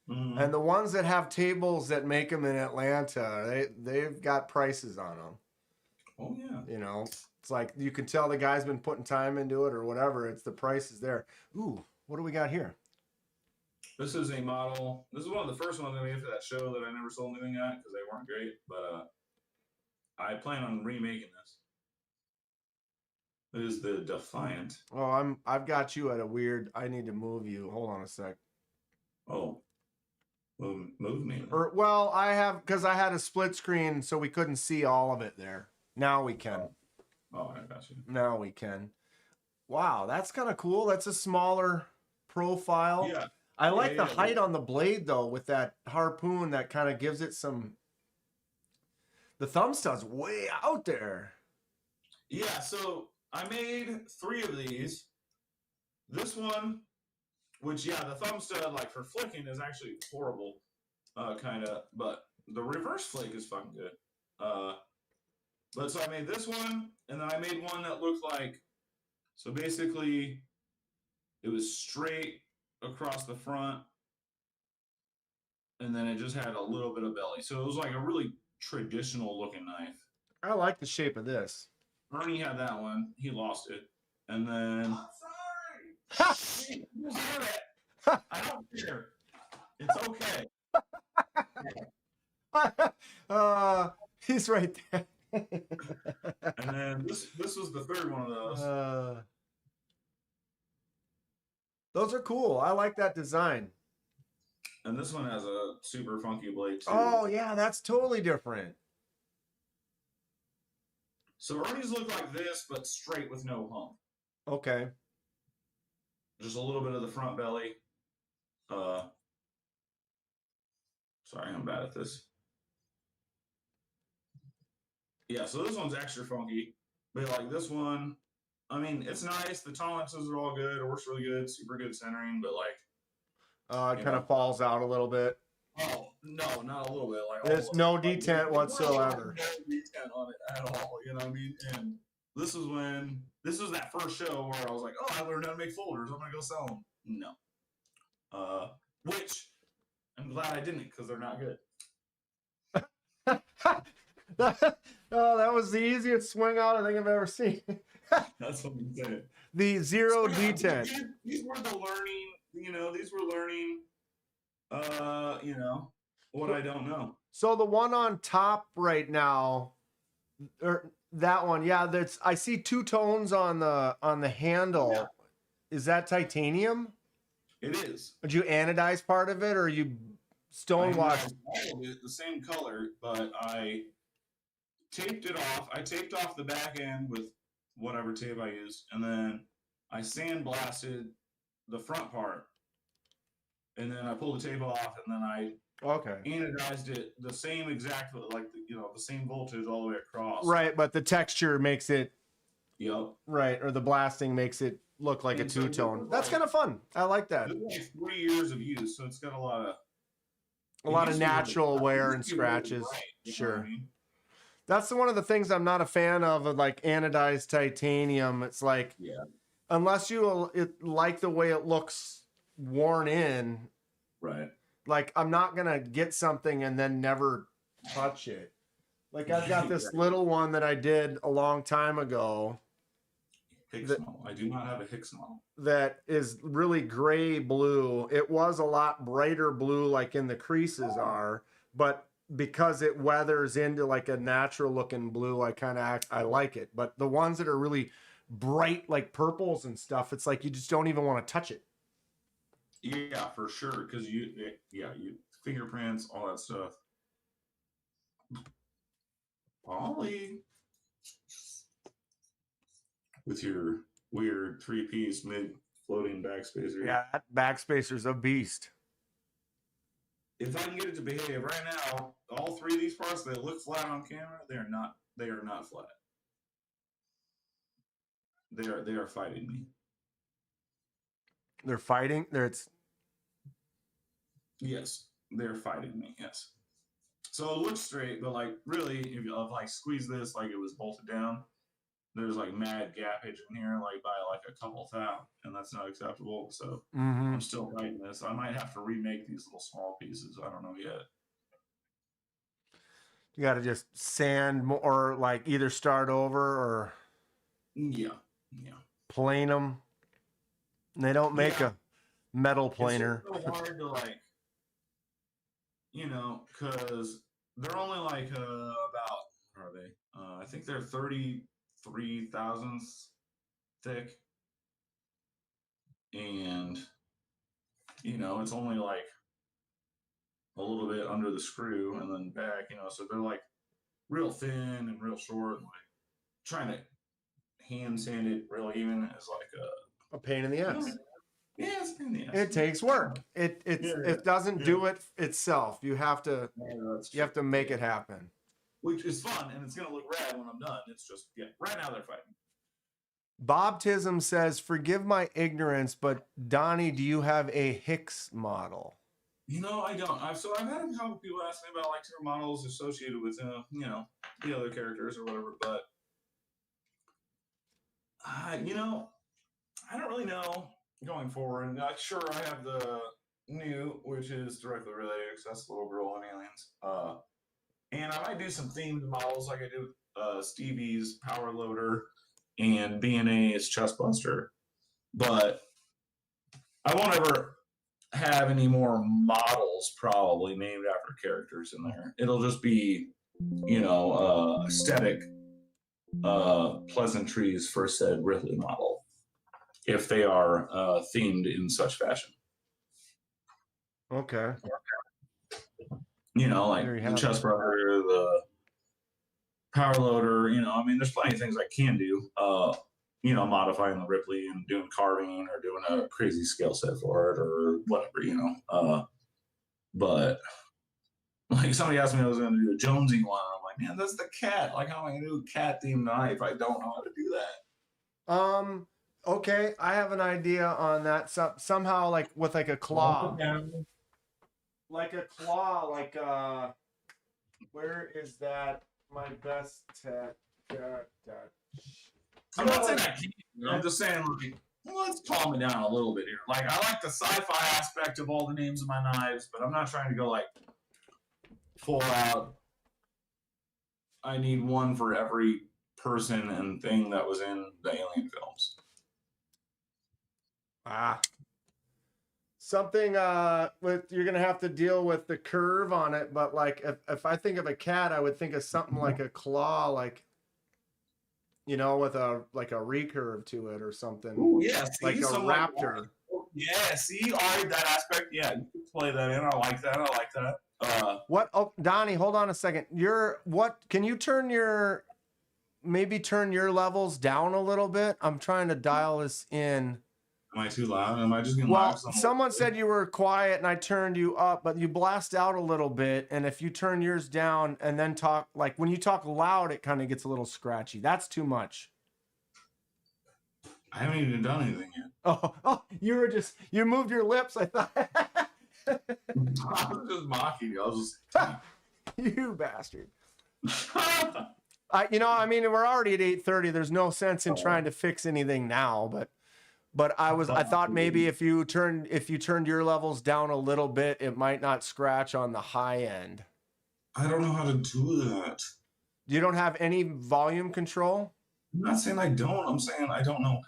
Mm-hmm. And the ones that have tables that make them in Atlanta, they've got prices on them. Oh yeah. It's like you can tell the guy's been putting time into it or whatever. It's the price is there. Ooh, what do we got here? This is a model. This is one of the first ones I made for that show that I never sold anything at because they weren't great. But I plan on remaking this. It is the Defiant. Oh, I've got you at a weird. I need to move you. Hold on a sec. Oh. Move me. Because I had a split screen, so we couldn't see all of it there. Now we can. Oh, I got you. Now we can. Wow, that's kind of cool. That's a smaller profile. Yeah. I like the height on the blade, though, with that harpoon that kind of gives it some... The thumb stud's way out there. Yeah, so I made 3 of these. This one... Which, yeah, the thumb stud, like, for flicking is actually horrible, kind of. But the reverse flick is fucking good. But so I made this one, and then I made one that looked like... So basically, it was straight across the front, and then it just had a little bit of belly. So it was like a really traditional-looking knife. I like the shape of this. Ernie had that one. He lost it. And then... I don't care. It's okay. He's right there. And then this was the third one of those. Those are cool. I like that design. And this one has a super funky blade too. Oh yeah, that's totally different. So Ernie's look like this, but straight with no hump. Okay. Just a little bit of the front belly. Sorry, I'm bad at this. Yeah, so this one's extra funky. But like this one, I mean, it's nice. The tolerances are all good. It works really good. Super good centering, but like It kind of falls out a little bit. oh no, not a little bit. Like There's no detent whatsoever. No detent on it at all. You know what I mean? And this was that first show where I was like, oh, I learned how to make folders. I'm gonna go sell them. No. Which I'm glad I didn't because they're not good. Oh, that was the easiest swing out I think I've ever seen. That's what I'm saying. The zero So, yeah, detent. These were the learning. These were learning. What I don't know. So the one on top right now, or that one, yeah, that's I see two tones on the handle. Yeah. Is that titanium? It is. Did you anodize part of it, or you stonewashed? All of it the same color, but I taped it off. I taped off the back end with whatever tape I used, and then I sandblasted the front part, and then I pulled the tape off, and then I Okay. anodized it the same exact, like the same voltage all the way across. Right, but the texture makes it Yep. right, or the blasting makes it look like a And so two-tone. this That's is kind of fun. I like that. This is like 3 years of use, so it's got a lot of A lot of used to be really natural bright. wear It and used to be really scratches. bright, you know Sure. what I mean? That's one of the things I'm not a fan of like anodized titanium. It's like, Yeah. unless you like the way it looks worn in, Right. like I'm not gonna get something and then never touch it. Like I've got this Right. little one that I did a long time ago Hicks The- model. I do not have a Hicks model. that is really gray blue. It was a lot brighter blue, like in the creases are, but because it weathers into like a natural looking blue, I like it. But the ones that are really bright, like purples and stuff, it's like you just don't even want to touch it. Yeah, for sure. Because you fingerprints, all that stuff. Ollie, with your weird 3-piece mid floating backspacer. Yeah, that backspacer's a beast. If I can get it to behave right now, all 3 of these parts, they look flat on camera. They are not. They are not flat. They are fighting me. They're fighting. Yes, they're fighting me. Yes. So it looks straight, but like really, if you like squeeze this like it was bolted down, there's like mad gappage in here, like by like a couple thou, and that's not acceptable. So Mhm. I'm still fighting this. I might have to remake these little small pieces. I don't know yet. You got to just sand more, or like either start over or Yeah. plane them. And they don't make Yeah. a metal planer. It's so hard to like, because they're only like about, what are they? I think they're 33 thousandths thick, and it's only like a little bit under the screw and then back, so they're like real thin and real short, and like trying to hand sand it real even is like A pain in the ass. yeah, it's a pain in the ass. It takes work. It doesn't do it itself. You have to make it happen. Which is fun, and it's gonna look rad when I'm done. It's just right now they're fighting. Bob Tism says, "Forgive my ignorance, but Donnie, do you have a Hicks model?" I don't. I've had a couple people ask me about like different models associated with the other characters or whatever, but I don't really know going forward. Sure, I have the new, which is directly related because that's the little girl in Aliens. And I might do some themed models like I did with Stevie's Power Loader and BNA's Chest Buster, but I won't ever have any more models probably named after characters in there. It'll just be, aesthetic pleasantries for said Ripley model if they are themed in such fashion. Okay. Like There you the have chest it. brother, the power loader. There's plenty of things I can do. Modifying the Ripley and doing carving or doing a crazy scale set for it or whatever. But like somebody asked me if I was going to do a Jonesy one. I'm like, man, that's the cat. Like, how am I going to do a cat themed knife? I don't know how to do that. Okay, I have an idea on that. Somehow, like with like a claw, like a claw, like where is that? My best tech. I'm not saying I can't. I'm just saying, like, let's calm it down a little bit here. Like, I like the sci-fi aspect of all the names of my knives, but I'm not trying to go like full out. I need one for every person and thing that was in the Alien films. Something with you're gonna have to deal with the curve on it, but like if I think of a cat, I would think of something like a claw, like with a recurve to it or something. Ooh, yeah, like a raptor. Yeah, see, all right, that aspect. Yeah, you can play that in. I like that. What? Oh, Donnie, hold on a second. Can you turn your levels down a little bit? I'm trying to dial this in. Am I too loud? Am I just getting Well, loud? someone said you were quiet and I turned you up, but you blast out a little bit. And if you turn yours down and then talk, like when you talk loud, it kind of gets a little scratchy. That's too much. I haven't even done anything yet. Oh, you moved your lips. I thought. I was just mocking you. I was just. You bastard. We're already at 8:30. There's no sense in trying to fix anything now, but I thought maybe if you turned your levels down a little bit, it might not scratch on the high end. I don't know how to do that. You don't have any volume control? I'm not saying I don't. I'm saying I don't know.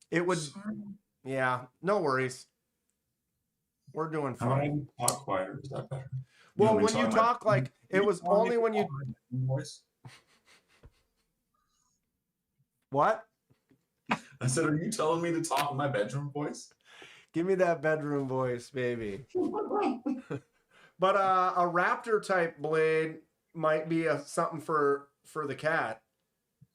It would. Yeah, no worries. We're doing fine. Talk quieter. Is that better? Well, when you talk like it was only when you. Voice? What? I said, are you telling me to talk in my bedroom voice? Give me that bedroom voice, baby. But a raptor type blade might be something for the cat.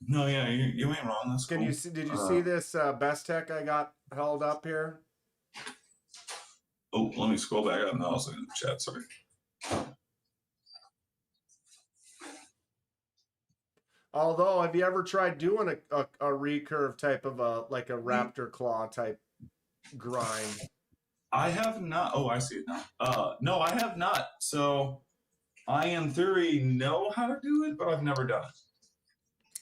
No, yeah, you ain't wrong. That's cool. Did you see this Best Tech I got held up here? Oh, let me scroll back up. No, I was in the chat. Sorry. Although, have you ever tried doing a recurve type of a raptor claw type grind? I have not. Oh, I see it now. No, I have not. So I, in theory, know how to do it, but I've never done it.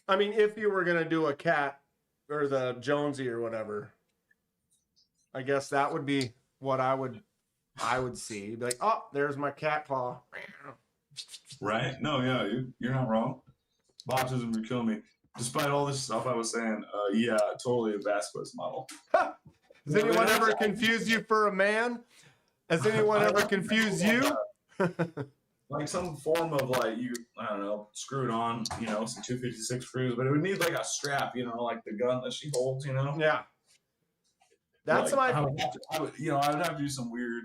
I mean, if you were gonna do a cat or the Jonesy or whatever, I guess that would be what I would see. Be like, oh, there's my cat claw. Right? No, yeah, you're not wrong. Baptism would kill me. Despite all this stuff I was saying, yeah, totally a Vasquez model. Has anyone ever confused you for a man? Has anyone ever confused you? Like some form of I don't know, screw it on, some 256 screws, but it would need like a strap, like the gun that she holds, Yeah. That's like, I would have to do some weird,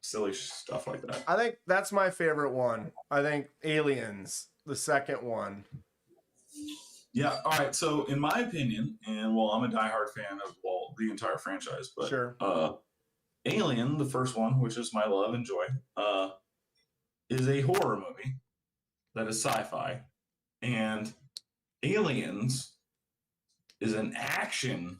silly stuff like that. I think that's my favorite one. I think Aliens, the second one. Yeah. All right. So, in my opinion, and I'm a diehard fan of the entire franchise, but sure. Alien, the first one, which is my love and joy, is a horror movie that is sci-fi, and Aliens is an action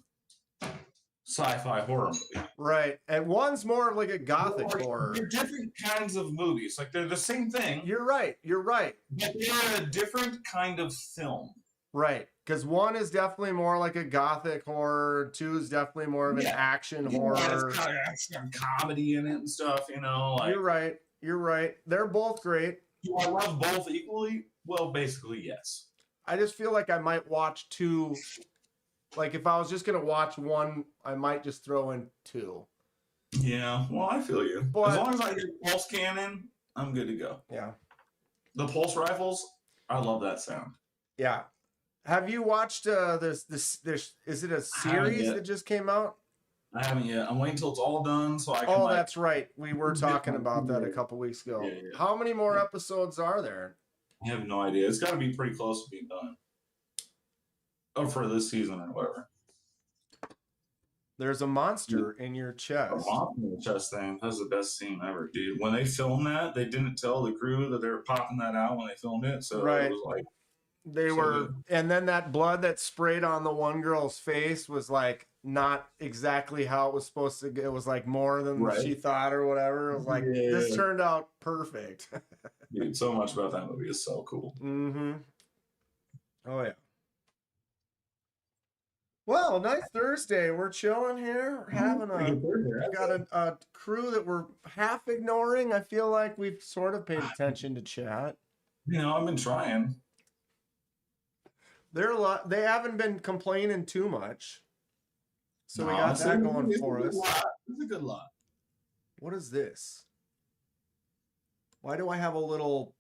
sci-fi horror movie. Right, and one's more like a gothic horror. They're different kinds of movies. Like they're the same thing. You're right. But they're a different kind of film. Right, because one is definitely more like a gothic horror. Two is definitely more of an action horror. It's got comedy in it and stuff. You're right. They're both great. Do I love both equally? Well, basically, yes. I just feel like I might watch two. Like if I was just gonna watch one, I might just throw in two. Yeah, well, I feel you. But- as long as I hear pulse cannon, I'm good to go. Yeah. The pulse rifles, I love that sound. Yeah. Have you watched this is it a series yet. that just came out? I haven't yet. I'm waiting until it's all done so I can. Oh, like, that's right. We were talking about that a couple weeks ago. Yeah, yeah. How many more episodes are there? I have no idea. It's got to be pretty close to being done. Oh, for this season or whatever. There's a monster in your The chest. monster in the chest thing. That's the best scene ever, dude. When they filmed that, they didn't tell the crew that they were popping that out when they filmed it. So Right. it was like, They So were, good. and then that blood that sprayed on the one girl's face was like not exactly how it was supposed to. It was like more than Right. she thought or whatever. It was like this Yeah. turned out perfect. dude, so much about that movie is so cool. Mm-hmm. Oh yeah. Well, nice Thursday. We're chilling here. We're having we got a crew that we're half ignoring. I feel like we've sort of paid attention to chat. You know, I've been trying. They're a lot. They haven't been complaining too much. So we No, got it's that a- going it's a for good us. lot. It's a good lot. What is this? Why do I have a little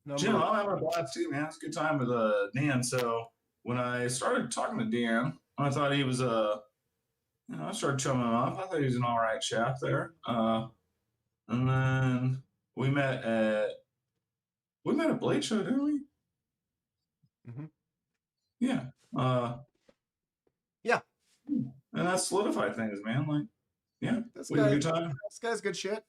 number? Jim, I'm having a blast too, man. It's a good time with Dan. So when I started talking to Dan, I thought he was I started chumming him up. I thought he was an all right chap there. And then we met at Blade Show, didn't we? Mhm. Yeah. Yeah. And that solidified things, man. Like, yeah, This we had a guy, good time. this guy's good shit.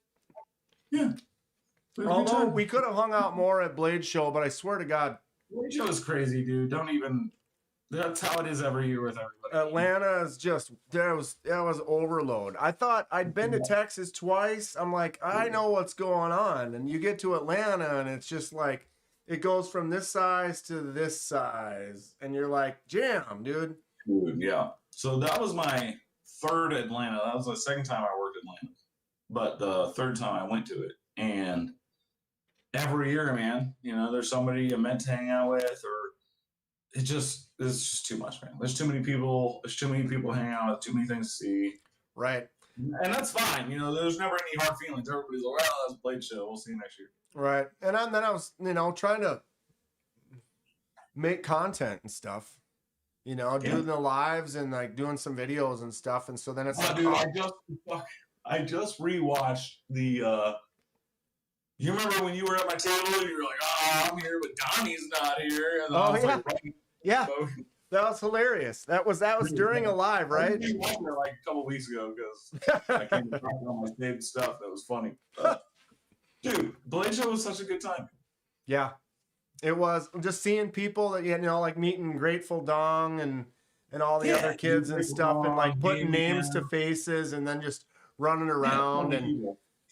Yeah. We had a good Although time. we could have hung out more at Blade Show, but I swear to God, Blade Show is crazy, dude. Don't even. That's how it is every year with everybody. Atlanta is just that was overload. I thought I'd been to Texas twice. I'm like, I know what's going on. And you get to Atlanta and it's just like it goes from this size to this size. And you're like, jam, dude. Dude, yeah. So that was my third Atlanta. That was the second time I worked Atlanta, but the third time I went to it. And every year, man, you know, there's somebody you meant to hang out with, or it's just too much, man. There's too many people. There's too many people hanging out with. Too many things to see. Right. And that's fine. You know, there's never any hard feelings. Everybody's like, well, that's a Blade Show. We'll see you next year. Right. And then I was, trying to make content and stuff. Doing the lives and like doing some videos and stuff. And so then it's Oh, like, dude, I just rewatched the. You remember when you were at my table and you were like, "Oh, I'm here, but Donnie's not here." And I was yeah. like, right, yeah, so- that was hilarious. That was during a live, I right? didn't watch it like a couple weeks ago because I came across all my saved stuff that was funny. Dude, Blade Show was such a good time. Yeah, it was just seeing people that like meeting Grateful Dong and all the Yeah, other kids and Grateful stuff, and like Dong, putting names to Damien. faces, and then just running around and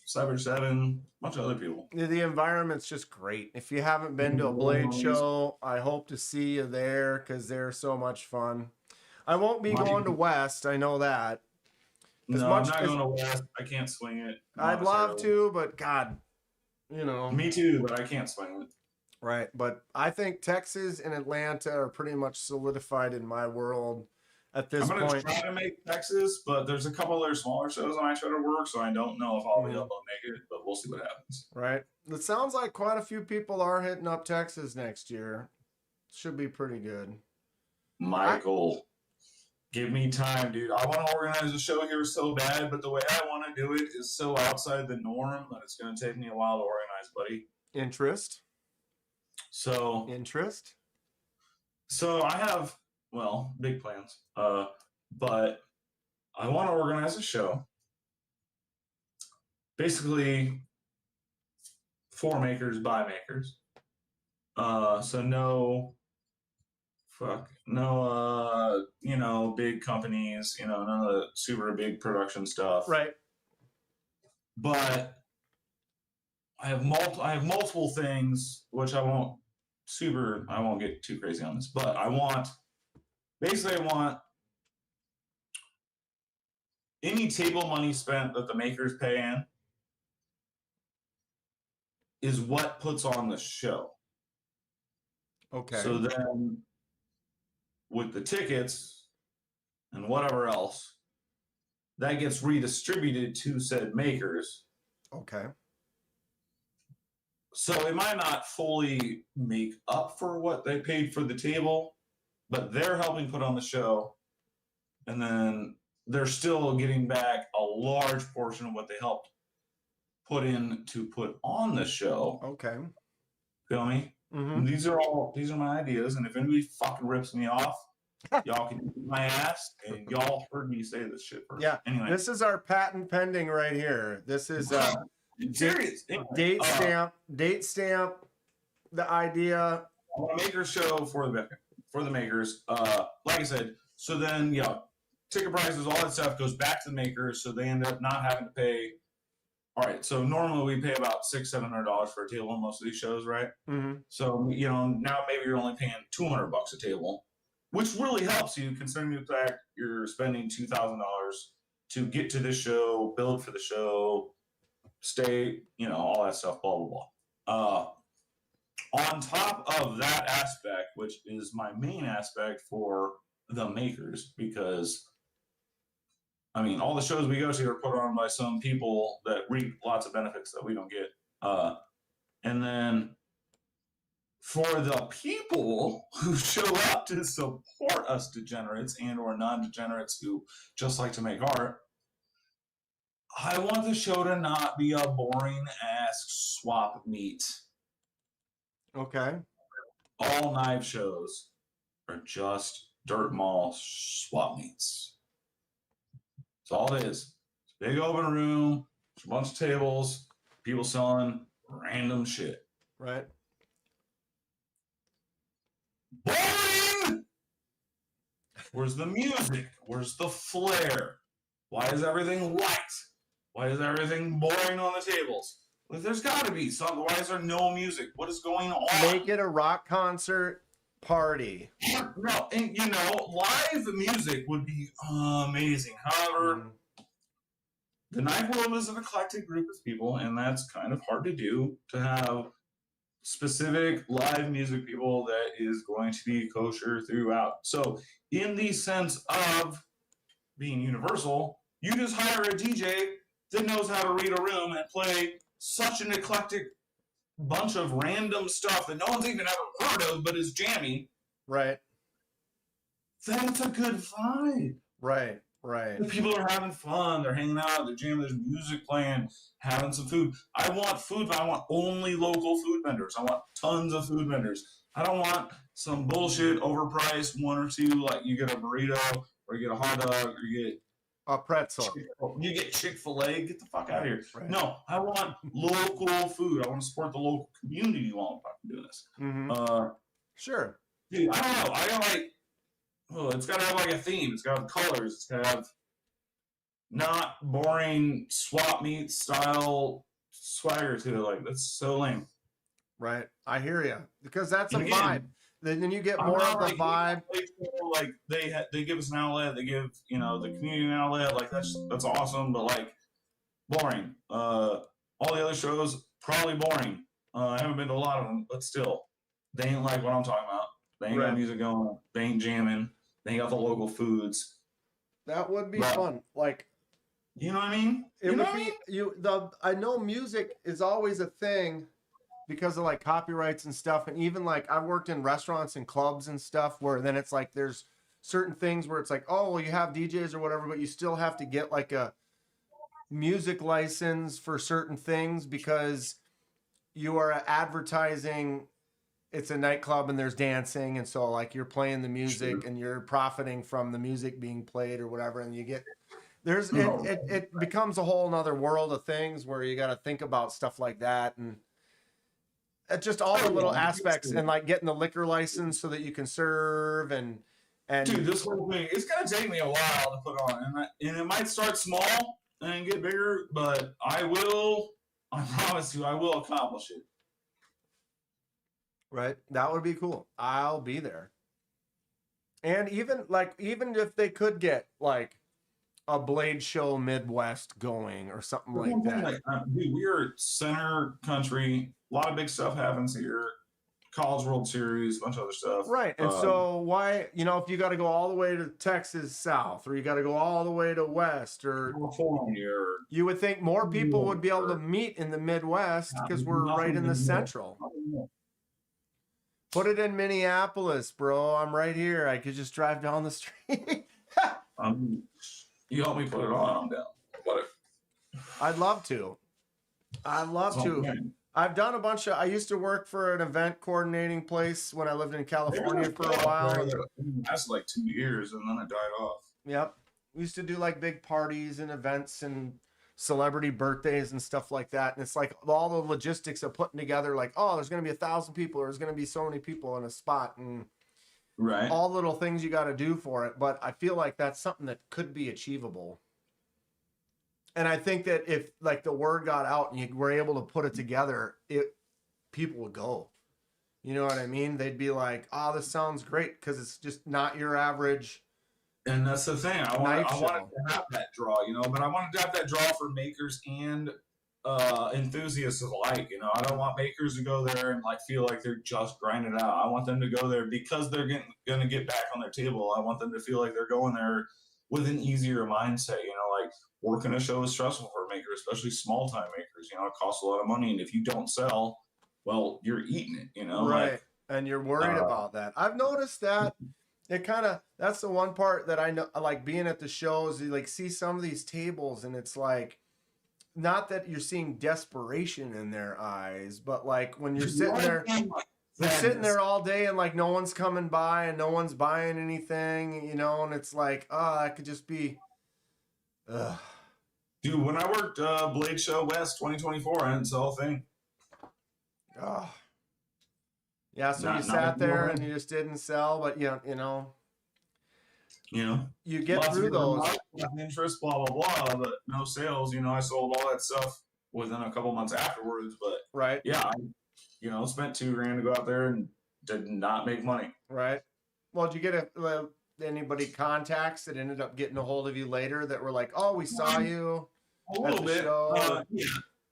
Cyber 7, a bunch of other people. the environment's just great. If you haven't been to a Blade Show, I hope to see you there because they're so much fun. I won't be going to West. I know that. As No, much I'm not as- going to West. I can't swing it. I'd not love necessarily. to, but God, Me too, but I can't swing it. Right. But I think Texas and Atlanta are pretty much solidified in my world at this I'm going to point. try to make Texas, but there's a couple other smaller shows I try to work, so I don't know if I'll be Mhm. able to make it, but we'll see what happens. Right. It sounds like quite a few people are hitting up Texas next year. Should be pretty good. Michael, give me time, dude. I want to organize a show here so bad, but the way I want to do it is so outside the norm that it's going to take me a while to organize, buddy. Interest. So I have, big plans. But I want to organize a show. Basically, for makers by makers. So no big companies, none of the super big production stuff. Right. But I have multiple things, which I won't get too crazy on this, but I want any table money spent that the makers pay in is what puts on the show. Okay. So then with the tickets and whatever else, that gets redistributed to said makers. Okay. So it might not fully make up for what they paid for the table, but they're helping put on the show. And then they're still getting back a large portion of what they helped put in to put on the show. Okay. Feel me? Mm-hmm. These are my ideas, and if anybody fucking rips me off, y'all can eat my ass, and y'all heard me say this shit first. Yeah. Anyway, This is our patent pending right here. This is serious. date stamp. The idea. I want to make a show for the makers. Like I said, so then ticket prices, all that stuff goes back to the makers, so they end up not having to pay. All right, so normally we pay about $600-700 for a table on most of these shows, right? Mm-hmm. So now maybe you're only paying $200 a table, which really helps you considering the fact you're spending $2,000 to get to this show, build for the show, stay, all that stuff, blah blah blah. On top of that aspect, which is my main aspect for the makers, because all the shows we go to are put on by some people that reap lots of benefits that we don't get. And then for the people who show up to support us degenerates and or non-degenerates who just like to make art, I want the show to not be a boring ass swap meet. Okay. All knife shows are just dirt mall swap meets. That's all it is. It's a big open room, a bunch of tables, people selling random shit. Right. Boring! Where's the music? Where's the flair? Why is everything white? Why is everything boring on the tables? Like, there's got to be something. Why is there no music? What is going on? Make it a rock concert party. No, and live music would be amazing. However, the Knife World is an eclectic group of people, and that's kind of hard to do, to have specific live music people that is going to be kosher throughout. So in the sense of being universal, you just hire a DJ that knows how to read a room and play such an eclectic bunch of random stuff that no one's even ever heard of but is jammy. Right. Then it's a good vibe. Right. Right. The people are having fun. They're hanging out. They're jamming. There's music playing, having some food. I want food, but I want only local food vendors. I want tons of food vendors. I don't want some bullshit overpriced one or two, like you get a burrito or you get a hot dog or you get a pretzel. You get Chick-fil-A. Get the fuck out of here. Right. No, I want local food. I want to support the local community while I'm fucking doing this. Mm-hmm. Sure. Dude, I don't know. I got it's got to have like a theme. It's got to have colors. It's got to have not boring swap meet style swagger to it. Like, that's so lame. Right. I hear you. Because that's a And again, vibe. Then you get more of the vibe. Like they give us an outlet. They give the community an outlet. Like that's awesome. But like boring. All the other shows probably boring. I haven't been to a lot of them, but still, they ain't like what I'm talking about. They ain't got music going. They ain't jamming. They ain't got the local foods. That would be fun. Like, you know what I mean? I know music is always a thing because of like copyrights and stuff. And even like I've worked in restaurants and clubs and stuff where then it's like there's certain things where it's like, oh, well, you have DJs or whatever, but you still have to get like a music license for certain things because you are advertising. It's a nightclub and there's dancing. And so like you're playing the music and you're profiting from the music being played or whatever. And you get, it becomes a whole nother world of things where you got to think about stuff like that. And just all the little aspects and like getting the liquor license so that you can serve and dude, this whole thing, it's going to take me a while to put on and it might start small and get bigger, but I promise you, I will accomplish it. Right. That would be cool. I'll be there. And even if they could get like a Blade Show Midwest going or something like that. Dude, we're center country. A lot of big stuff happens here. College World Series, a bunch of other stuff. Right. And so why, if you got to go all the way to Texas South, or you got to go all the way to West, or California, or you would think more people would be able to meet in the Midwest because we're right in the central. Put it in Minneapolis, bro. I'm right here. I could just drive down the street. You help me put it on, I'm down. Whatever. I'd love to. I'd love to. I've done a bunch of. I used to work for an event coordinating place when I lived in California for a while. That's like 2 years, and then it died off. Yep, we used to do like big parties and events and celebrity birthdays and stuff like that. And it's like all the logistics of putting together, like, oh, there's going to be 1,000 people, or there's going to be so many people in a spot, and right, all the little things you got to do for it. But I feel like that's something that could be achievable. And I think that if like the word got out and you were able to put it together, people would go. You know what I mean? They'd be like, "Oh, this sounds great," because it's just not your average. And that's the thing. I wanted to have that draw, but I wanted to have that draw for makers and enthusiasts alike. I don't want makers to go there and like feel like they're just grinding out. I want them to go there because they're going to get back on their table. I want them to feel like they're going there with an easier mindset. Like working a show is stressful for a maker, especially small time makers. It costs a lot of money, and if you don't sell, well, you're eating it. Right, like, and you're worried about that. I've noticed that. That's the one part that I know, like being at the shows, you like see some of these tables and it's like, not that you're seeing desperation in their eyes, but like when you're sitting there, they're sitting there all day and like no one's coming by and no one's buying anything, and it's like, oh, that could just be, Dude, when I worked Blade Show West 2024, I didn't sell a thing. Yeah, so you sat there and you just didn't sell, but you get through those. Interest, blah blah blah, but no sales. I sold all that stuff within a couple months afterwards. But right, yeah, I spent $2,000 to go out there and did not make money. Right. Well, did you get anybody contacts that ended up getting a hold of you later that were like, "Oh, we saw you a little bit."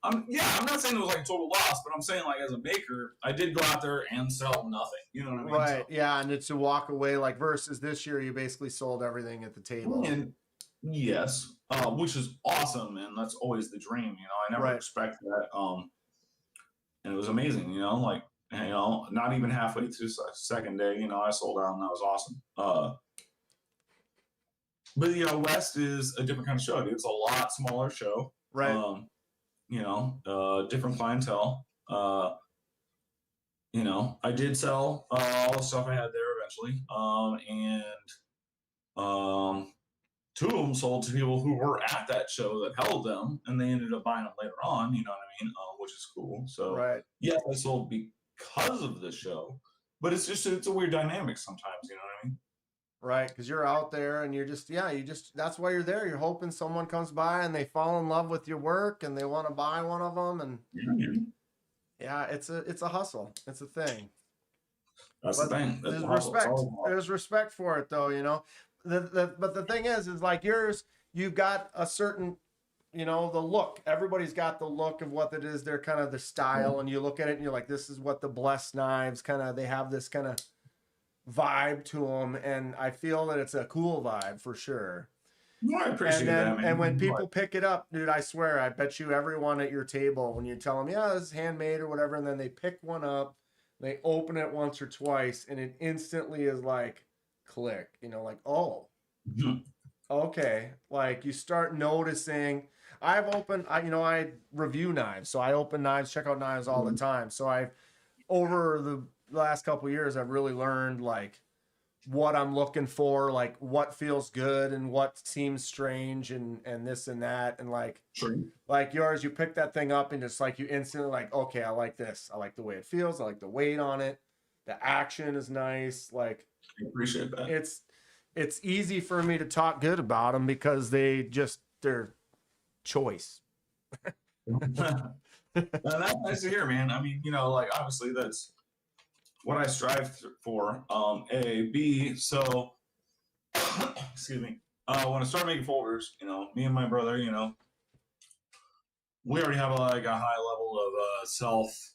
I'm not saying it was like a total loss, but I'm saying like as a maker, I did go out there and sell nothing. You know what I mean? Right. Yeah, and it's to walk away like versus this year, you basically sold everything at the table. And yes, which is awesome, and that's always the dream. I never expected that. And it was amazing. Not even halfway through the second day, I sold out, and that was awesome. But West is a different kind of show, dude. It's a lot smaller show. Right. Different clientele. I did sell all the stuff I had there eventually. And 2 of them sold to people who were at that show that held them, and they ended up buying them later on, you know what I mean? Which is cool. So, right. Yes, I sold because of the show, but it's a weird dynamic sometimes, you know what I mean? Right, because you're out there and you're just, that's why you're there. You're hoping someone comes by and they fall in love with your work and they want to buy one of them. And yeah, it's a hustle. It's a thing. That's the thing. There's respect. There's respect for it, though. But the thing is like yours, you've got a certain, the look. Everybody's got the look of what it is. They're kind of the style, and you look at it and you're like, this is what the Blessed Knives kind of. They have this kind of vibe to them, and I feel that it's a cool vibe for sure. I appreciate that, man. And when people pick it up, dude, I swear, I bet you everyone at your table, when you tell them, yeah, this is handmade or whatever, and then they pick one up, they open it once or twice, and it instantly is like, click, like, oh, okay. Like you start noticing. I review knives, so I open knives, check out knives all the time. So over the last couple of years, I've really learned like what I'm looking for, like what feels good and what seems strange and this and that. And like, like yours, you pick that thing up and it's like, you instantly like, okay, I like this. I like the way it feels. I like the weight on it. The action is nice. Like, I appreciate that. It's easy for me to talk good about them because their choice. And that's nice to hear, man. I mean, like obviously that's what I strive for. A, B, so excuse me. When I started making folders, me and my brother, we already have like a high level of self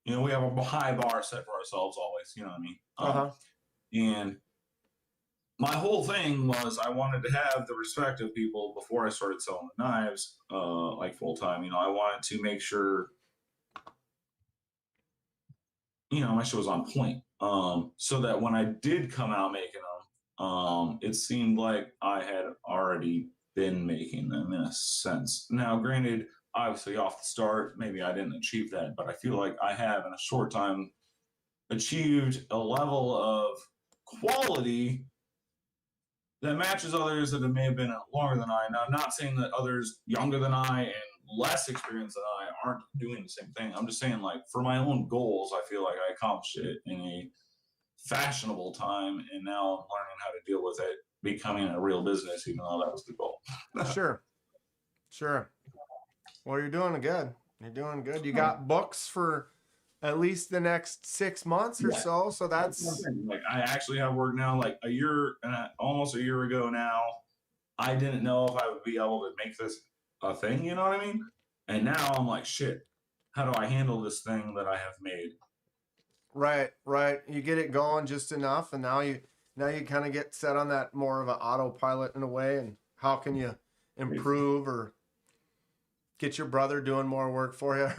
You know, we have a high bar set for ourselves always. You know what I mean? And my whole thing was I wanted to have the respect of people before I started selling the knives, like full time. You know, I wanted to make sure, you know, my shit was on point. So that when I did come out making them, it seemed like I had already been making them in a sense. Now, granted, obviously off the start, maybe I didn't achieve that, but I feel like I have in a short time achieved a level of quality that matches others that may have been longer than I. Now, I'm not saying that others younger than I and less experienced than I aren't doing the same thing. I'm just saying, like, for my own goals, I feel like I accomplished it in a fashionable time, and now I'm learning how to deal with it becoming a real business, even though that was the goal. Sure. Well, you're doing good. You're doing good. You got books for at least the next 6 months or so. So that's like, I actually have work now. Like almost a year ago now, I didn't know if I would be able to make this a thing. You know what I mean? And now I'm like, shit. How do I handle this thing that I have made? Right. You get it going just enough, and now you kind of get set on that more of an autopilot in a way. And how can you improve or get your brother doing more work for you?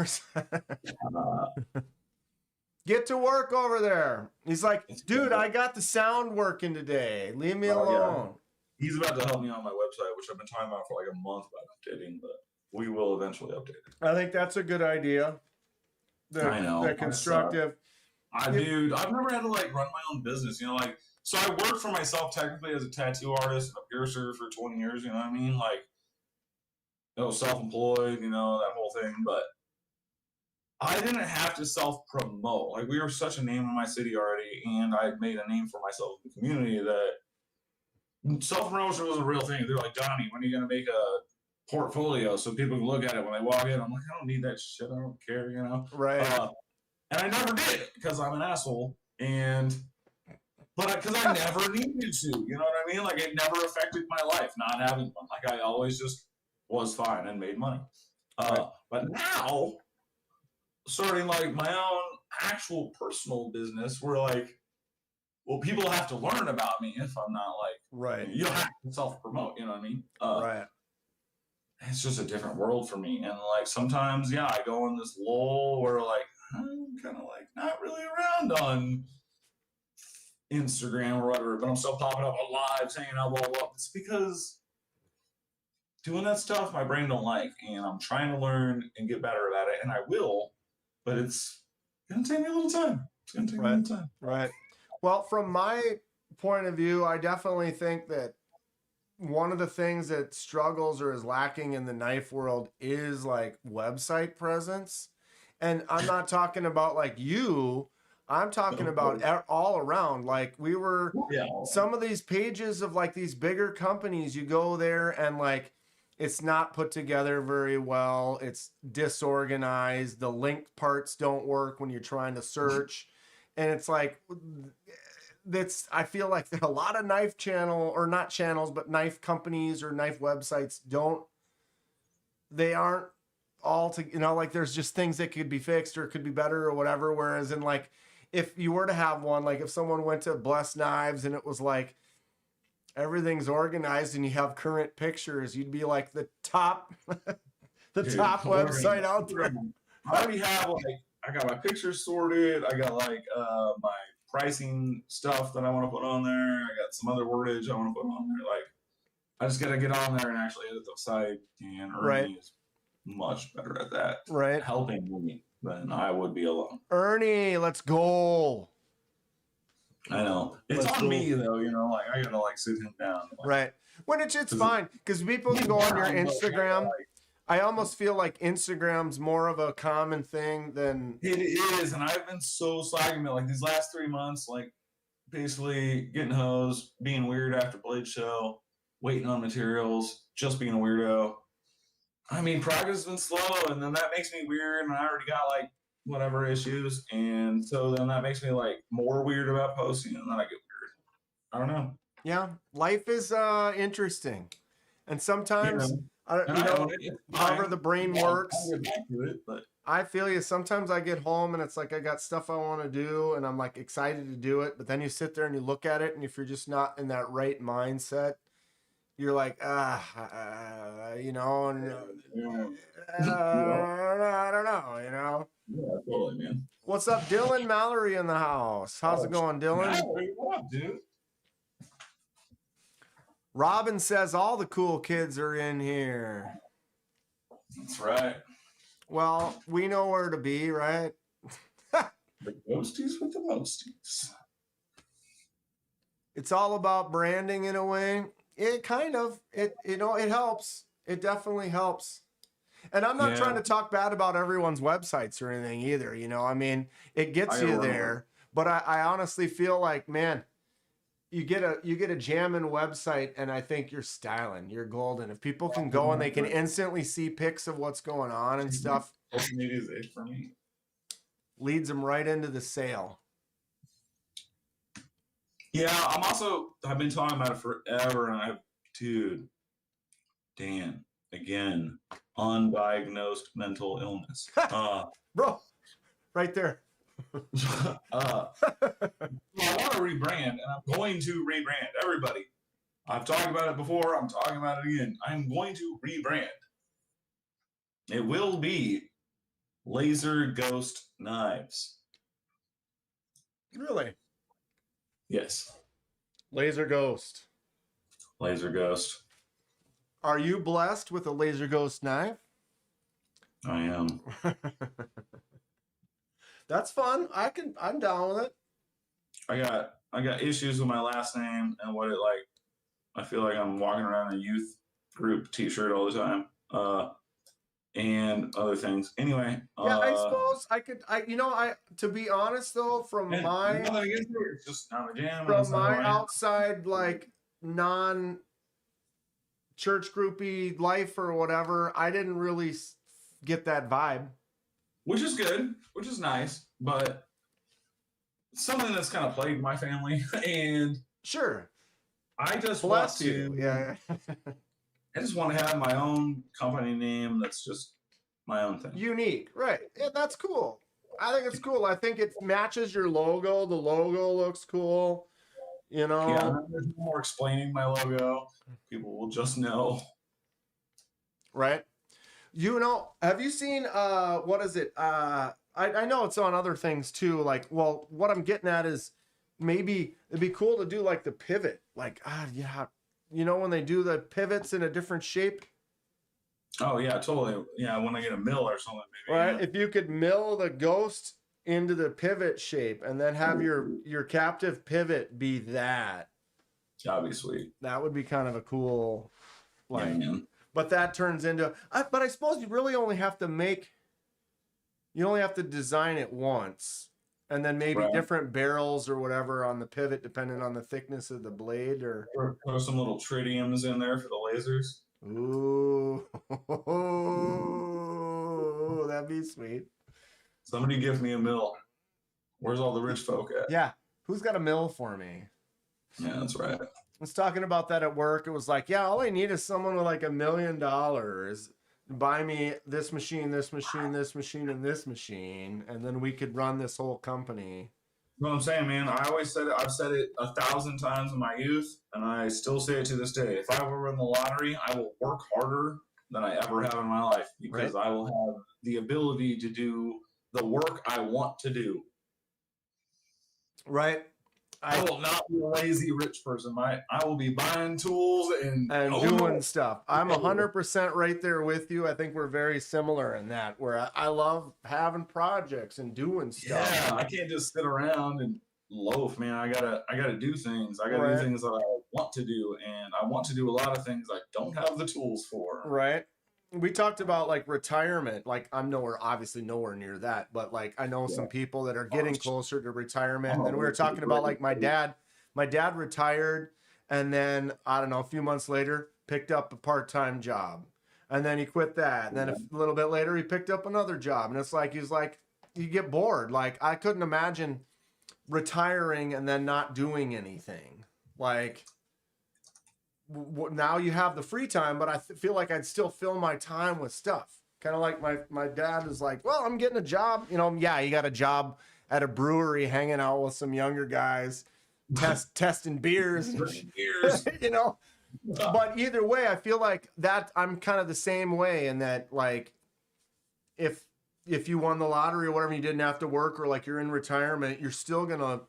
Get to work over there. He's like, dude, I got the sound working today. Leave me alone. Yeah. He's about to help me on my website, which I've been talking about for like a month about updating, but we will eventually update it. I think that's a good idea. I know. The constructive. Dude, I've never had to like run my own business, you know, like, so I worked for myself technically as a tattoo artist and a piercer for 20 years, you know what I mean? Like, you know, self-employed, you know, that whole thing, but I didn't have to self-promote. Like, we were such a name in my city already, and I made a name for myself in the community that self-promotion was a real thing. They're like, Donnie, when are you going to make a portfolio so people can look at it when they walk in? I'm like, I don't need that shit. I don't care, you know? Right. And I never did because I'm an asshole. But because I never needed to, you know what I mean? Like, it never affected my life not having one. Like, I always just was fine and made money. But now, starting like my own actual personal business, where like, well, people have to learn about me if I'm not like, you don't have to self-promote, you know what I mean? Right. It's just a different world for me. And like, sometimes, yeah, I go in this lull where like, I'm kind of like not really around on Instagram or whatever, but I'm still popping up on lives, hanging out, blah, blah. It's because doing that stuff my brain don't like, and I'm trying to learn and get better at it, and I will, but it's gonna take me a little time. It's gonna take me a little time. Right. Well, from my point of view, I definitely think that one of the things that struggles or is lacking in the knife world is like website presence. And I'm not talking about like you, I'm talking about all around. Like we were, some of these pages of like these bigger companies, you go there and like, it's not put together very well. It's disorganized. The linked parts don't work when you're trying to search. And it's like, I feel like a lot of knife channel, or not channels, but knife companies or knife websites they aren't all to, you know, like there's just things that could be fixed or could be better or whatever. Whereas in like, if you were to have one, like if someone went to Blessed Knives and it was like, everything's organized and you have current pictures, you'd be like the top, top website out there. I already have like, I got my pictures sorted. I got like my pricing stuff that I want to put on there. I got some other wordage I want to put on there. Like, I just got to get on there and actually edit the site. And Ernie is much better at that. Helping me than I would be alone. Ernie, let's go. I know. It's on me though, you know, like I gotta like sit him down. Like, When it's fine. Because people can go on your Instagram. I almost feel like Instagram's more of a common thing than it is, and I've been so slacking it like these last 3 months, like basically getting hosed, being weird after Blade Show, waiting on materials, just being a weirdo. I mean, progress has been slow, and then that makes me weird, and I already got like whatever issues, and so then that makes me like more weird about posting, and then I get weird. I don't know. Yeah, life is interesting, and sometimes. However the brain works. I'll get back to it, but I feel you. Sometimes I get home and it's like I got stuff I want to do and I'm like excited to do it, but then you sit there and you look at it, and if you're just not in that right mindset, you're like, you know, and I don't know, you know. Yeah, totally, man. What's up, Dylan Mallory in the house? How's it going, Dylan? What up, dude? Robin says all the cool kids are in here. That's right. Well, we know where to be, right? The ghosties with the mosties. It's all about branding in a way. It kind of, it helps. It definitely helps. And I'm not trying to talk bad about everyone's websites or anything either. You know, I mean, it gets you there, but I honestly feel like, man, you get a jamming website and I think you're styling, you're golden. If people can go and they can instantly see pics of what's going on and stuff, Social media is it for me. leads them right into the sale. Yeah, I've been talking about it forever, and dude, Dan, again, undiagnosed mental illness. Bro, right there. I want to rebrand, and I'm going to rebrand. Everybody, I've talked about it before. I'm talking about it again. I'm going to rebrand. It will be Laser Ghost Knives. Really? Yes, Laser Ghost. Laser Ghost. Are you blessed with a Laser Ghost knife? I am. That's fun. I'm down with it. I got issues with my last name and what it like. I feel like I'm walking around in a youth group T-shirt all the time, and other things. Anyway, Yeah, I suppose I could. To be honest though, from my nothing against it, it's just not a jam. from my outside like non church groupy life or whatever, I didn't really get that vibe. Which is good, which is nice, but something that's kind of plagued my family, and Sure. I just Bless want you. to. Yeah. I just want to have my own company name that's just my own thing. Unique. Right. Yeah, that's cool. I think it's cool. I think it matches your logo. The logo looks cool. You know. Yeah, there's no more explaining my logo. People will just know. Right. You know, have you seen what is it? I know it's on other things too. Like, well, what I'm getting at is maybe it'd be cool to do like the pivot. Like, yeah, you know, when they do the pivots in a different shape. Oh yeah, totally. Yeah, when I get a mill or something, maybe. Right. Yeah. If you could mill the ghost into the pivot shape and then have your captive pivot be that. That'd be sweet. That would be kind of a cool like. Yeah, man. But that turns into, but I suppose you really only have to design it once, and then maybe different barrels or whatever on the pivot, depending on the thickness of the blade. Or throw some little tritiums in there for the lasers. ooh, that'd be sweet. Somebody give me a mill. Where's all the rich folk at? Yeah, who's got a mill for me? Yeah, that's right. I was talking about that at work. It was like, yeah, all I need is someone with like $1 million. Buy me this machine, this machine, this machine, and this machine, and then we could run this whole company. You know what I'm saying, man? I always said it. I've said it 1,000 times in my youth, and I still say it to this day. If I were in the lottery, I will work harder than I ever have in my life because I will have the ability to do the work I want to do. Right. I will not be a lazy rich person. I will be buying tools and doing stuff. I'm 100% right there with you. I think we're very similar in that, where I love having projects and doing stuff. Yeah, I can't just sit around and loaf, man. I gotta do things. I gotta do things that I want to do, and I want to do a lot of things I don't have the tools for. Right. We talked about like retirement. Like I'm obviously nowhere near that, but like I know some people that are getting closer to retirement. And then we were talking about like my dad retired, and then I don't know, a few months later picked up a part-time job, and then he quit that. And then a little bit later he picked up another job, and it's like, he's like, you get bored. Like I couldn't imagine retiring and then not doing anything. Like, now you have the free time, but I feel like I'd still fill my time with stuff. Kind of like my dad is like, well, I'm getting a job. You know, yeah, he got a job at a brewery hanging out with some younger guys, testing beers, Years. you know. But either way, I feel like that I'm kind of the same way in that, like, if you won the lottery or whatever, you didn't have to work, or like you're in retirement, you're still gonna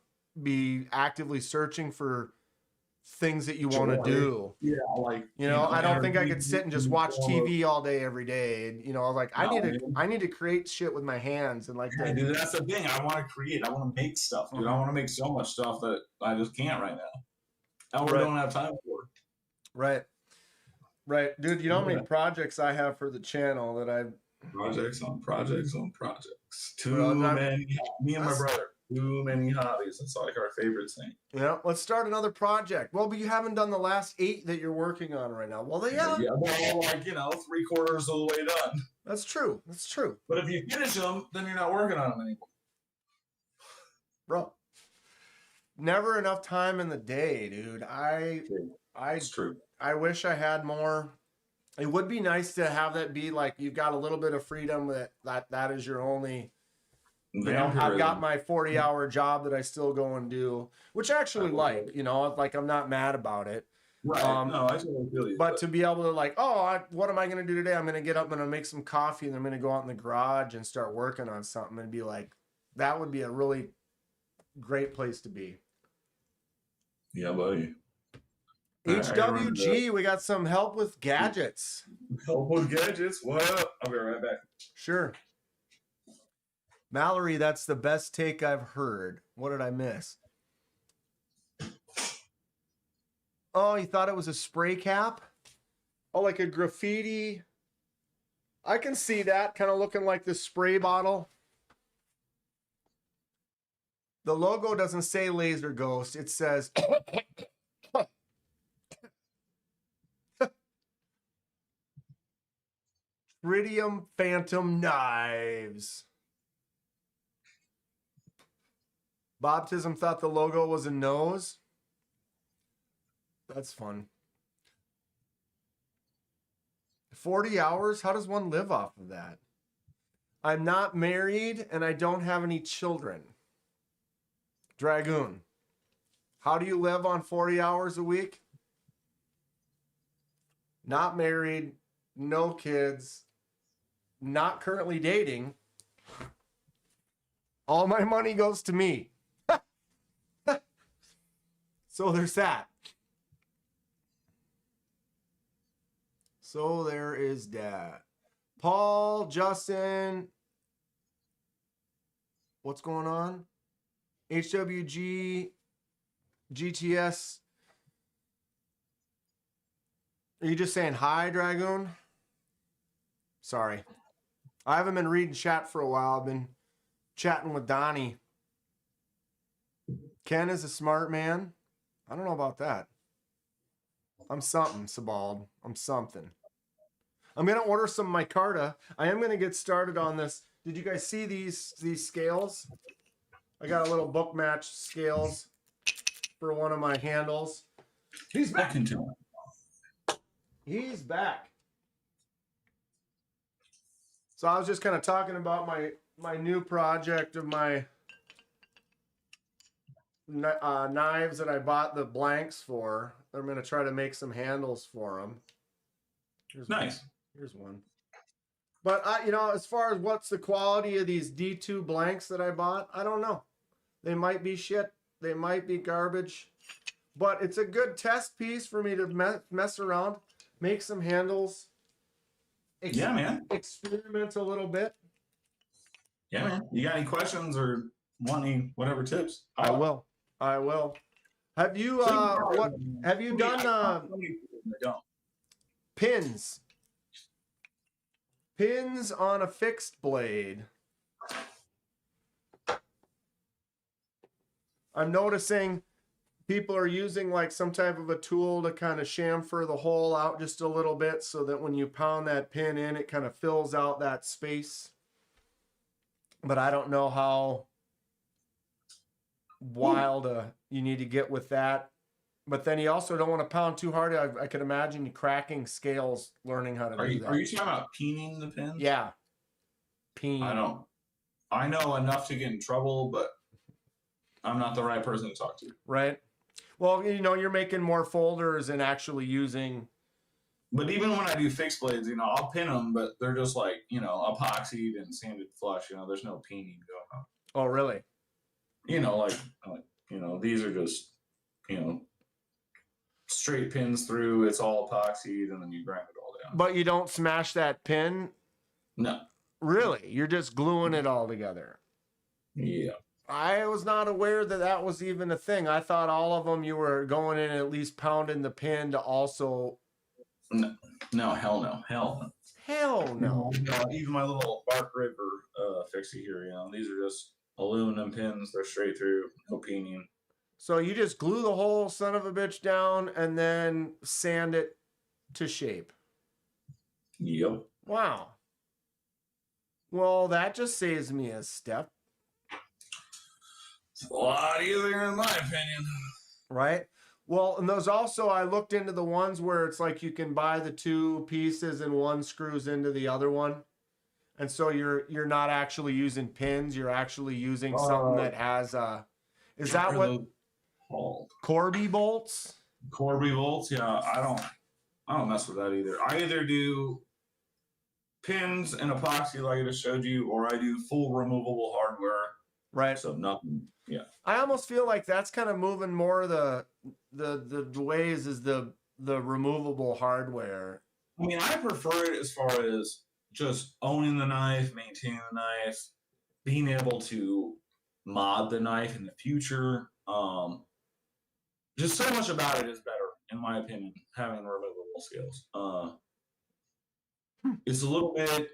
be actively searching for things that you want to do. Yeah, like, You know, I don't think I could sit and just watch TV all day every day. And, you know, like I need to create shit with my hands and like. Yeah, dude, that's the thing. I want to create. I want to make stuff, dude. I want to make so much stuff that I just can't right now. I don't have time for. Right, dude. You know how many projects I have for the channel that I've. Projects on projects on projects. Too Well, many. Me and my brother. Too many hobbies. That's like our favorite thing. Yeah, let's start another project. Well, but you haven't done the last 8 that you're working on right now. Well, Yeah, well, like, you know, 3/4 of the way done. That's true. That's true. But if you finish them, then you're not working on them anymore. Bro. Never enough time in the day, dude. It's true. I wish I had more. It would be nice to have that be like you've got a little bit of freedom that is your only. You know, I've got my 40-hour job that I still go and do, which I actually like. You know, like I'm not mad about it. Right. No, I totally feel you. But to be able to like, what am I going to do today? I'm going to get up and I'm going to make some coffee and I'm going to go out in the garage and start working on something and be like, that would be a really great place to be. Yeah, buddy. HWG, we got some help with gadgets. Help with gadgets? What up? I'll be right back. Sure. Mallory, that's the best take I've heard. What did I miss? Oh, you thought it was a spray cap? Oh, like a graffiti. I can see that kind of looking like the spray bottle. The logo doesn't say Laser Ghost. It says Tritium Phantom Knives. Bobtism thought the logo was a nose. That's fun. 40 hours? How does one live off of that? I'm not married and I don't have any children. Dragoon. How do you live on 40 hours a week? Not married, no kids, not currently dating. All my money goes to me. So there's that. So there is that. Paul, Justin, what's going on? HWG, GTS. Are you just saying hi, Dragoon? Sorry. I haven't been reading chat for a while. I've been chatting with Donnie. Ken is a smart man. I don't know about that. I'm something, Sabald. I'm something. I'm going to order some micarta. I am going to get started on this. Did you guys see these scales? I got a little book match scales for one of my handles. He's back into it. He's back. So I was just kind of talking about my new project of my knives that I bought the blanks for. I'm going to try to make some handles for them. Here's nice. One. Here's one. But you know, as far as what's the quality of these D2 blanks that I bought, I don't know. They might be shit. They might be garbage. But it's a good test piece for me to mess around, make some handles. Yeah, man. Experiment a little bit. Yeah, man. You got any questions or want any whatever tips? I will. Have you what have you done pins? Pins on a fixed blade. I'm noticing people are using like some type of a tool to kind of chamfer the hole out just a little bit so that when you pound that pin in, it kind of fills out that space. But I don't know how wild you need to get with that. But then you also don't want to pound too hard. I could imagine you cracking scales, learning how to do that. Are you talking about peening the pins? Yeah. Peen. I know enough to get in trouble, but I'm not the right person to talk to. Right. Well, you're making more folders and actually using. But even when I do fixed blades, I'll pin them, but they're just like, epoxied and sanded flush. There's no peening going on. Oh, really? These are just, straight pins through. It's all epoxied, and then you grind it all down. But you don't smash that pin? No. Really? You're just gluing it all together? Yeah. I was not aware that was even a thing. I thought all of them you were going in and at least pounding the pin to also. No, hell no. Hell no. Even my little Bark River fixie here, these are just aluminum pins. They're straight through, no peening. So you just glue the whole son of a bitch down and then sand it to shape. Yep. Wow. Well, that just saves me a step. It's a lot easier in my opinion. Right? Well, and those also, I looked into the ones where it's like you can buy the two pieces and one screws into the other one. And so you're not actually using pins, you're actually using something that has is that what called? Corby bolts? Corby bolts, yeah. I don't mess with that either. I either do pins and epoxy like I just showed you, or I do full removable hardware. Right. So nothing. Yeah. I almost feel like that's kind of moving more the ways is the removable hardware. I mean, I prefer it as far as just owning the knife, maintaining the knife, being able to mod the knife in the future. Just so much about it is better, in my opinion, having removable scales. It's a little bit,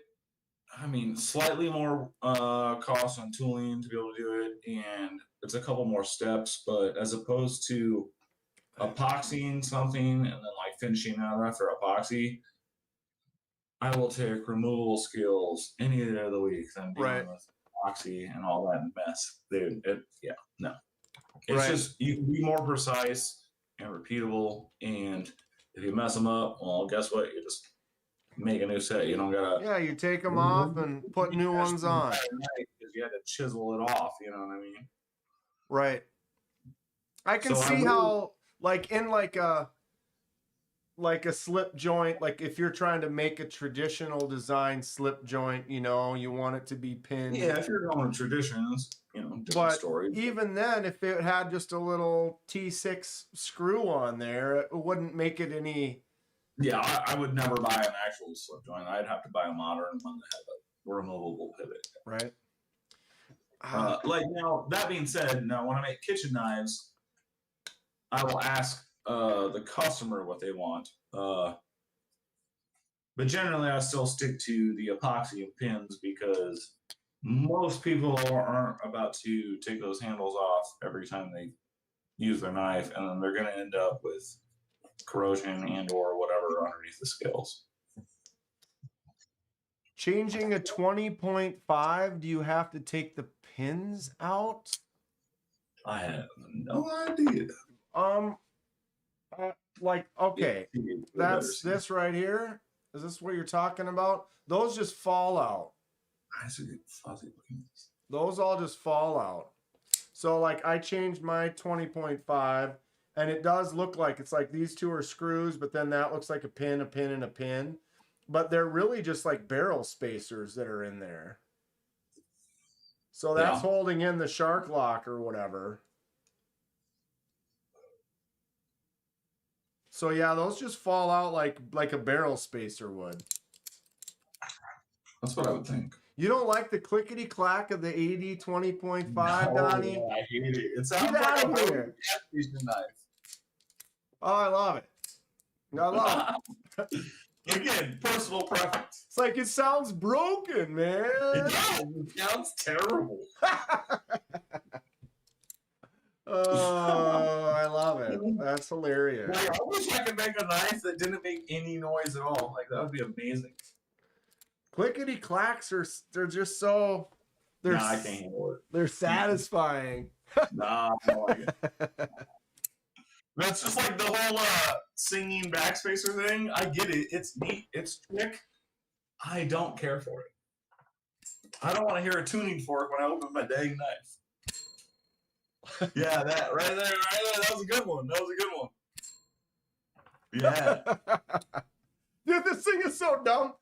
slightly more cost on tooling to be able to do it, and it's a couple more steps, but as opposed to epoxying something and then like finishing out after epoxy, I will take removable scales any day of the week than dealing with epoxy and all that mess. Dude, no. It's just, you can be more precise and repeatable, and if you mess them up, well, guess what? You just make a new set. You don't gotta. Yeah, you take them off and put new ones on. Because you had to chisel it off. You know what I mean? Right. I can see how, like in like a slip joint, like if you're trying to make a traditional design slip joint, you want it to be pinned. Yeah, if you're going traditions, different but story. Even then, if it had just a little T6 screw on there, it wouldn't make it any. Yeah, I would never buy an actual slip joint. I'd have to buy a modern one that had a removable pivot. Right. Now, that being said, now when I make kitchen knives, I will ask the customer what they want. But generally, I still stick to the epoxy and pins because most people aren't about to take those handles off every time they use their knife, and then they're going to end up with corrosion and or whatever underneath the scales. Changing a 20.5, do you have to take the pins out? I have no idea. Okay, that's this right here. Is this what you're talking about? Those just fall out. Those all just fall out. So like I changed my 20.5 and it does look like it's like these two are screws, but then that looks like a pin, and a pin. But they're really just like barrel spacers that are in there. So that's holding in the shark lock or whatever. So yeah, those just fall out like a barrel spacer would. That's what I would think. You don't like the clickety clack of the AD 20.5, Donnie? I hate it. It sounds Get like out of here. knife. Oh, I love it. I love it. Again, personal preference. It's like it sounds broken, man. It sounds terrible. Oh, I love it. That's hilarious. Like, I wish I could make a knife that didn't make any noise at all. Like that would be amazing. Clickety clacks they're just so I can't handle it. They're satisfying. Nah, I don't like it. That's just like the whole singing backspacer thing. I get it. It's neat. It's trick. I don't care for it. I don't want to hear a tuning fork when I open my dang knife. Yeah, that right there. That was a good one. Yeah. Dude, this thing is so dumb.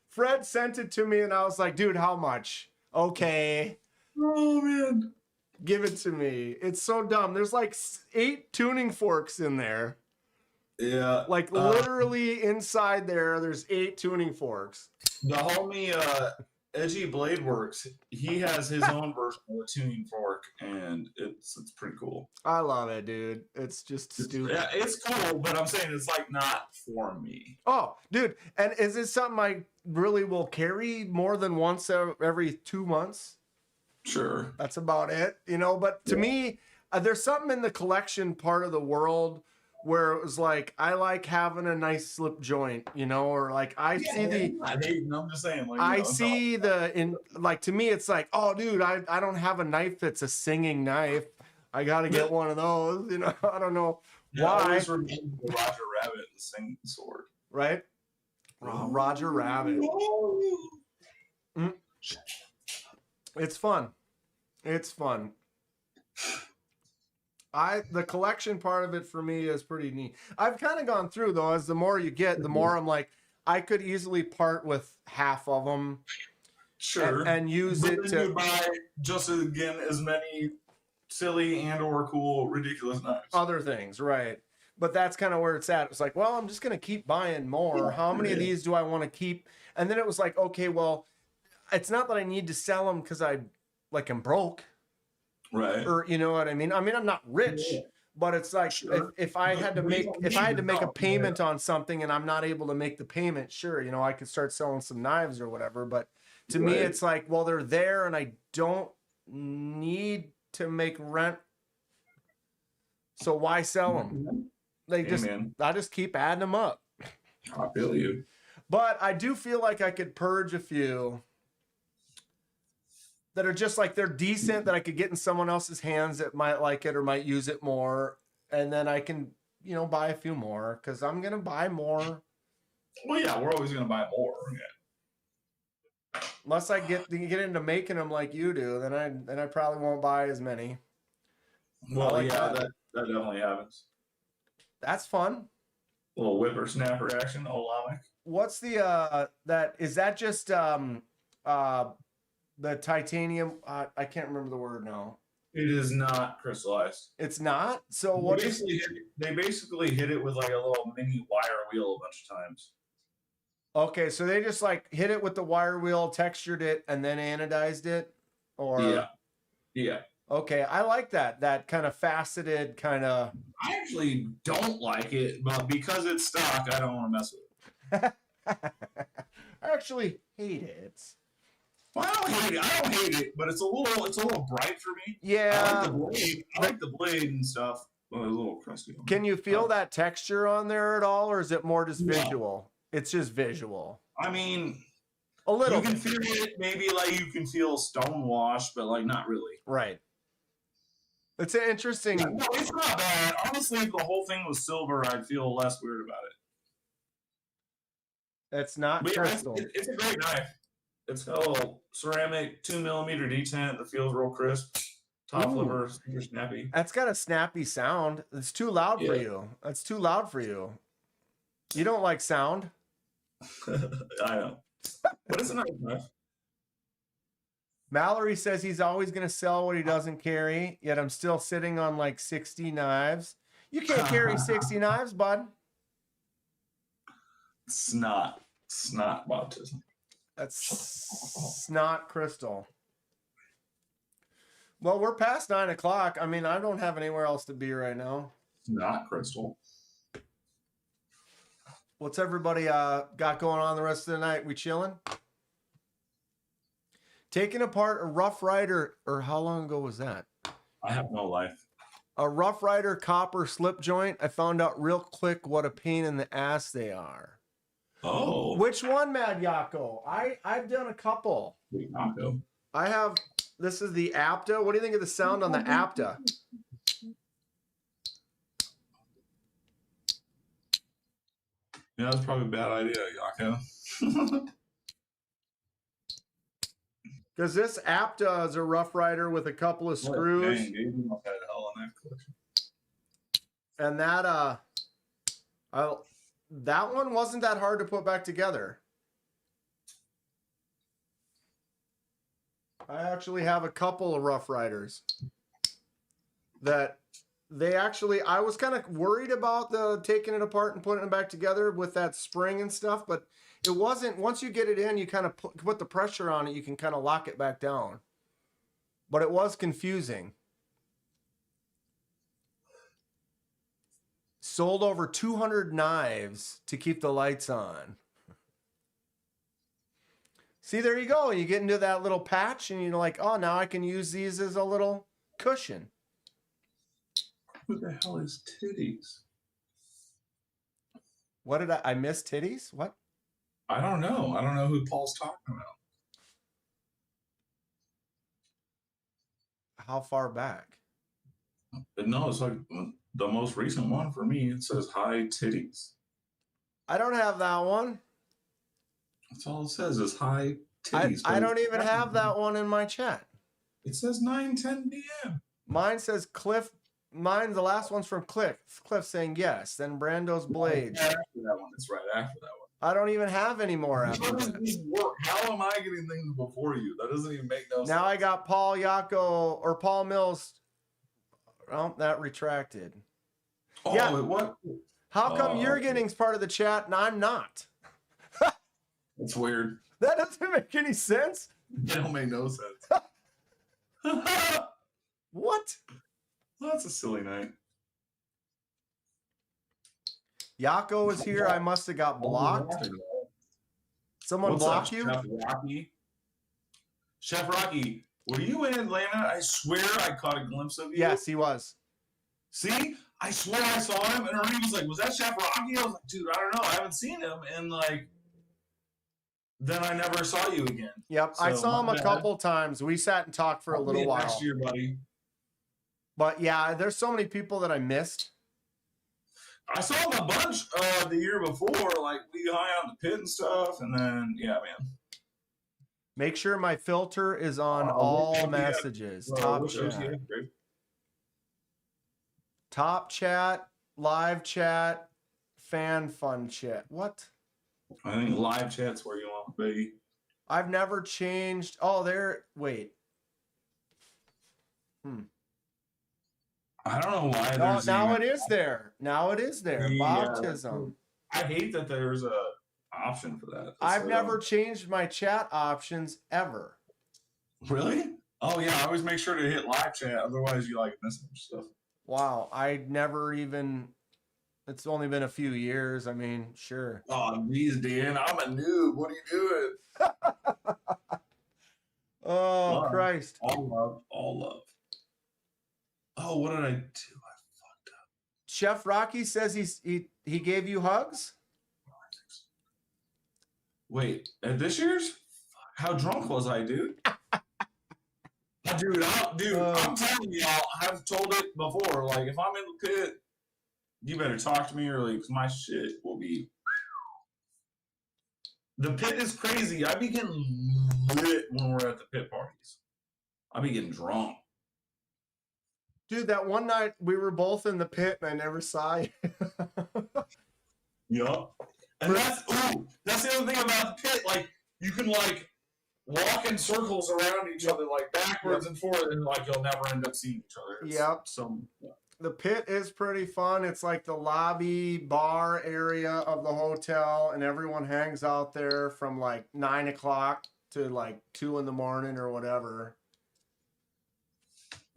Fred sent it to me, and I was like, dude, how much? Okay. Oh, man. Give it to me. It's so dumb. There's like 8 tuning forks in there. Yeah. Like literally inside there's 8 tuning forks. The homie Edgy Blade Works, he has his own version of a tuning fork, and it's pretty cool. I love it, dude. It's just stupid. Yeah, it's cool, but I'm saying it's like not for me. Oh, dude. And is it something I really will carry more than once every 2 months? Sure. That's about it, you know. But to me, there's something in the collection part of the world where it was like, I like having a nice slip joint, you know, or like I see the. I'm just saying. Like, I see like to me, it's like, oh, dude, I don't have a knife that's a singing knife. I got to get one of those, you know. I don't know why. I always remember the Roger Rabbit and the singing sword. Right? Roger Rabbit. It's fun. It's fun. The collection part of it for me is pretty neat. I've kind of gone through though, as the more you get, the more I'm like, I could easily part with half of them. Sure. And use it to buy just again as many silly and or cool ridiculous knives. Other things, right? But that's kind of where it's at. It's like, well, I'm just gonna keep buying more. How many of these do I want to keep? And then it was like, okay, well, it's not that I need to sell them because I'm broke. Right. Or you know what I mean? I mean, I'm not rich, but it's like if I had to make a payment on something and I'm not able to make the payment, sure, you know, I could start selling some knives or whatever. But to me, it's like, well, they're there and I don't need to make rent. So why sell them? I just keep adding them up. I feel you. But I do feel like I could purge a few that are just like, they're decent, that I could get in someone else's hands that might like it or might use it more. And then I can, you know, buy a few more because I'm going to buy more. Well, yeah, we're always going to buy more. Yeah. Unless I get into making them like you do, then I probably won't buy as many. Well, that definitely happens. That's fun. A little whippersnapper action, Olamic. What's the is that just the titanium? I can't remember the word now. It is not crystallized. It's not. So they basically hit it with like a little mini wire wheel a bunch of times. Okay, so they just like hit it with the wire wheel, textured it, and then anodized it, or yeah. Okay, I like that kind of faceted kind of. I actually don't like it, but because it's stock, I don't want to mess with it. I actually hate it. Well, I don't hate it, but it's a little bright for me. Yeah. I like the blade and stuff. Well, it's a little crusty. Can you feel that texture on there at all, or is it more just visual? It's just visual. I mean, a little. You can feel it, maybe like you can feel stone wash, but like not really. Right. It's an interesting. Yeah, no, it's not bad. Honestly, if the whole thing was silver, I'd feel less weird about it. It's not crystal. It's a great knife. It's got a little ceramic 2mm detent that feels real crisp. Top flipper, super snappy. That's got a snappy sound. It's too loud for you. That's too loud for you. You don't like sound. I know. But it's a nice knife. Mallory says he's always going to sell what he doesn't carry, yet I'm still sitting on like 60 knives. You can't carry 60 knives, bud. Snot baptism. That's snot crystal. Well, we're past 9 o'clock. I mean, I don't have anywhere else to be right now. Snot crystal. What's everybody got going on the rest of the night? We chilling? Taking apart a Rough Rider, or how long ago was that? I have no life. A Rough Rider copper slip joint. I found out real quick what a pain in the ass they are. Oh. Which one, Mad Yako? I've done a couple. Yako. I have, this is the Apta. What do you think of the sound on the Apta? Yeah, that's probably a bad idea, Yako. Because this Apta is a Rough Rider with a couple of screws. Dang, dude, you must have had hell on that collection. And that one wasn't that hard to put back together. I actually have a couple of Rough Riders that I was kind of worried about taking it apart and putting it back together with that spring and stuff, but it wasn't. Once you get it in, you kind of put the pressure on it, you can kind of lock it back down. But it was confusing. Sold over 200 knives to keep the lights on. See, there you go. You get into that little patch and you're like, oh, now I can use these as a little cushion. Who the hell is Titties? What did I miss titties? What? I don't know. I don't know who Paul's talking about. How far back? But no, it's like the most recent one for me. It says hi Titties. I don't have that one. That's all it says is hi Titties. I don't even have that one in my chat. It says 9:10 p.m. Mine says Cliff. Mine, the last one's from Cliff. Cliff saying yes. Then Brando's Blade. After that one, it's right after that one. I don't even have any more after How does that. this work? How am I getting things before you? That doesn't even make no sense. Now I got Paul Yako or Paul Mills. Oh, that retracted. Oh, Yeah. what? How come Oh. you're getting part of the chat and I'm not? It's weird. That doesn't make any sense. It don't make no sense. What? Well, that's a silly night. Yako is here. I must have got blocked. Someone What's block up, you? Chef Rocky? Chef Rocky, were you in Atlanta? I swear I caught a glimpse of you. Yes, he was. See? I swear I saw him, and Ernie was like, was that Chef Rocky? I was like, dude, I don't know. I haven't seen him. And, like, then I never saw you again. Yep, I So, saw him my a bad. couple times. We sat and talked for a I'll little be while. next year, buddy. But yeah, there's so many people that I missed. I saw him a bunch the year before. Like, we hung out in the pit and stuff. And then, yeah, man. Make sure my filter is on Oh, all yeah. messages. Well, Top which chat. OTF, Greg? Top chat, live chat, fan fun chat. What? I think live chat's where you want to be. I've never changed. Oh, there. Wait. I don't know why. No, there's now even- it is there. Now it is there. Yeah, Baptism. I hate that there's a option for that. I've So- never changed my chat options ever. Really? Oh yeah, I always make sure to hit live chat. Otherwise, you like missing stuff. Wow. I never even. It's only been a few years. I mean, sure. Oh, geez, Dan, I'm a noob. What are you doing? Oh, Love. Christ. All love, all love. Oh, what did I do? I fucked up. Chef Rocky says he gave you hugs? Wait, at this year's? How drunk was I, dude? Dude, I'm telling y'all, I've told it before. Like, if I'm in the pit, you better talk to me early because my shit will be. The pit is crazy. I be getting lit when we're at the pit parties. I be getting drunk. Dude, that one night we were both in the pit and I never saw you. Yup. And that's the other thing about the pit. Like, you can like walk in circles around each other, like backwards and forward, and like you'll never end up seeing each other. It's Yep. Some The pit is pretty fun. It's like the lobby bar area of the hotel, and everyone hangs out there from like 9 o'clock to like 2 in the morning or whatever.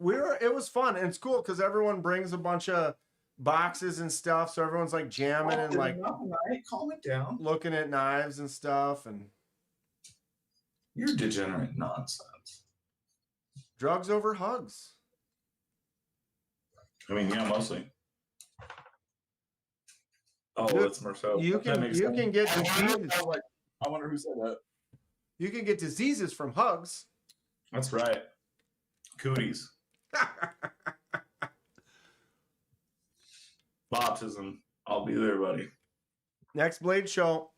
It was fun, and it's cool because everyone brings a bunch of boxes and stuff, so everyone's like jamming and like calm it down. looking at knives and stuff, and You're degenerate nonsense. drugs over hugs. I mean, yeah, mostly. Oh, Dude, that's Marcel. You That can makes you sense. can get I wonder- diseases. I was like, I wonder who said that. You can get diseases from hugs. That's right. Cooties. Baptism. I'll be there, buddy. Next Blade show.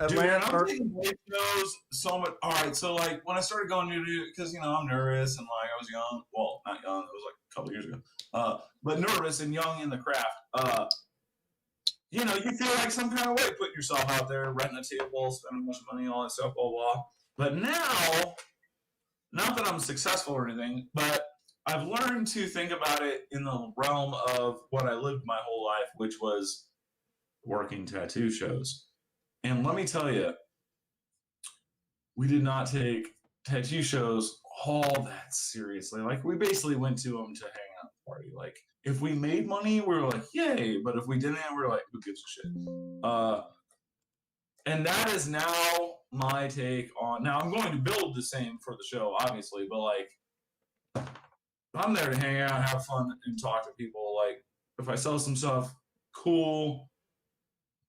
Dude, Atlanta. I'm taking Blade shows so much. All right, so like when I started going to do, because you know I'm nervous and like I was young. Well, not young. It was like a couple years ago. But nervous and young in the craft. You know, you feel like some kind of way putting yourself out there, renting a table, spending a bunch of money, all that stuff, blah blah. But now, not that I'm successful or anything, but I've learned to think about it in the realm of what I lived my whole life, which was working tattoo shows. And let me tell you, we did not take tattoo shows all that seriously. Like, we basically went to them to hang out and party. Like, if we made money, we were like, yay. But if we didn't, we were like, who gives a shit? And that is now my take on. Now, I'm going to build the same for the show, obviously, but like, I'm there to hang out, have fun, and talk to people. Like, if I sell some stuff, cool,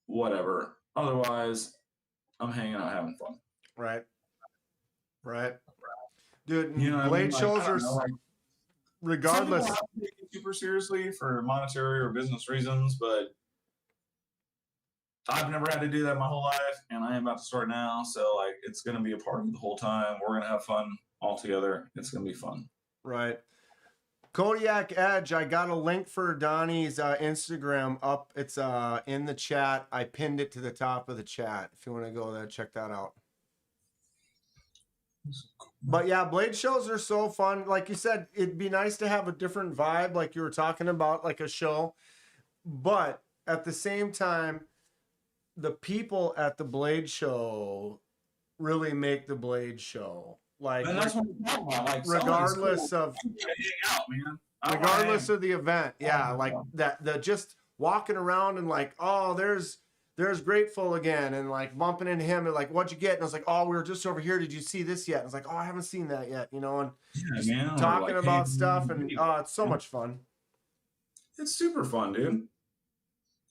whatever. Otherwise, I'm hanging out, having fun. Right. Dude, You know, Blade shows are regardless. Some people have to take it super seriously for monetary or business reasons, but I've never had to do that my whole life, and I am about to start now. So, like, it's going to be a party the whole time. We're going to have fun all together. It's going to be fun. Right. Kodiak Edge, I got a link for Donnie's Instagram up. It's in the chat. I pinned it to the top of the chat. If you want to go there, check that out. But yeah, Blade shows are so fun. Like you said, it'd be nice to have a different vibe, like you were talking about, like a show. But at the same time, the people at the Blade show really make the Blade show. Like, And that's what I'm talking about. Like, regardless cool. of hang out, man. regardless of the event, yeah, like that, the just walking around and like, oh, there's Grateful again, and like bumping into him and like, what'd you get? And I was like, oh, we were just over here. Did you see this yet? And I was like, oh, I haven't seen that yet, you know, and just man, talking like, about hey, stuff, and it's so much fun. It's super fun, dude.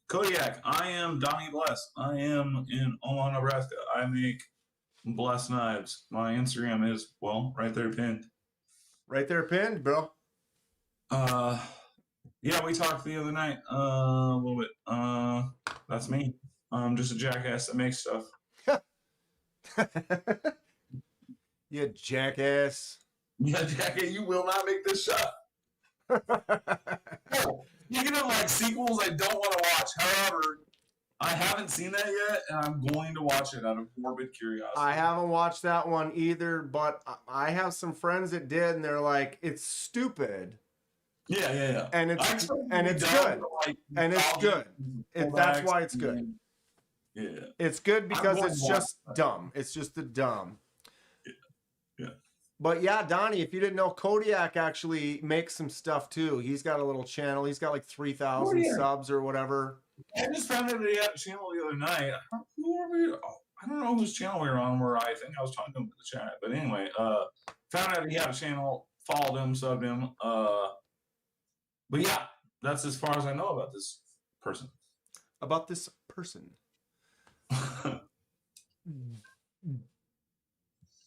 Kodiak, I am Donnie Bless. I am in Omaha, Nebraska. I make Bless knives. My Instagram is, well, right there pinned. Right there, pinned, bro. Yeah, we talked the other night a little bit. That's me. I'm just a jackass that makes stuff. You jackass. Yeah, jackass, you will not make this shot. Speaking of like sequels I don't want to watch, however, I haven't seen that yet, and I'm going to watch it out of morbid curiosity. I haven't watched that one either, but I have some friends that did, and they're like, it's stupid. Yeah. And it's good. And it's good. That's why it's good. Yeah. It's good because it's just dumb. It's just the dumb. Yeah. But yeah, Donnie, if you didn't know, Kodiak actually makes some stuff too. He's got a little channel. He's got like 3,000 subs or whatever. I just found out that he had a channel the other night. I don't know whose channel we were on, where I think I was talking to him in the chat. But anyway, found out he had a channel, followed him, subbed him. But yeah, that's as far as I know about this person.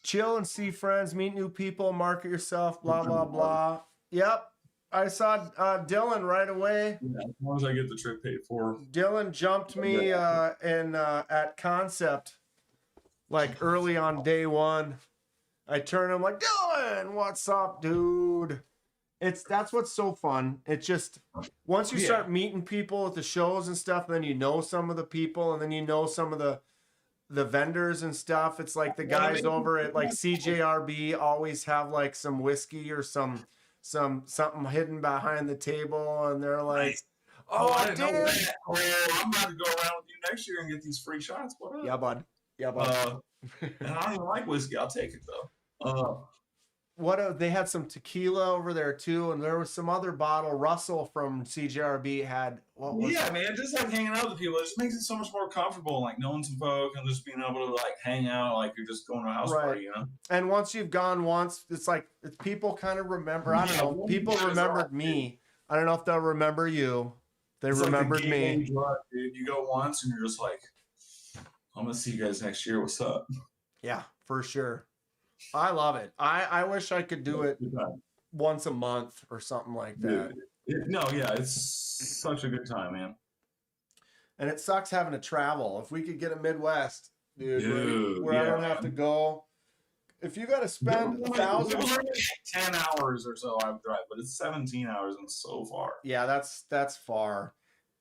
Chill and see friends, meet new people, market yourself, blah, blah, blah. Yep. I saw Dylan right away. Yeah, as long as I get the trip paid for. Dylan jumped me at Concept, like early on day one. I turn him like, Dylan, what's up, dude? That's what's so fun. It's just once you start meeting people at the shows and stuff, then you know some of the people, and then you know some of the vendors and stuff. It's like the guys over at like CJRB always have like some whiskey or something hidden behind the table, and they're like, "Oh, I didn't know dude, that. I'm about to go around with you next year and get these free shots." What up? yeah, bud. And I don't even like whiskey. I'll take it though. They had some tequila over there too, and there was some other bottle. Russell from CJRB had man, just like hanging out with people, it just makes it so much more comfortable. Like knowing some folk and just being able to like hang out, like you're just going to a house party, you know. And once you've gone once, it's like people kind of remember. I don't know. People remembered me. I don't know if they'll remember you. They remembered me. Drug, dude. You go once and you're just like, I'm gonna see you guys next year. What's up? Yeah, for sure. I love it. I wish I could do it once a month or something like that. It's such a good time, man. and it sucks having to travel. If we could get a Midwest, dude, Dude, where I don't yeah. have to go. If you got to spend It was 1,000, only like 10 hours or so I would drive, but it's 17 hours and it's so far. yeah, that's far.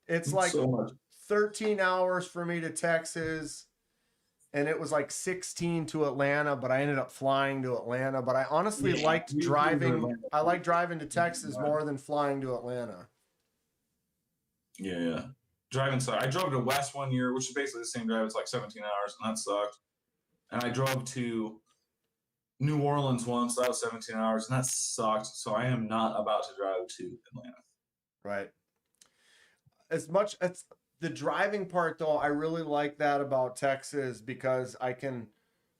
It's like so much. 13 hours for me to Texas, and it was like 16 to Atlanta, but I ended up flying to Atlanta. But I honestly liked we driving. drove I like driving to Texas more than flying to Atlanta. Yeah. Driving side. I drove to West one year, which is basically the same drive. It's like 17 hours, and that sucked. And I drove to New Orleans once. That was 17 hours, and that sucked. So I am not about to drive to Atlanta. Right. As much as the driving part, though, I really like that about Texas because I can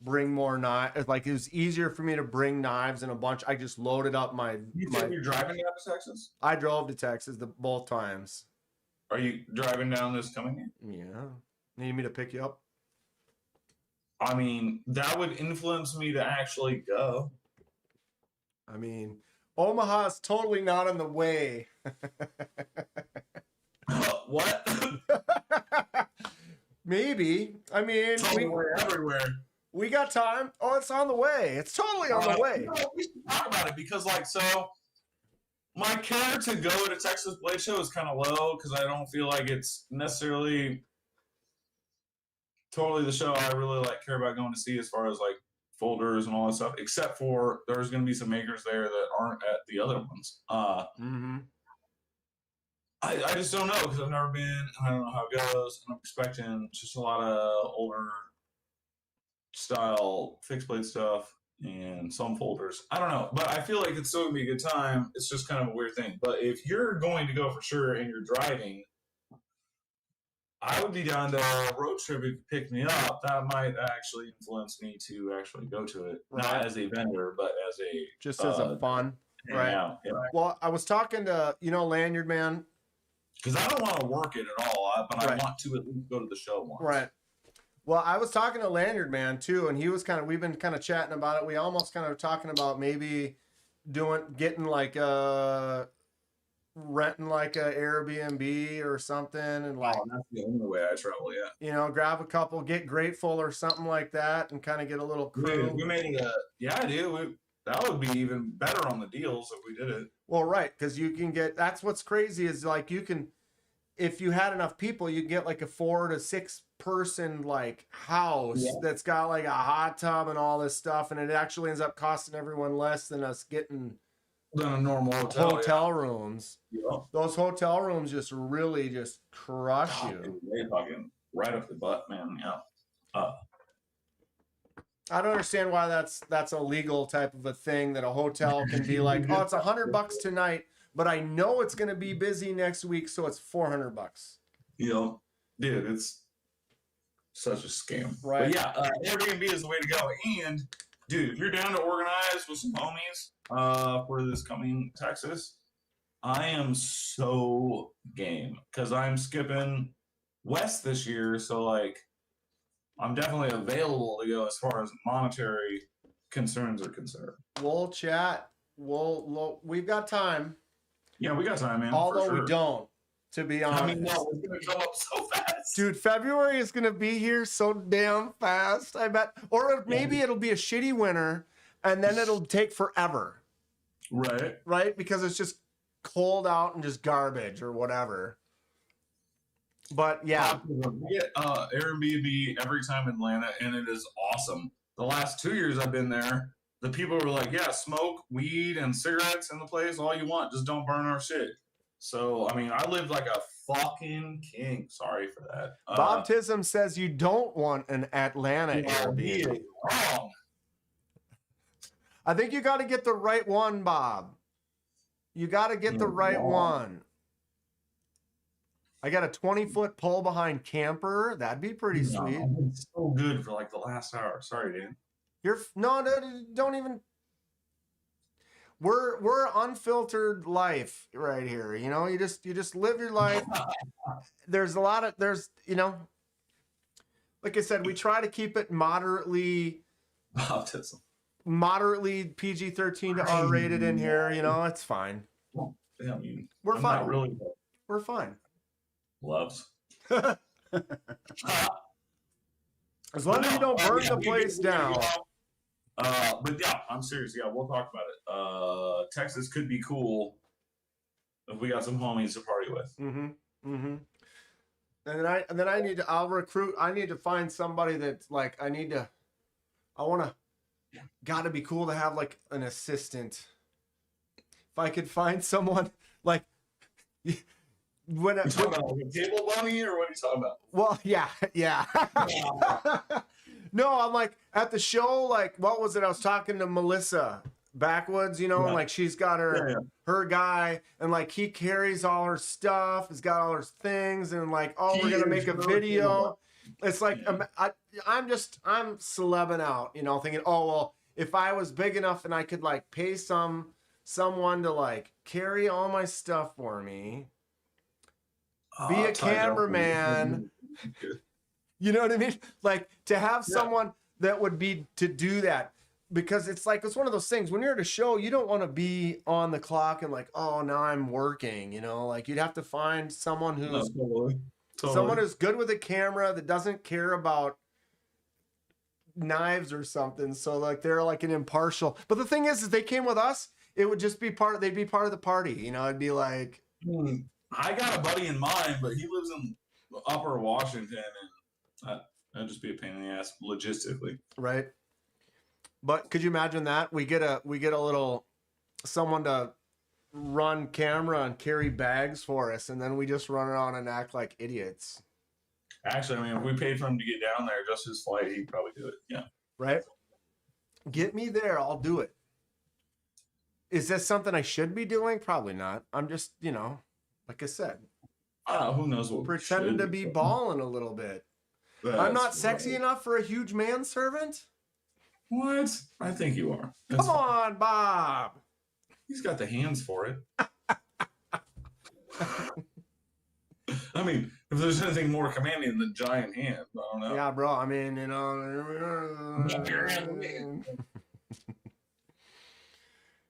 bring more knives. Like, it was easier for me to bring knives in a bunch. I just loaded up my. You think you're driving down to Texas? I drove to Texas both times. Are you driving down this coming year? Yeah. Need me to pick you up? I mean, that would influence me to actually go. I mean, Omaha's totally not in the way. What? Maybe. I mean, everywhere. we got time. Oh, it's on the way. It's totally on the way. You know, we should talk about it because, like, so my care to go to Texas Blade Show is kind of low because I don't feel like it's necessarily totally the show I really like care about going to see as far as like folders and all that stuff. Except for there's going to be some makers there that aren't at the other ones. Mm-hmm. I just don't know because I've never been and I don't know how it goes. And I'm expecting just a lot of older style fixed blade stuff and some folders. I don't know, but I feel like it's still gonna be a good time. It's just kind of a weird thing. But if you're going to go for sure and you're driving, I would be down to a road trip if you pick me up. That might actually influence me to actually go to it, not as a vendor, but as a Just as a fun. Right. Yeah. Well, I was talking to, Lanyard Man. Because I don't want to work it at all, but Right. I want to at least go to the show once. Right. Well, I was talking to Lanyard Man too, and he was we've been kind of chatting about it. We almost kind of talking about maybe getting like renting like a Airbnb or something, and like, That's the only way I travel, yeah. grab a couple, get Grateful or something like that, and kind of get a little crew. We made it that would be even better on the deals if we did it. Well, right, because you can get. That's what's crazy is like you can, if you had enough people, you can get like a 4 to 6 person like house that's got like a hot tub and all this stuff, and it actually ends up costing everyone less than us getting Than a normal hotel. rooms. Yeah. Those hotel rooms just really just crush you. Dude, they fucking right up the butt, man. Yeah. I don't understand why that's a legal type of a thing that a hotel can be like, oh, it's $100 tonight, but I know it's gonna be busy next week, so it's $400. Dude, it's such a scam. Right. But yeah, Airbnb is the way to go. And dude, if you're down to organize with some homies for this coming Texas, I am so game because I'm skipping west this year, so like I'm definitely available to go as far as monetary concerns are concerned. We'll chat. We've got time. Yeah, we got time, man. Although we don't, to be honest. I mean, no, it's gonna come up so fast. Dude, February is gonna be here so damn fast, I bet. Or maybe it'll be a shitty winter and then it'll take forever. Right. Right? Because it's just cold out and just garbage or whatever. But yeah. We get Airbnb every time in Atlanta, and it is awesome. The last 2 years I've been there, the people were like, yeah, smoke weed and cigarettes in the place, all you want, just don't burn our shit. So, I mean, I lived like a fucking king. Sorry for that. Bob Tism says you don't want an Atlanta Airbnb. He is wrong. I think you got to get the right one, Bob. You got to get the right one. I got a 20-foot pole behind camper. That'd be pretty sweet. It's so good for like the last hour. Sorry, Dan. No, don't even. We're unfiltered life right here. You just live your life. There's like I said, we try to keep it moderately Autism. PG-13 to R-rated in here. It's fine. Yeah, I mean, We're I'm fine. not really We're fine. loves. As long as you don't burn the place down. But yeah, I'm serious. Yeah, we'll talk about it. Texas could be cool if we got some homies to party with. Mm-hmm. Mm-hmm. And then I'll recruit. I need to find somebody that's like, gotta be cool to have like an assistant. If I could find someone like, when You talking about like a table bunny, or what are you talking about? well, yeah. No, I'm like at the show, like, what was it? I was talking to Melissa Backwoods, you know, and like she's got her guy, and like he carries all her stuff, he's got all her things, and like, oh, we're gonna make a video. It's like I'm celebbing out, you know, thinking, oh well, if I was big enough and I could like pay someone to like carry all my stuff for me, be a cameraman. You know what I mean? Like to have someone that would be to do that, because it's like, it's one of those things when you're at a show, you don't want to be on the clock and like, oh, now I'm working, you know, like you'd have to find someone who's someone who's good with a camera, that doesn't care about knives or something. So like they're like an impartial. But the thing is if they came with us, it would just be they'd be part of the party, you know. It'd be like, I got a buddy in mind, but he lives in Upper Washington, and that'd just be a pain in the ass logistically. right. But could you imagine that we get a little someone to run camera and carry bags for us, and then we just run around and act like idiots, Actually, I mean, if we paid for him to get down there, just his flight, he'd probably do it. Yeah. right? Get me there, I'll do it. Is this something I should be doing? Probably not. I'm just, you know, like I said, Who knows what? pretending to be balling a little bit. I'm not sexy enough for a huge manservant. What? I think you are. That's Come fine. on, Bob. He's got the hands for it. I mean, if there's anything more commanding than giant hands, I don't know. Yeah, bro. I mean, you know.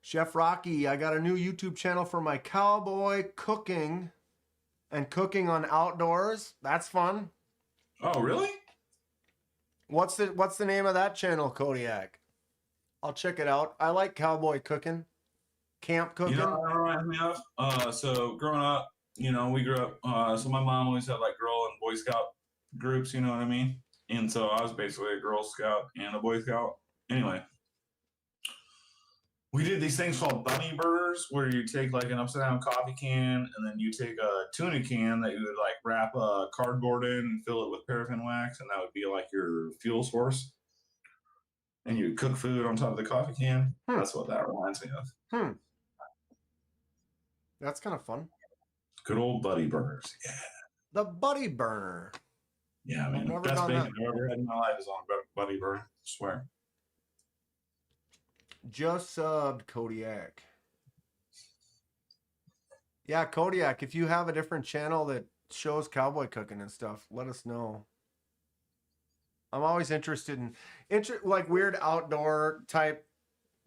Chef Rocky, I got a new YouTube channel for my cowboy cooking and cooking on outdoors. That's fun. Oh, really? What's the name of that channel, Kodiak? I'll check it out. I like cowboy cooking, camp cooking. You know what that reminds me of? So growing up, you know, we grew up. So my mom always had like Girl and Boy Scout groups. You know what I mean? And so I was basically a Girl Scout and a Boy Scout. Anyway, we did these things called bunny burgers, where you take like an upside down coffee can, and then you take a tuna can that you would like wrap a cardboard in and fill it with paraffin wax, and that would be like your fuel source. And you cook food on top of the coffee can. That's what that reminds me of. That's kind of fun. Good old buddy burgers. Yeah. The Buddy Burner. Yeah, man. never Best done bacon that. I've ever had in my life is on buddy burger. I swear. Just subbed Kodiak. Yeah, Kodiak, if you have a different channel that shows cowboy cooking and stuff, let us know. I'm always interested in like weird outdoor type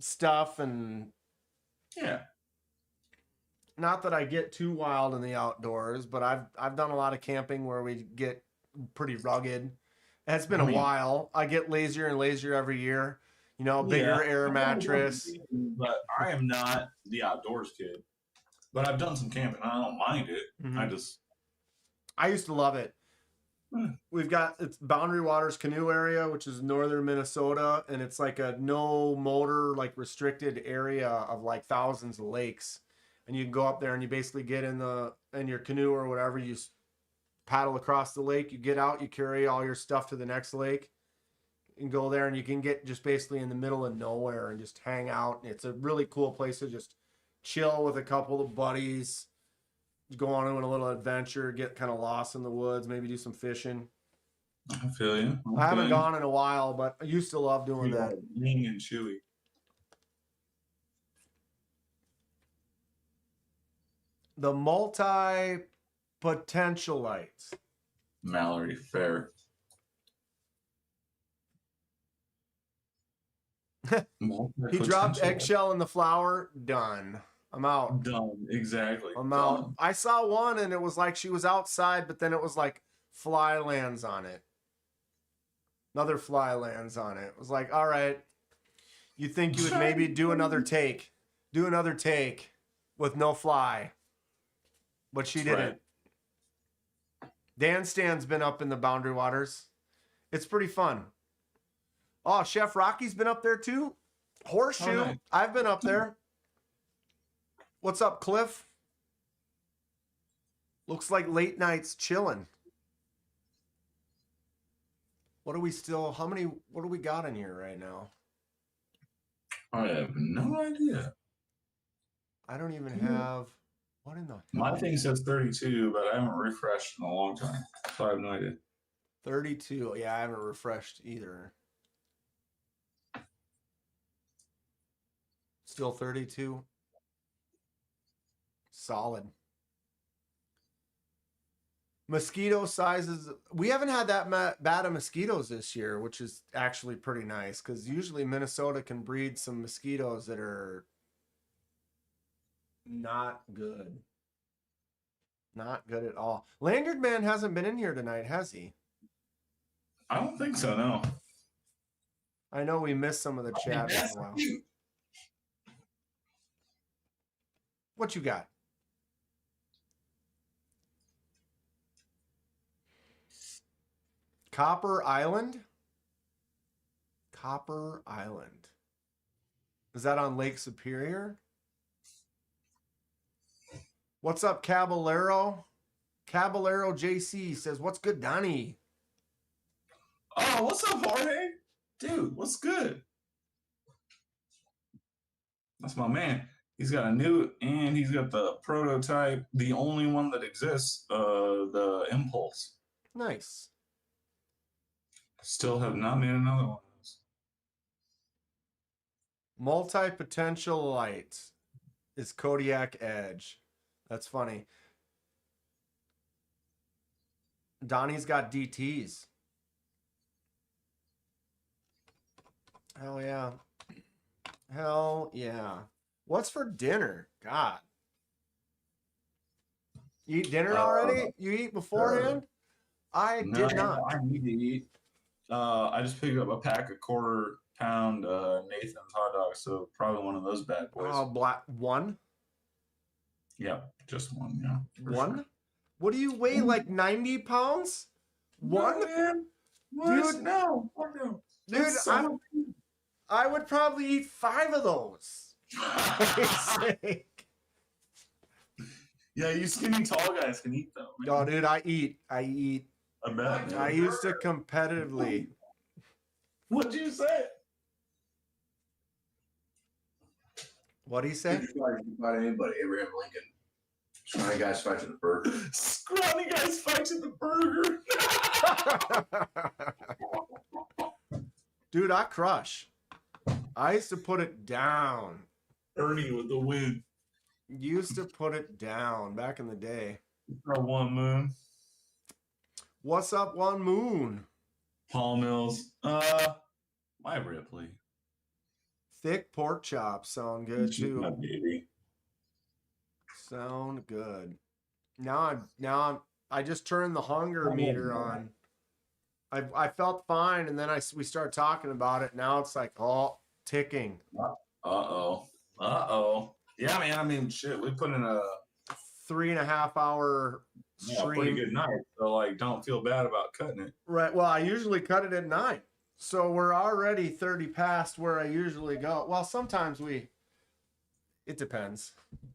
stuff, and Yeah. not that I get too wild in the outdoors, but I've done a lot of camping where we get pretty rugged. And it's been a while. I get lazier and lazier every year. You know, bigger air mattress. But I am not the outdoors kid. But I've done some camping. I don't mind it. I used to love it. It's Boundary Waters Canoe Area, which is northern Minnesota, and it's like a no motor, like restricted area of like thousands of lakes. And you can go up there and you basically get in your canoe or whatever, you paddle across the lake, you get out, you carry all your stuff to the next lake. You can go there and you can get just basically in the middle of nowhere and just hang out. It's a really cool place to just chill with a couple of buddies, go on a little adventure, get kind of lost in the woods, maybe do some fishing. I feel you. I haven't gone in a while, but I used to love doing that. Lean and chewy. The multi-potentialites. Mallory Fair. He dropped eggshell in the flour. Done. I'm out. Done. Exactly. I'm out. I saw one and it was like she was outside, but then it was like fly lands on it. Another fly lands on it. It was like, all right, you think you would maybe do another take with no fly, but she didn't. Right. Dan Stan's been up in the Boundary Waters. It's pretty fun. Oh, Chef Rocky's been up there too. Horseshoe. Oh, nice. I've been up there. What's up, Cliff? Looks like late nights chilling. What do we got in here right now? I have no idea. I don't even have, what in the My thing says 32, but I haven't refreshed in a long time, so I have no idea. 32. Yeah, I haven't refreshed either. Still 32. Solid. Mosquito sizes. We haven't had that bad of mosquitoes this year, which is actually pretty nice because usually Minnesota can breed some mosquitoes that are not good. Not good at all. Lanyard Man hasn't been in here tonight, has he? I don't think so, no. I know we missed some of the chat for a while. What you got? Copper Island? Copper Island. Is that on Lake Superior? What's up, Caballero? Caballero JC says, what's good, Donnie? Oh, what's up, Jorge? Dude, what's good? That's my man. He's got a new, and he's got the prototype, the only one that exists, the Impulse. Nice. Still have not made another one of those. Multi-potential light is Kodiak Edge. That's funny. Donnie's got DTs. Hell yeah. Hell yeah. What's for dinner? God. You eat dinner already? You eat beforehand? I did not. I need to eat. I just picked up a pack of quarter-pound Nathan's hot dogs, so probably one of those bad boys. Oh, black one? Yeah, just one. Yeah, for One? sure. What do you weigh? Like 90 pounds? One? No, man. Dude, no. Fuck no. Dude, That's so I would probably eat 5 of those. Yeah, you skinny tall guys can eat though. Oh, dude, I eat. I bet. Man. I used to competitively. What'd you say? What'd he say? About anybody, Abraham Lincoln. Scrawny guys fight to the burger. Scrawny guys fight to the burger. Dude, I crush. I used to put it down. Ernie with the win. Used to put it down back in the day. Or One Moon. What's up, One Moon? Paul Mills. My Ripley. Thick pork chops sound good too. My baby. Sound good. I just turned the hunger meter on. I felt fine, and then we started talking about it. Now it's like, oh, ticking. Uh-oh. Yeah, man, I mean, shit, we put in a 3.5 hour stream. pretty good night, so, like, don't feel bad about cutting it. Right. Well, I usually cut it at 9. So we're already 30 past where I usually go. Well, sometimes it depends.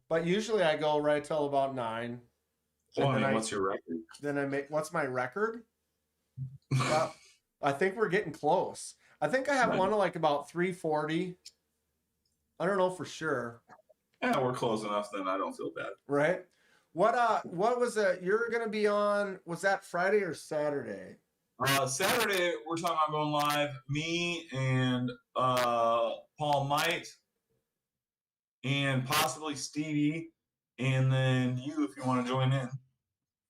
But usually I go right till about 9. Well, And then what's your record? Then I make, what's my record? Well, I think we're getting close. I think I have Right. one of like about 340. I don't know for sure. Yeah, we're close enough, then I don't feel bad. Right? What was it? You're gonna be on, was that Friday or Saturday? Saturday, we're talking about going live. Me and Paul Might and possibly Stevie, and then you if you want to join in.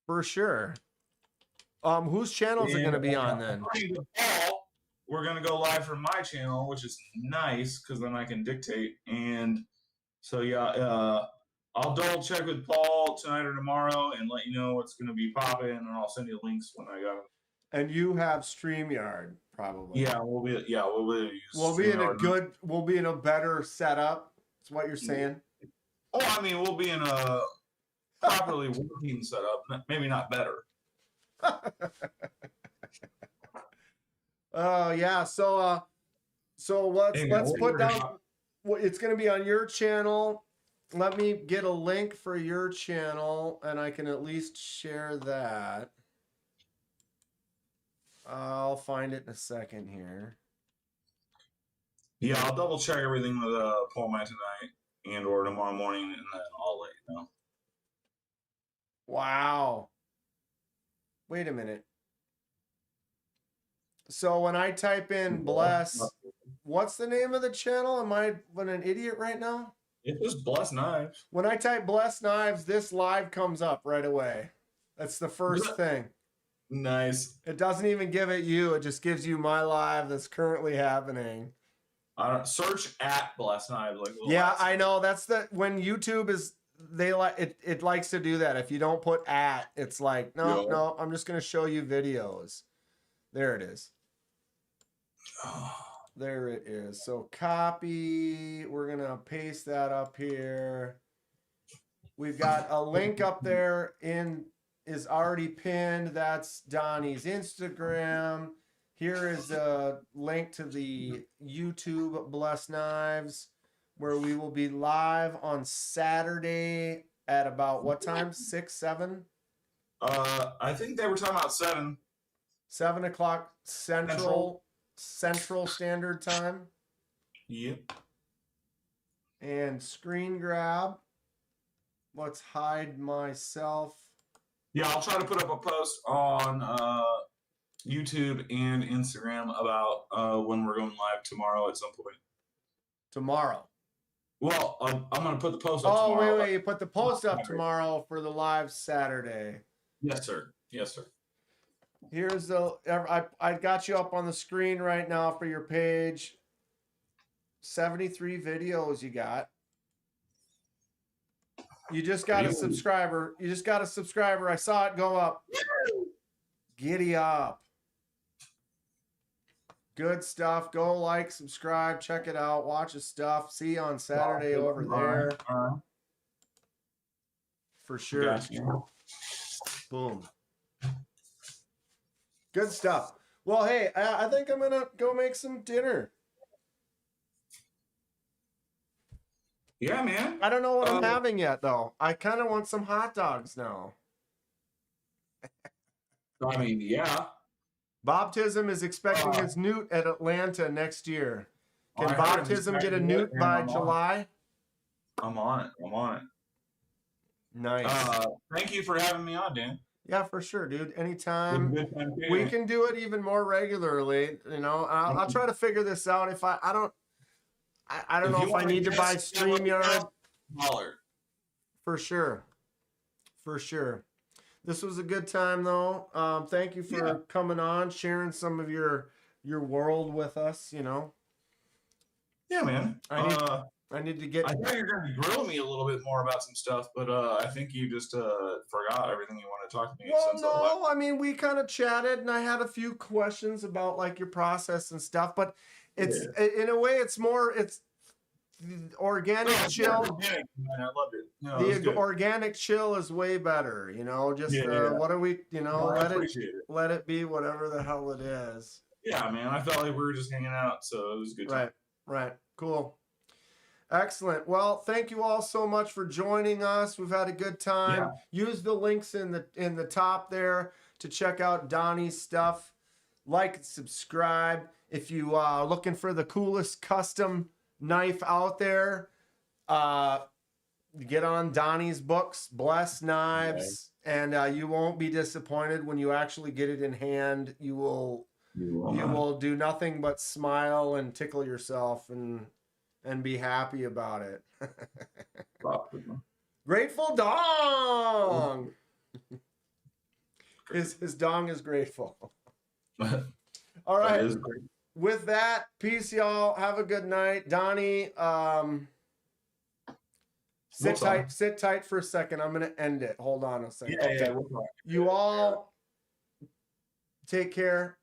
For sure. Whose channels are gonna be on then? According to Paul, we're gonna go live from my channel, which is nice because then I can dictate. And so yeah, I'll double check with Paul tonight or tomorrow and let you know what's going to be popping, and I'll send you links when I got them. And you have StreamYard, probably. Yeah, we'll be use We'll be in a StreamYard. good. We'll be in a better setup. That's what you're saying. Oh, I mean, we'll be in a properly working setup. Maybe not better. Yeah. So let's Hey, man, let's what put were down. you- It's going to be on your channel. Let me get a link for your channel, and I can at least share that. I'll find it in a second here. Yeah, I'll double check everything with Paul Matt tonight and or tomorrow morning, and then I'll let you know. Wow. Wait a minute. So when I type in bless, what's the name of the channel? Am I an idiot right now? It's just Bless Knives. When I type bless knives, this live comes up right away. That's the first thing. Nice. It doesn't even give it you. It just gives you my live that's currently happening. I don't search at Bless Knives like. Yeah, I know. That's when YouTube is they like it. It likes to do that. If you don't put at, it's like no. I'm just gonna show you videos. There it is. There it is. So copy. We're gonna paste that up here. We've got a link up there is already pinned. That's Donnie's Instagram. Here is a link to the YouTube Bless Knives, where we will be live on Saturday at about what time? 6, 7? I think they were talking about 7. 7 o'clock Central Standard Time. Yep. And screen grab. Let's hide myself. Yeah, I'll try to put up a post on YouTube and Instagram about when we're going live tomorrow at some point. Tomorrow. Well, I'm going to put the post up Oh, tomorrow. wait. You put the post up tomorrow for the live Saturday. Yes, sir. Yes, sir. Here's I got you up on the screen right now for your page. 73 videos you got. You just got a subscriber. I saw it go up. Giddy up. Good stuff. Go like, subscribe, check it out, watch his stuff. See you on Saturday over there. For sure. Gotcha. Boom. Good stuff. Well, hey, I think I'm gonna go make some dinner. Yeah, man. I don't know what I'm having yet, though. I kind of want some hot dogs now. I mean, yeah. Bobtism is expecting his newt at Atlanta next year. Can I heard Bobtism get a exactly newt what, by and July? I'm on it. Nice. Thank you for having me on, Dan. Yeah, for sure, dude. It was a Anytime. good time too. We can do it even more regularly. You know, I'll try to figure this out. If I don't know if I need to buy StreamYard. Holler. For sure. This was a good time, though. Thank you for coming on, sharing some of your world with us. You know. Yeah, man. I need to get. I thought you were going to grill me a little bit more about some stuff, but I think you just forgot everything you want to talk to me. Well, no, I mean, we kind of chatted, and I had a few questions about like your process and stuff. But it's in a way, it's organic chill. Organic, man. I loved it. No, it was The good. organic chill is way better. You know, just what are we? You know, No, I appreciate it. let it be whatever the hell it is. Yeah, man. I felt like we were just hanging out, so it was a good time. Right. Cool. Excellent. Well, thank you all so much for joining us. We've had a good time. Use the links in the top there to check out Donnie's stuff. Like and subscribe. If you are looking for the coolest custom knife out there, get on Donnie's books, Bless Knives, and you won't be disappointed when you actually get it in hand. You will do nothing but smile and tickle yourself and be happy about it. Grateful dong. His dong is grateful. All right. With that, peace, y'all. Have a good night. Donnie, Sit We'll tight. talk. Sit tight for a second. I'm gonna end it. Hold on a second. Yeah, we'll talk. You all take care.